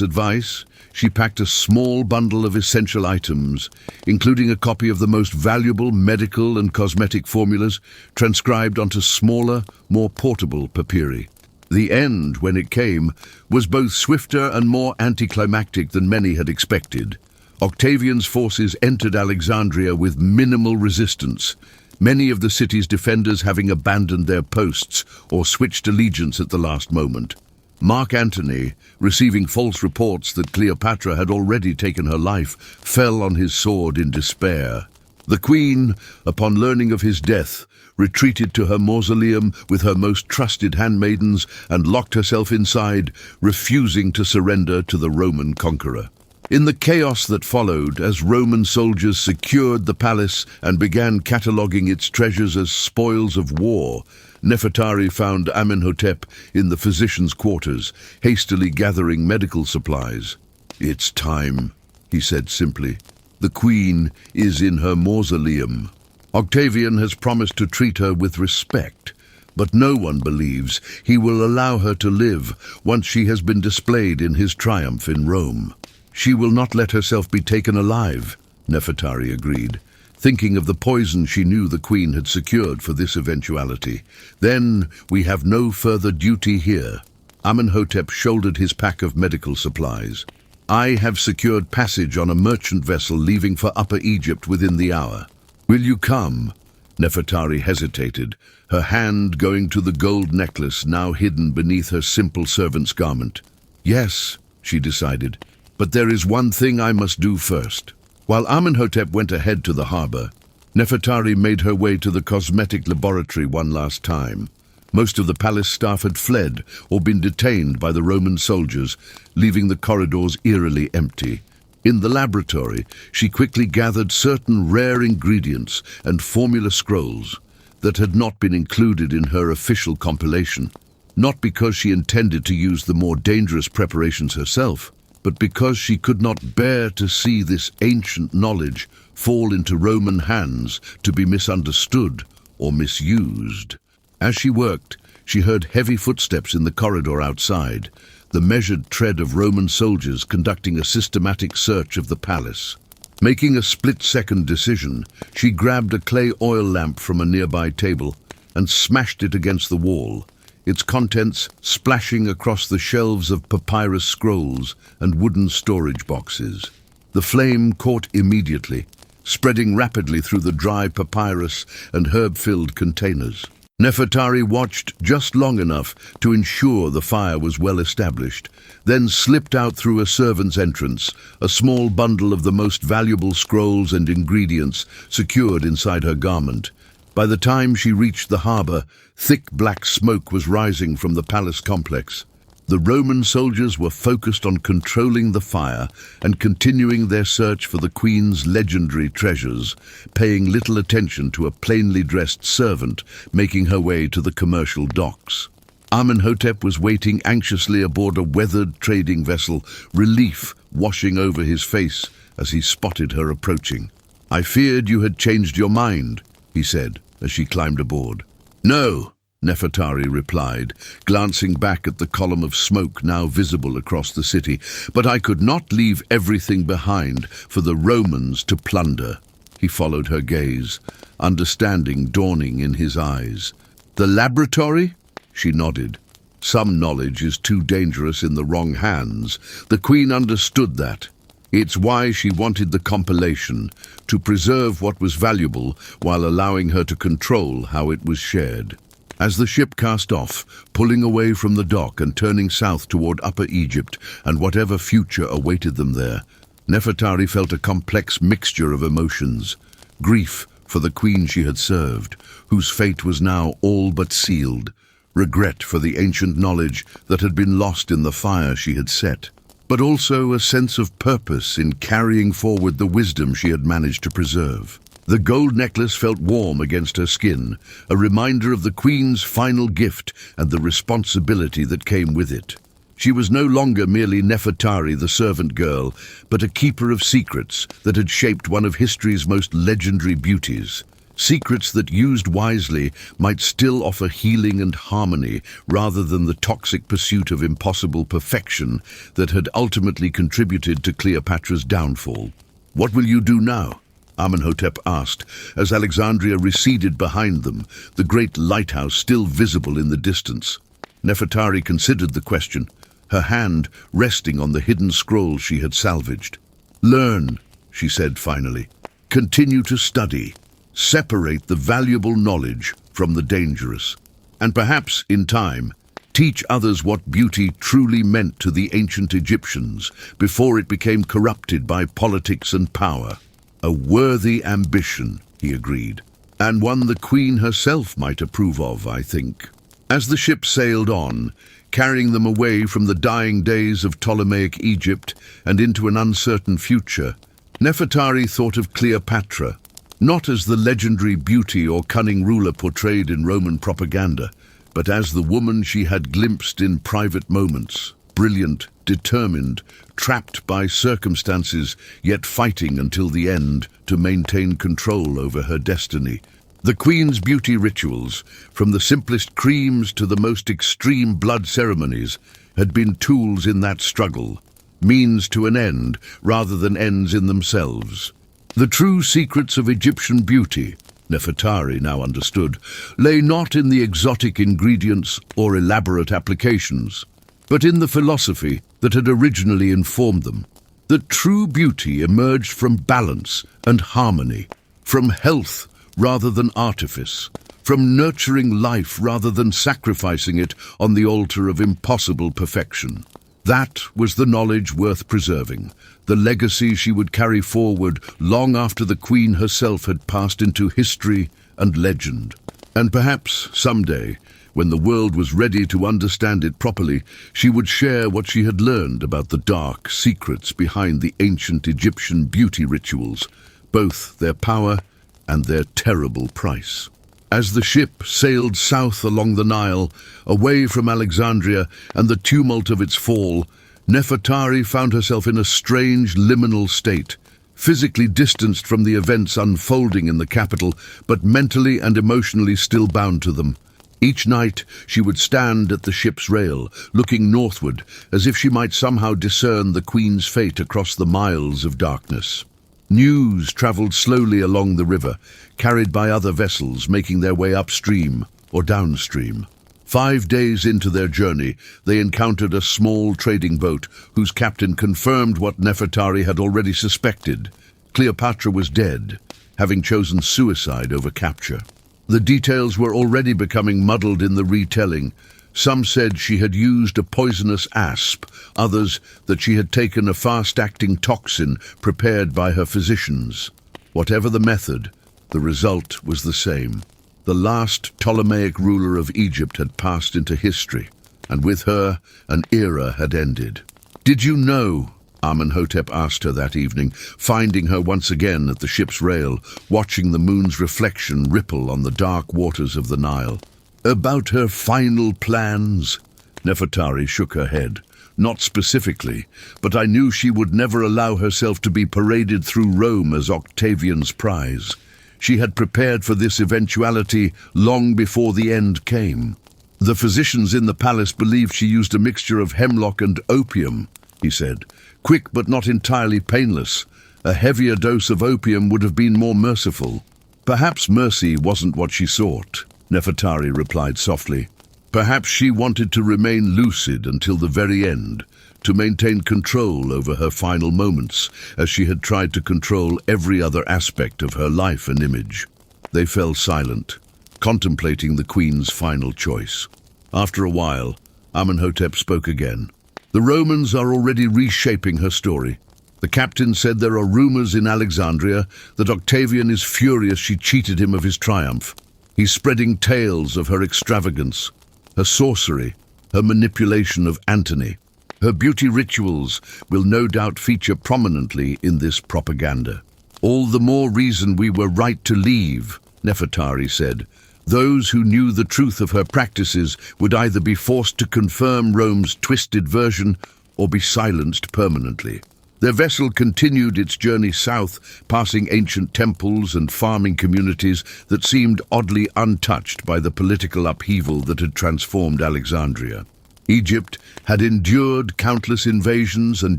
advice, she packed a small bundle of essential items, including a copy of the most valuable medical and cosmetic formulas transcribed onto smaller, more portable papyri. The end, when it came, was both swifter and more anticlimactic than many had expected. Octavian's forces entered Alexandria with minimal resistance, many of the city's defenders having abandoned their posts or switched allegiance at the last moment. Mark Antony, receiving false reports that Cleopatra had already taken her life, fell on his sword in despair. The queen, upon learning of his death, retreated to her mausoleum with her most trusted handmaidens and locked herself inside, refusing to surrender to the Roman conqueror. In the chaos that followed, as Roman soldiers secured the palace and began cataloguing its treasures as spoils of war, Nefertari found Amenhotep in the physician's quarters, hastily gathering medical supplies. "It's time," he said simply. "The queen is in her mausoleum. Octavian has promised to treat her with respect, but no one believes he will allow her to live once she has been displayed in his triumph in Rome." "She will not let herself be taken alive," Nefertari agreed, thinking of the poison she knew the queen had secured for this eventuality. "Then we have no further duty here." Amenhotep shouldered his pack of medical supplies. "I have secured passage on a merchant vessel leaving for Upper Egypt within the hour. Will you come?" Nefertari hesitated, her hand going to the gold necklace now hidden beneath her simple servant's garment. "Yes," she decided, "but there is one thing I must do first." While Amenhotep went ahead to the harbor, Nefertari made her way to the cosmetic laboratory one last time. Most of the palace staff had fled or been detained by the Roman soldiers, leaving the corridors eerily empty. In the laboratory, she quickly gathered certain rare ingredients and formula scrolls that had not been included in her official compilation, not because she intended to use the more dangerous preparations herself, but because she could not bear to see this ancient knowledge fall into Roman hands to be misunderstood or misused. As she worked, she heard heavy footsteps in the corridor outside, the measured tread of Roman soldiers conducting a systematic search of the palace. Making a split-second decision, she grabbed a clay oil lamp from a nearby table and smashed it against the wall, its contents splashing across the shelves of papyrus scrolls and wooden storage boxes. The flame caught immediately, spreading rapidly through the dry papyrus and herb-filled containers. Nefertari watched just long enough to ensure the fire was well established, then slipped out through a servant's entrance, a small bundle of the most valuable scrolls and ingredients secured inside her garment. By the time she reached the harbor, thick black smoke was rising from the palace complex. The Roman soldiers were focused on controlling the fire and continuing their search for the queen's legendary treasures, paying little attention to a plainly dressed servant making her way to the commercial docks. Amenhotep was waiting anxiously aboard a weathered trading vessel, relief washing over his face as he spotted her approaching. "I feared you had changed your mind," he said as she climbed aboard. "No," Nefertari replied, glancing back at the column of smoke now visible across the city, "but I could not leave everything behind for the Romans to plunder." He followed her gaze, understanding dawning in his eyes. "The laboratory?" She nodded. "Some knowledge is too dangerous in the wrong hands. The Queen understood that. It's why she wanted the compilation, to preserve what was valuable while allowing her to control how it was shared." As the ship cast off, pulling away from the dock and turning south toward Upper Egypt and whatever future awaited them there, Nefertari felt a complex mixture of emotions. Grief for the queen she had served, whose fate was now all but sealed. Regret for the ancient knowledge that had been lost in the fire she had set, but also a sense of purpose in carrying forward the wisdom she had managed to preserve. The gold necklace felt warm against her skin, a reminder of the queen's final gift and the responsibility that came with it. She was no longer merely Nefertari, the servant girl, but a keeper of secrets that had shaped one of history's most legendary beauties. Secrets that, used wisely, might still offer healing and harmony rather than the toxic pursuit of impossible perfection that had ultimately contributed to Cleopatra's downfall. "What will you do now?" Amenhotep asked, as Alexandria receded behind them, the great lighthouse still visible in the distance. Nefertari considered the question, her hand resting on the hidden scroll she had salvaged. "Learn," she said finally. "Continue to study. Separate the valuable knowledge from the dangerous. And perhaps, in time, teach others what beauty truly meant to the ancient Egyptians before it became corrupted by politics and power." "A worthy ambition," he agreed, "and one the Queen herself might approve of, I think." As the ship sailed on, carrying them away from the dying days of Ptolemaic Egypt and into an uncertain future, Nefertari thought of Cleopatra, not as the legendary beauty or cunning ruler portrayed in Roman propaganda, but as the woman she had glimpsed in private moments, brilliant, determined, trapped by circumstances, yet fighting until the end to maintain control over her destiny. The Queen's beauty rituals, from the simplest creams to the most extreme blood ceremonies, had been tools in that struggle, means to an end rather than ends in themselves. The true secrets of Egyptian beauty, Nefertari now understood, lay not in the exotic ingredients or elaborate applications, but in the philosophy that had originally informed them. That true beauty emerged from balance and harmony, from health rather than artifice, from nurturing life rather than sacrificing it on the altar of impossible perfection. That was the knowledge worth preserving, the legacy she would carry forward long after the Queen herself had passed into history and legend. And perhaps someday, when the world was ready to understand it properly, she would share what she had learned about the dark secrets behind the ancient Egyptian beauty rituals, both their power and their terrible price. As the ship sailed south along the Nile, away from Alexandria and the tumult of its fall, Nefertari found herself in a strange liminal state, physically distanced from the events unfolding in the capital, but mentally and emotionally still bound to them. Each night she would stand at the ship's rail, looking northward, as if she might somehow discern the Queen's fate across the miles of darkness. News travelled slowly along the river, carried by other vessels making their way upstream or downstream. 5 days into their journey, they encountered a small trading boat whose captain confirmed what Nefertari had already suspected. Cleopatra was dead, having chosen suicide over capture. The details were already becoming muddled in the retelling. Some said she had used a poisonous asp, others that she had taken a fast-acting toxin prepared by her physicians. Whatever the method, the result was the same. The last Ptolemaic ruler of Egypt had passed into history, and with her, an era had ended. "Did you know?" Amenhotep asked her that evening, finding her once again at the ship's rail, watching the moon's reflection ripple on the dark waters of the Nile. "About her final plans?" Nefertari shook her head. "Not specifically, but I knew she would never allow herself to be paraded through Rome as Octavian's prize. She had prepared for this eventuality long before the end came. The physicians in the palace believed she used a mixture of hemlock and opium," he said. "Quick but not entirely painless. A heavier dose of opium would have been more merciful." "Perhaps mercy wasn't what she sought," Nefertari replied softly. "Perhaps she wanted to remain lucid until the very end, to maintain control over her final moments, as she had tried to control every other aspect of her life and image." They fell silent, contemplating the Queen's final choice. After a while, Amenhotep spoke again. "The Romans are already reshaping her story. The captain said there are rumors in Alexandria that Octavian is furious she cheated him of his triumph. He's spreading tales of her extravagance, her sorcery, her manipulation of Antony. Her beauty rituals will no doubt feature prominently in this propaganda." "All the more reason we were right to leave," Nefertari said. Those who knew the truth of her practices would either be forced to confirm Rome's twisted version or be silenced permanently. Their vessel continued its journey south, passing ancient temples and farming communities that seemed oddly untouched by the political upheaval that had transformed Alexandria. Egypt had endured countless invasions and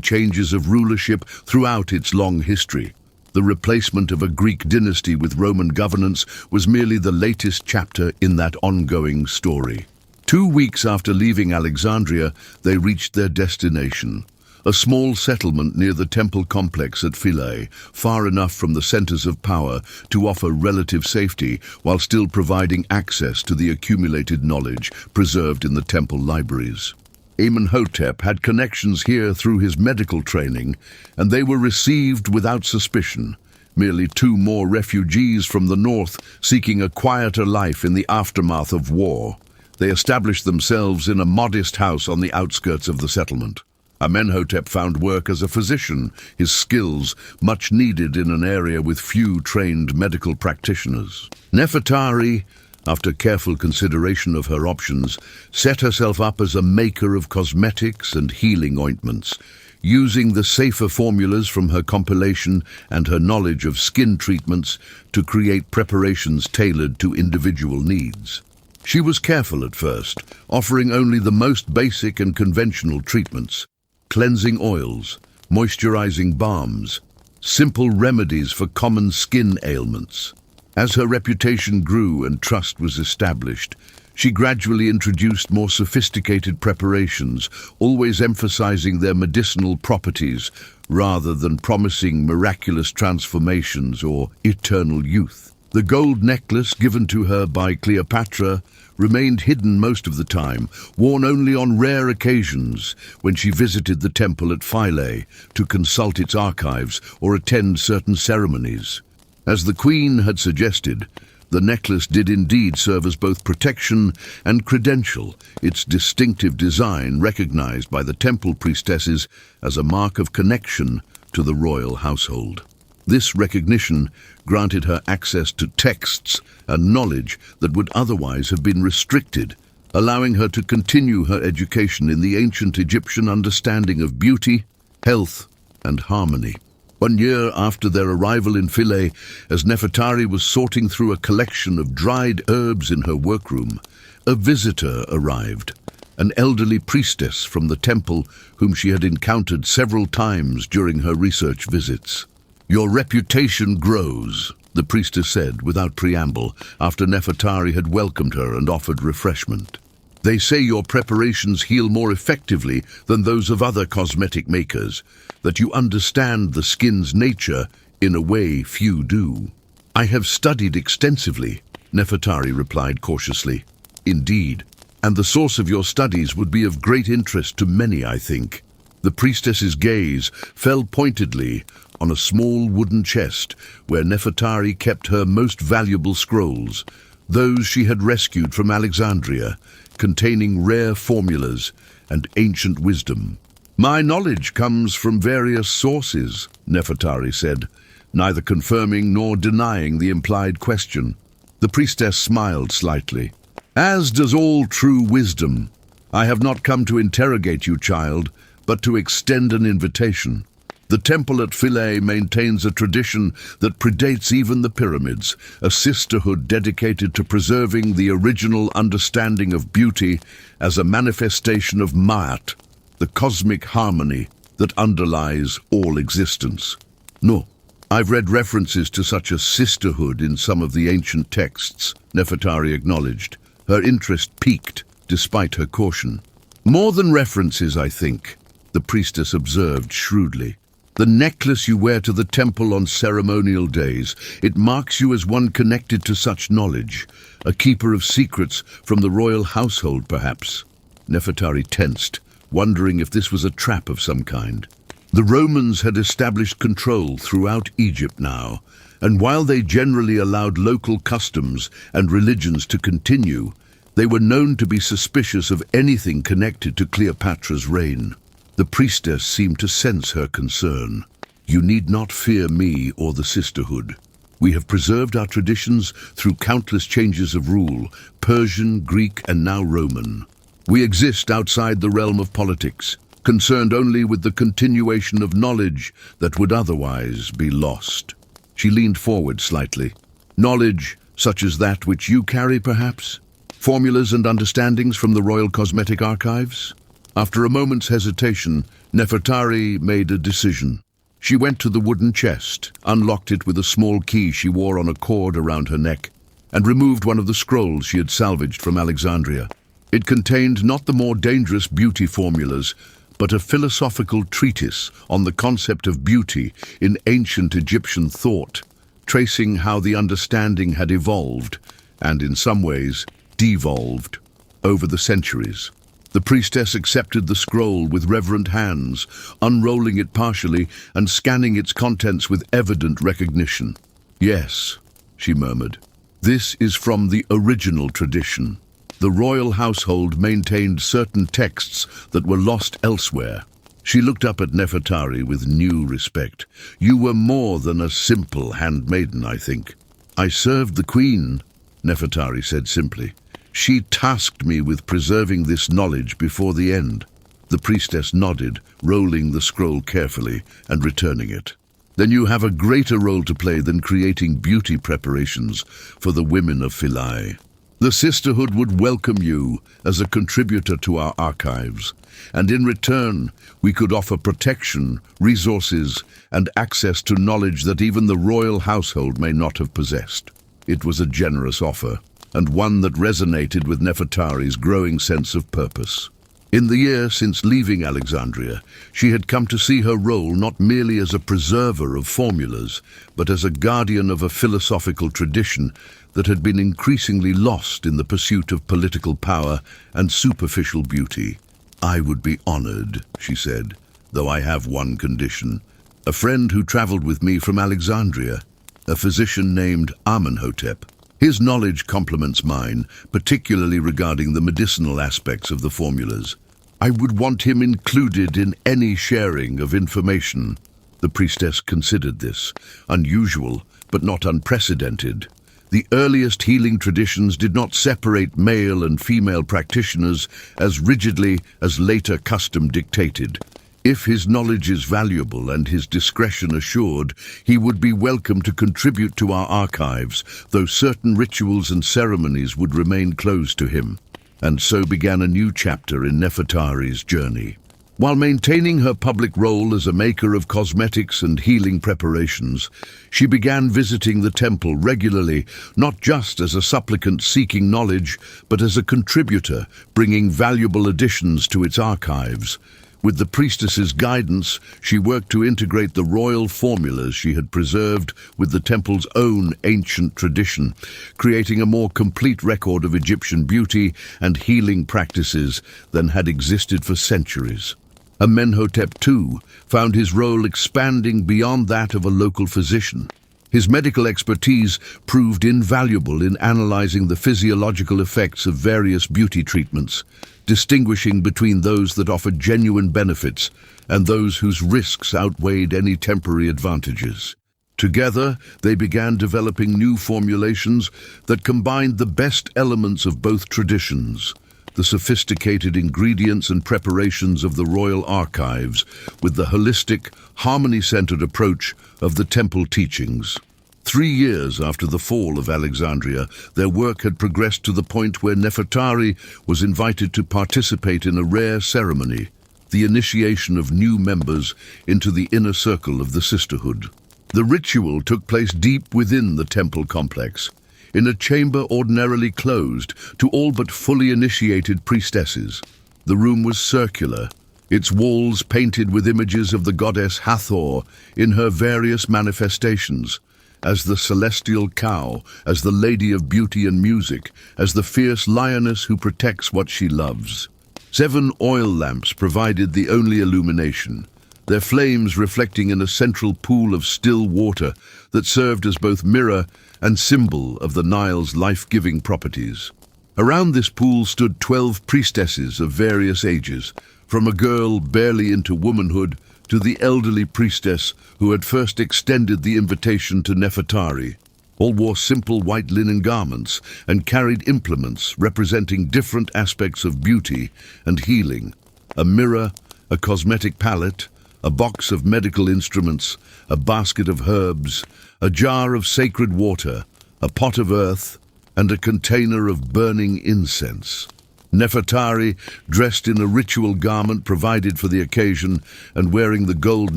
changes of rulership throughout its long history. The replacement of a Greek dynasty with Roman governance was merely the latest chapter in that ongoing story. 2 weeks after leaving Alexandria, they reached their destination, a small settlement near the temple complex at Philae, far enough from the centers of power to offer relative safety while still providing access to the accumulated knowledge preserved in the temple libraries. Amenhotep had connections here through his medical training, and they were received without suspicion, merely 2 more refugees from the north seeking a quieter life in the aftermath of war. They established themselves in a modest house on the outskirts of the settlement. Amenhotep found work as a physician, his skills much needed in an area with few trained medical practitioners. Nefertari, after careful consideration of her options, set herself up as a maker of cosmetics and healing ointments, using the safer formulas from her compilation and her knowledge of skin treatments to create preparations tailored to individual needs. She was careful at first, offering only the most basic and conventional treatments: cleansing oils, moisturizing balms, simple remedies for common skin ailments. As her reputation grew and trust was established, she gradually introduced more sophisticated preparations, always emphasizing their medicinal properties rather than promising miraculous transformations or eternal youth. The gold necklace given to her by Cleopatra remained hidden most of the time, worn only on rare occasions when she visited the temple at Philae to consult its archives or attend certain ceremonies. As the queen had suggested, the necklace did indeed serve as both protection and credential, its distinctive design recognized by the temple priestesses as a mark of connection to the royal household. This recognition granted her access to texts and knowledge that would otherwise have been restricted, allowing her to continue her education in the ancient Egyptian understanding of beauty, health, and harmony. 1 year after their arrival in Philae, as Nefertari was sorting through a collection of dried herbs in her workroom, a visitor arrived, an elderly priestess from the temple whom she had encountered several times during her research visits. "Your reputation grows," the priestess said without preamble, after Nefertari had welcomed her and offered refreshment. "They say your preparations heal more effectively than those of other cosmetic makers, that you understand the skin's nature in a way few do." "I have studied extensively," Nefertari replied cautiously. "Indeed, and the source of your studies would be of great interest to many, I think." The priestess's gaze fell pointedly on a small wooden chest where Nefertari kept her most valuable scrolls, those she had rescued from Alexandria, containing rare formulas and ancient wisdom. "My knowledge comes from various sources," Nefertari said, neither confirming nor denying the implied question. The priestess smiled slightly. "As does all true wisdom. I have not come to interrogate you, child, but to extend an invitation. The temple at Philae maintains a tradition that predates even the pyramids, a sisterhood dedicated to preserving the original understanding of beauty as a manifestation of Ma'at, the cosmic harmony that underlies all existence." "No, I've read references to such a sisterhood in some of the ancient texts," Nefertari acknowledged, her interest piqued despite her caution. "More than references, I think," the priestess observed shrewdly. "The necklace you wear to the temple on ceremonial days, it marks you as one connected to such knowledge, a keeper of secrets from the royal household, perhaps." Nefertari tensed, wondering if this was a trap of some kind. The Romans had established control throughout Egypt now, and while they generally allowed local customs and religions to continue, they were known to be suspicious of anything connected to Cleopatra's reign. The priestess seemed to sense her concern. "You need not fear me or the sisterhood. We have preserved our traditions through countless changes of rule, Persian, Greek, and now Roman. We exist outside the realm of politics, concerned only with the continuation of knowledge that would otherwise be lost. She leaned forward slightly. Knowledge, such as that which you carry, perhaps? Formulas and understandings from the Royal Cosmetic Archives? After a moment's hesitation, Nefertari made a decision. She went to the wooden chest, unlocked it with a small key she wore on a cord around her neck, and removed one of the scrolls she had salvaged from Alexandria. It contained not the more dangerous beauty formulas, but a philosophical treatise on the concept of beauty in ancient Egyptian thought, tracing how the understanding had evolved, and in some ways, devolved, over the centuries. The priestess accepted the scroll with reverent hands, unrolling it partially and scanning its contents with evident recognition. "Yes," she murmured, "this is from the original tradition. The royal household maintained certain texts that were lost elsewhere." She looked up at Nefertari with new respect. "You were more than a simple handmaiden, I think." "I served the queen," Nefertari said simply. "She tasked me with preserving this knowledge before the end." The priestess nodded, rolling the scroll carefully and returning it. "Then you have a greater role to play than creating beauty preparations for the women of Philae. The Sisterhood would welcome you as a contributor to our archives, and in return we could offer protection, resources, and access to knowledge that even the royal household may not have possessed." It was a generous offer, and one that resonated with Nefertari's growing sense of purpose. In the year since leaving Alexandria, she had come to see her role not merely as a preserver of formulas, but as a guardian of a philosophical tradition that had been increasingly lost in the pursuit of political power and superficial beauty. "I would be honored," she said, "though I have one condition. A friend who traveled with me from Alexandria, a physician named Amenhotep. His knowledge complements mine, particularly regarding the medicinal aspects of the formulas. I would want him included in any sharing of information." The priestess considered this, unusual but not unprecedented. The earliest healing traditions did not separate male and female practitioners as rigidly as later custom dictated. If his knowledge is valuable and his discretion assured, he would be welcome to contribute to our archives, though certain rituals and ceremonies would remain closed to him. And so began a new chapter in Nefertari's journey. While maintaining her public role as a maker of cosmetics and healing preparations, she began visiting the temple regularly, not just as a supplicant seeking knowledge, but as a contributor, bringing valuable additions to its archives. With the priestess's guidance, she worked to integrate the royal formulas she had preserved with the temple's own ancient tradition, creating a more complete record of Egyptian beauty and healing practices than had existed for centuries. Amenhotep II found his role expanding beyond that of a local physician. His medical expertise proved invaluable in analyzing the physiological effects of various beauty treatments, distinguishing between those that offered genuine benefits and those whose risks outweighed any temporary advantages. Together, they began developing new formulations that combined the best elements of both traditions, the sophisticated ingredients and preparations of the royal archives with the holistic, harmony-centered approach of the temple teachings. 3 years after the fall of Alexandria, their work had progressed to the point where Nefertari was invited to participate in a rare ceremony, the initiation of new members into the inner circle of the sisterhood. The ritual took place deep within the temple complex, in a chamber ordinarily closed to all but fully initiated priestesses. The room was circular, its walls painted with images of the goddess Hathor in her various manifestations, as the celestial cow, as the lady of beauty and music, as the fierce lioness who protects what she loves. 7 oil lamps provided the only illumination, their flames reflecting in a central pool of still water that served as both mirror and symbol of the Nile's life-giving properties. Around this pool stood 12 priestesses of various ages, from a girl barely into womanhood to the elderly priestess who had first extended the invitation to Nefertari. All wore simple white linen garments and carried implements representing different aspects of beauty and healing: a mirror, a cosmetic palette, a box of medical instruments, a basket of herbs, a jar of sacred water, a pot of earth, and a container of burning incense. Nefertari, dressed in a ritual garment provided for the occasion and wearing the gold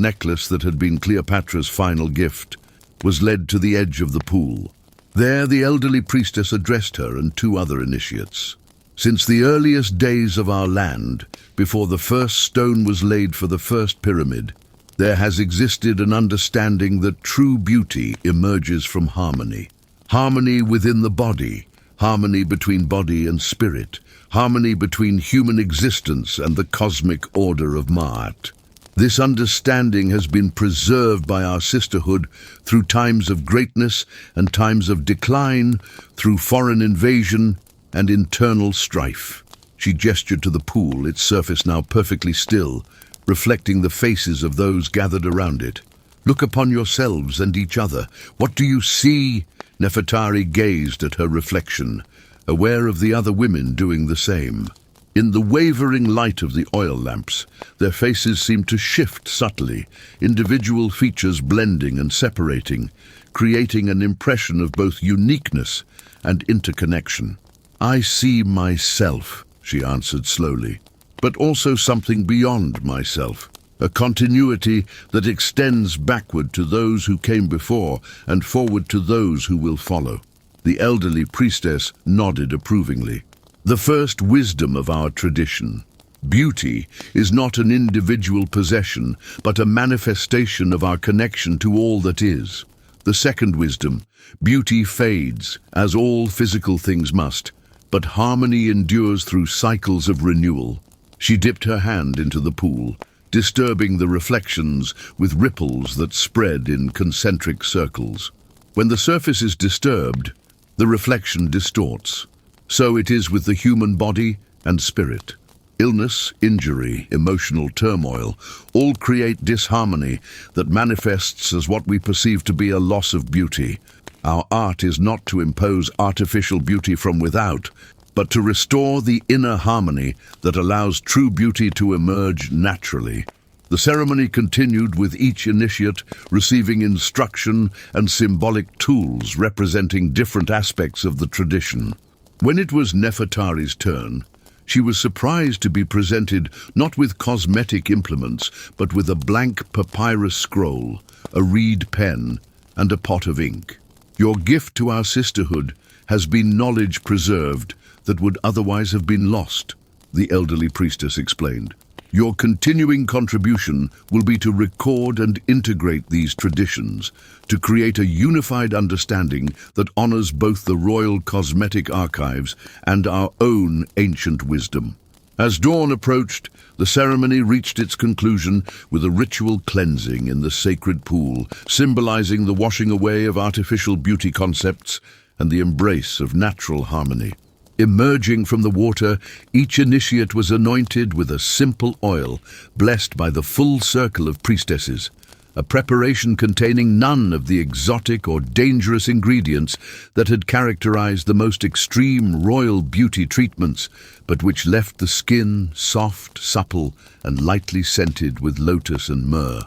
necklace that had been Cleopatra's final gift, was led to the edge of the pool. There the elderly priestess addressed her and two other initiates. Since the earliest days of our land, before the first stone was laid for the first pyramid, there has existed an understanding that true beauty emerges from harmony. Harmony within the body, harmony between body and spirit, harmony between human existence and the cosmic order of Ma'at. This understanding has been preserved by our sisterhood through times of greatness and times of decline, through foreign invasion and internal strife. She gestured to the pool, its surface now perfectly still, reflecting the faces of those gathered around it. "Look upon yourselves and each other. What do you see?" Nefertari gazed at her reflection, aware of the other women doing the same. In the wavering light of the oil lamps, their faces seemed to shift subtly, individual features blending and separating, creating an impression of both uniqueness and interconnection. "I see myself," she answered slowly, "but also something beyond myself, a continuity that extends backward to those who came before and forward to those who will follow." The elderly priestess nodded approvingly. "The first wisdom of our tradition. Beauty is not an individual possession, but a manifestation of our connection to all that is. The second wisdom: beauty fades, as all physical things must, but harmony endures through cycles of renewal." She dipped her hand into the pool, disturbing the reflections with ripples that spread in concentric circles. When the surface is disturbed, the reflection distorts. So it is with the human body and spirit. Illness, injury, emotional turmoil all create disharmony that manifests as what we perceive to be a loss of beauty. Our art is not to impose artificial beauty from without, but to restore the inner harmony that allows true beauty to emerge naturally. The ceremony continued with each initiate receiving instruction and symbolic tools representing different aspects of the tradition. When it was Nefertari's turn, she was surprised to be presented not with cosmetic implements, but with a blank papyrus scroll, a reed pen, and a pot of ink. "Your gift to our sisterhood has been knowledge preserved that would otherwise have been lost," the elderly priestess explained. "Your continuing contribution will be to record and integrate these traditions, to create a unified understanding that honors both the royal cosmetic archives and our own ancient wisdom." As dawn approached, the ceremony reached its conclusion with a ritual cleansing in the sacred pool, symbolizing the washing away of artificial beauty concepts and the embrace of natural harmony. Emerging from the water, each initiate was anointed with a simple oil, blessed by the full circle of priestesses, a preparation containing none of the exotic or dangerous ingredients that had characterized the most extreme royal beauty treatments, but which left the skin soft, supple, and lightly scented with lotus and myrrh.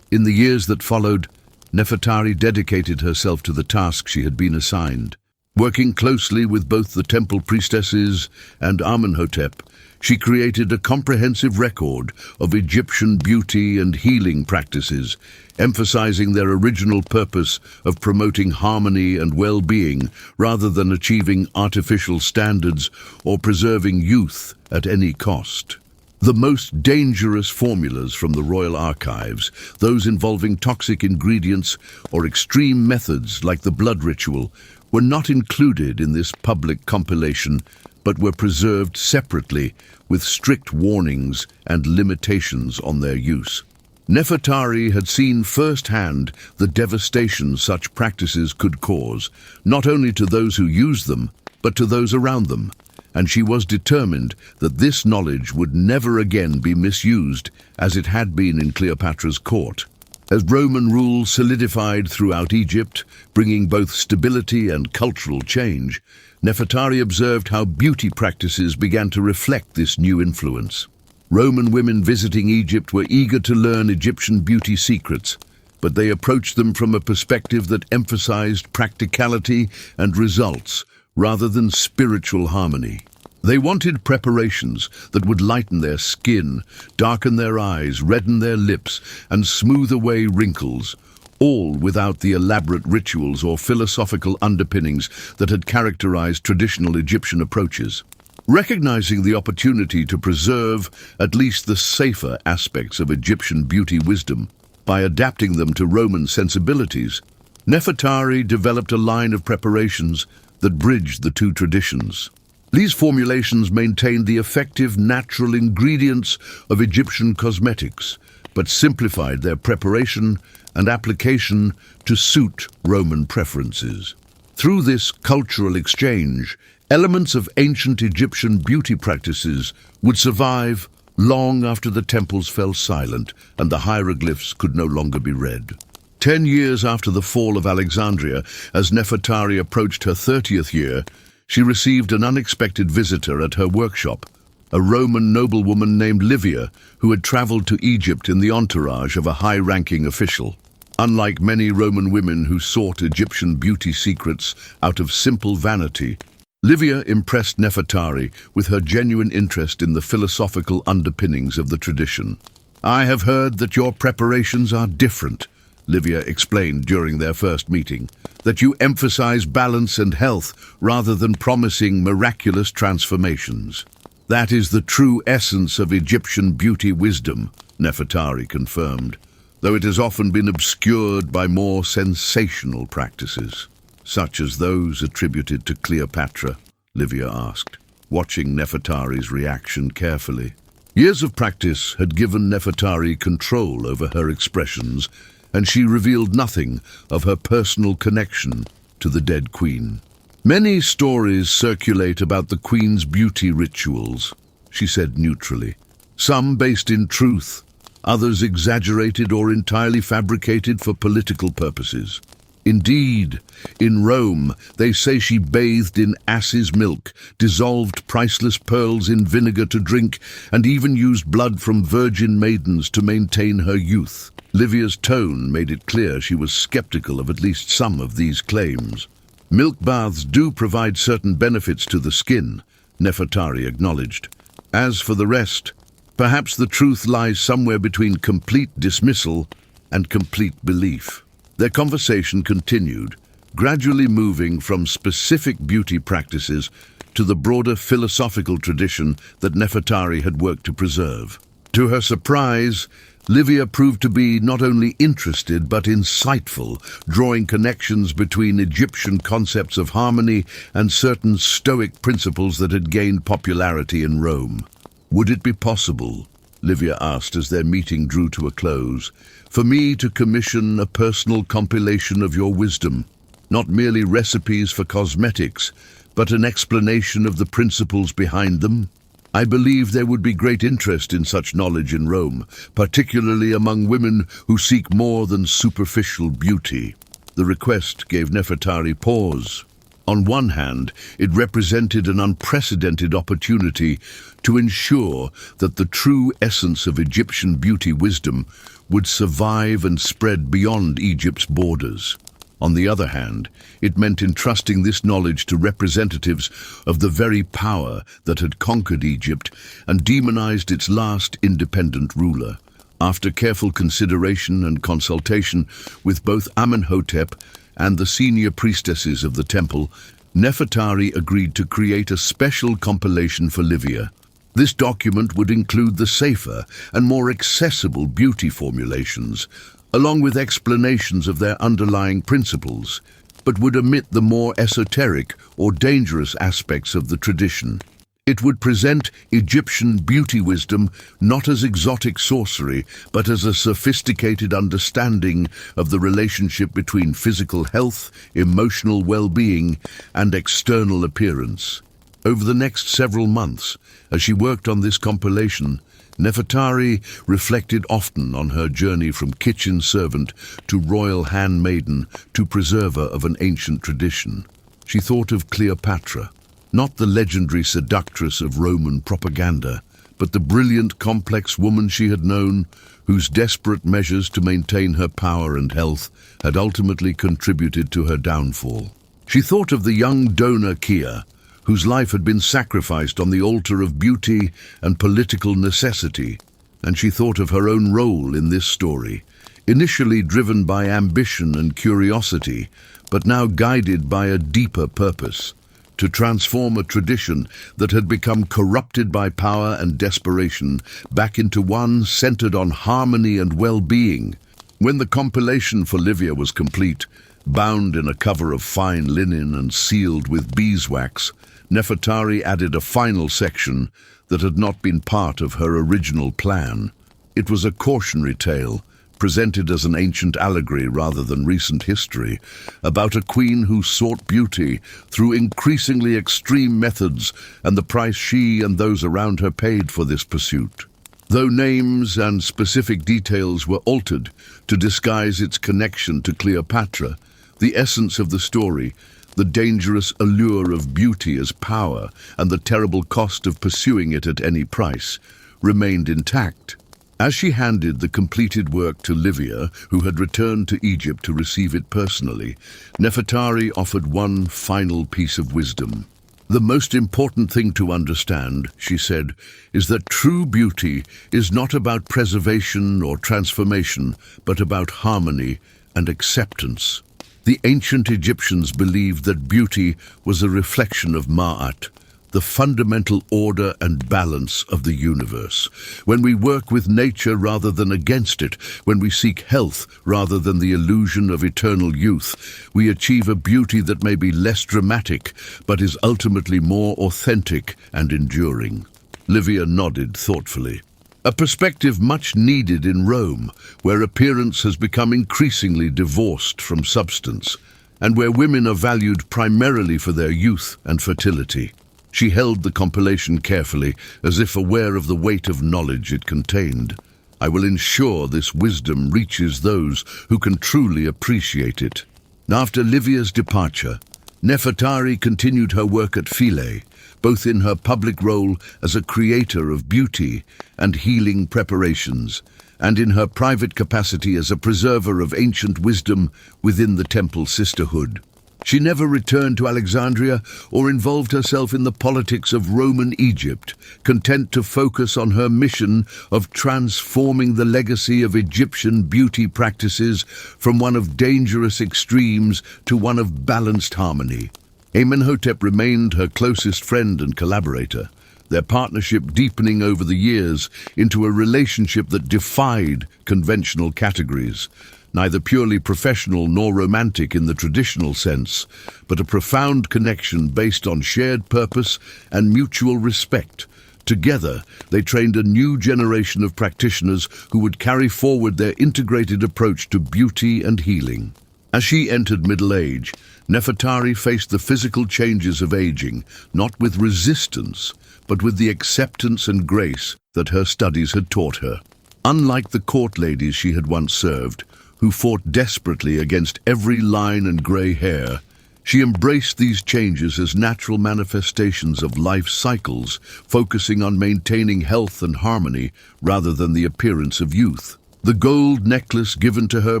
In the years that followed, Nefertari dedicated herself to the task she had been assigned. Working closely with both the temple priestesses and Amenhotep, she created a comprehensive record of Egyptian beauty and healing practices, emphasizing their original purpose of promoting harmony and well-being rather than achieving artificial standards or preserving youth at any cost. The most dangerous formulas from the royal archives, those involving toxic ingredients or extreme methods like the blood ritual, were not included in this public compilation, but were preserved separately with strict warnings and limitations on their use. Nefertari had seen firsthand the devastation such practices could cause, not only to those who used them, but to those around them, and she was determined that this knowledge would never again be misused as it had been in Cleopatra's court. As Roman rule solidified throughout Egypt, bringing both stability and cultural change, Nefertari observed how beauty practices began to reflect this new influence. Roman women visiting Egypt were eager to learn Egyptian beauty secrets, but they approached them from a perspective that emphasized practicality and results rather than spiritual harmony. They wanted preparations that would lighten their skin, darken their eyes, redden their lips, and smooth away wrinkles, all without the elaborate rituals or philosophical underpinnings that had characterized traditional Egyptian approaches. Recognizing the opportunity to preserve at least the safer aspects of Egyptian beauty wisdom by adapting them to Roman sensibilities, Nefertari developed a line of preparations that bridged the two traditions. These formulations maintained the effective natural ingredients of Egyptian cosmetics, but simplified their preparation and application to suit Roman preferences. Through this cultural exchange, elements of ancient Egyptian beauty practices would survive long after the temples fell silent and the hieroglyphs could no longer be read. 10 years after the fall of Alexandria, as Nefertari approached her 30th year, she received an unexpected visitor at her workshop, a Roman noblewoman named Livia, who had traveled to Egypt in the entourage of a high-ranking official. Unlike many Roman women who sought Egyptian beauty secrets out of simple vanity, Livia impressed Nefertari with her genuine interest in the philosophical underpinnings of the tradition. "I have heard that your preparations are different," Livia explained during their first meeting, "that you emphasize balance and health rather than promising miraculous transformations." "That is the true essence of Egyptian beauty wisdom," Nefertari confirmed, "though it has often been obscured by more sensational practices." "Such as those attributed to Cleopatra?" Livia asked, watching Nefertari's reaction carefully. Years of practice had given Nefertari control over her expressions, and she revealed nothing of her personal connection to the dead queen. "Many stories circulate about the queen's beauty rituals," she said neutrally. "Some based in truth, others exaggerated or entirely fabricated for political purposes. Indeed, in Rome, they say she bathed in ass's milk, dissolved priceless pearls in vinegar to drink, and even used blood from virgin maidens to maintain her youth." Livia's tone made it clear she was skeptical of at least some of these claims. "Milk baths do provide certain benefits to the skin," Nefertari acknowledged. "As for the rest, perhaps the truth lies somewhere between complete dismissal and complete belief." Their conversation continued, gradually moving from specific beauty practices to the broader philosophical tradition that Nefertari had worked to preserve. To her surprise, Livia proved to be not only interested but insightful, drawing connections between Egyptian concepts of harmony and certain Stoic principles that had gained popularity in Rome. "Would it be possible," Livia asked as their meeting drew to a close, "for me to commission a personal compilation of your wisdom, not merely recipes for cosmetics, but an explanation of the principles behind them? I believe there would be great interest in such knowledge in Rome, particularly among women who seek more than superficial beauty." The request gave Nefertari pause. On one hand, it represented an unprecedented opportunity to ensure that the true essence of Egyptian beauty wisdom would survive and spread beyond Egypt's borders. On the other hand, it meant entrusting this knowledge to representatives of the very power that had conquered Egypt and demonized its last independent ruler. After careful consideration and consultation with both Amenhotep and the senior priestesses of the temple, Nefertari agreed to create a special compilation for Livia. This document would include the safer and more accessible beauty formulations, along with explanations of their underlying principles, but would omit the more esoteric or dangerous aspects of the tradition. It would present Egyptian beauty wisdom not as exotic sorcery, but as a sophisticated understanding of the relationship between physical health, emotional well-being, and external appearance. Over the next several months, as she worked on this compilation, Nefertari reflected often on her journey from kitchen servant to royal handmaiden to preserver of an ancient tradition. She thought of Cleopatra, not the legendary seductress of Roman propaganda, but the brilliant, complex woman she had known, whose desperate measures to maintain her power and health had ultimately contributed to her downfall. She thought of the young donor Kia, whose life had been sacrificed on the altar of beauty and political necessity, and she thought of her own role in this story, initially driven by ambition and curiosity, but now guided by a deeper purpose, to transform a tradition that had become corrupted by power and desperation back into one centered on harmony and well-being. When the compilation for Livia was complete, bound in a cover of fine linen and sealed with beeswax, Nefertari added a final section that had not been part of her original plan. It was a cautionary tale, presented as an ancient allegory rather than recent history, about a queen who sought beauty through increasingly extreme methods and the price she and those around her paid for this pursuit. Though names and specific details were altered to disguise its connection to Cleopatra, the essence of the story, the dangerous allure of beauty as power and the terrible cost of pursuing it at any price, remained intact. As she handed the completed work to Livia, who had returned to Egypt to receive it personally, Nefertari offered one final piece of wisdom. "The most important thing to understand," she said, "is that true beauty is not about preservation or transformation, but about harmony and acceptance." The ancient Egyptians believed that beauty was a reflection of Ma'at, the fundamental order and balance of the universe. When we work with nature rather than against it, when we seek health rather than the illusion of eternal youth, we achieve a beauty that may be less dramatic, but is ultimately more authentic and enduring. Livia nodded thoughtfully. A perspective much needed in Rome, where appearance has become increasingly divorced from substance, and where women are valued primarily for their youth and fertility. She held the compilation carefully, as if aware of the weight of knowledge it contained. "I will ensure this wisdom reaches those who can truly appreciate it." After Livia's departure, Nefertari continued her work at Philae, both in her public role as a creator of beauty and healing preparations, and in her private capacity as a preserver of ancient wisdom within the temple sisterhood. She never returned to Alexandria or involved herself in the politics of Roman Egypt, content to focus on her mission of transforming the legacy of Egyptian beauty practices from one of dangerous extremes to one of balanced harmony. Amenhotep remained her closest friend and collaborator, their partnership deepening over the years into a relationship that defied conventional categories, neither purely professional nor romantic in the traditional sense, but a profound connection based on shared purpose and mutual respect. Together, they trained a new generation of practitioners who would carry forward their integrated approach to beauty and healing. As she entered middle age, Nefertari faced the physical changes of aging, not with resistance, but with the acceptance and grace that her studies had taught her. Unlike the court ladies she had once served, who fought desperately against every line and grey hair, she embraced these changes as natural manifestations of life cycles, focusing on maintaining health and harmony rather than the appearance of youth. The gold necklace given to her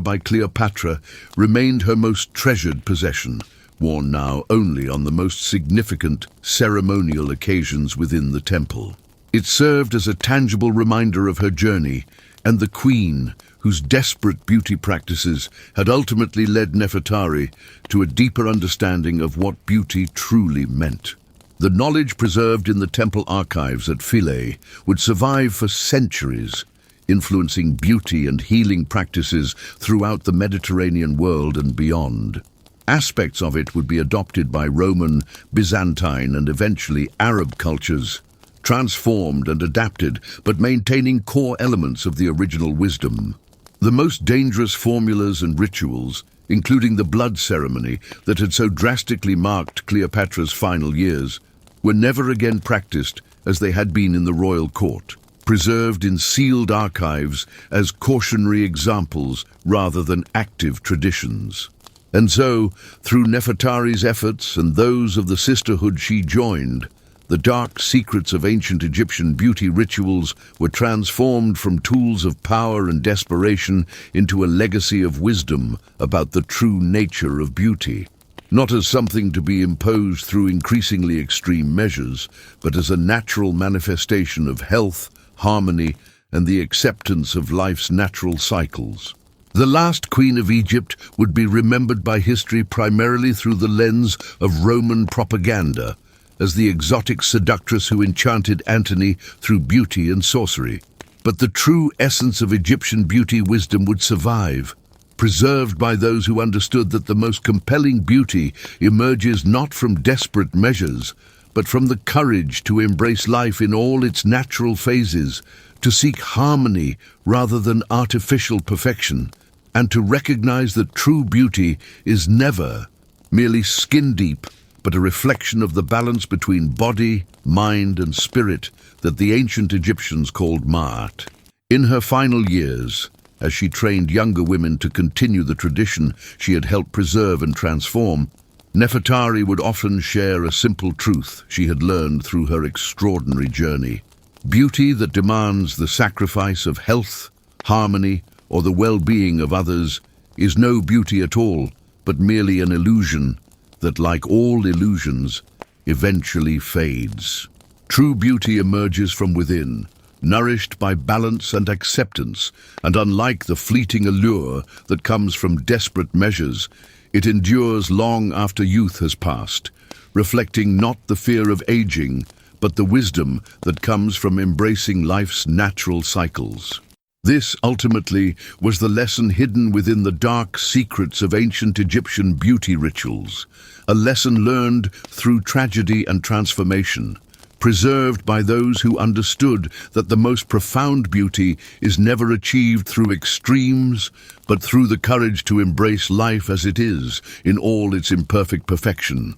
by Cleopatra remained her most treasured possession, worn now only on the most significant ceremonial occasions within the temple. It served as a tangible reminder of her journey and the queen, whose desperate beauty practices had ultimately led Nefertari to a deeper understanding of what beauty truly meant. The knowledge preserved in the temple archives at Philae would survive for centuries, influencing beauty and healing practices throughout the Mediterranean world and beyond. Aspects of it would be adopted by Roman, Byzantine, and eventually Arab cultures, transformed and adapted, but maintaining core elements of the original wisdom. The most dangerous formulas and rituals, including the blood ceremony that had so drastically marked Cleopatra's final years, were never again practiced as they had been in the royal court, preserved in sealed archives as cautionary examples rather than active traditions. And so, through Nefertari's efforts and those of the sisterhood she joined, the dark secrets of ancient Egyptian beauty rituals were transformed from tools of power and desperation into a legacy of wisdom about the true nature of beauty. Not as something to be imposed through increasingly extreme measures, but as a natural manifestation of health, harmony, and the acceptance of life's natural cycles. The last queen of Egypt would be remembered by history primarily through the lens of Roman propaganda, as the exotic seductress who enchanted Antony through beauty and sorcery. But the true essence of Egyptian beauty wisdom would survive, preserved by those who understood that the most compelling beauty emerges not from desperate measures, but from the courage to embrace life in all its natural phases, to seek harmony rather than artificial perfection, and to recognize that true beauty is never merely skin-deep, but a reflection of the balance between body, mind, and spirit that the ancient Egyptians called Ma'at. In her final years, as she trained younger women to continue the tradition she had helped preserve and transform, Nefertari would often share a simple truth she had learned through her extraordinary journey. Beauty that demands the sacrifice of health, harmony, or the well-being of others is no beauty at all, but merely an illusion that, like all illusions, eventually fades. True beauty emerges from within, nourished by balance and acceptance, and unlike the fleeting allure that comes from desperate measures, it endures long after youth has passed, reflecting not the fear of aging, but the wisdom that comes from embracing life's natural cycles. This, ultimately, was the lesson hidden within the dark secrets of ancient Egyptian beauty rituals, a lesson learned through tragedy and transformation, preserved by those who understood that the most profound beauty is never achieved through extremes, but through the courage to embrace life as it is, in all its imperfect perfection.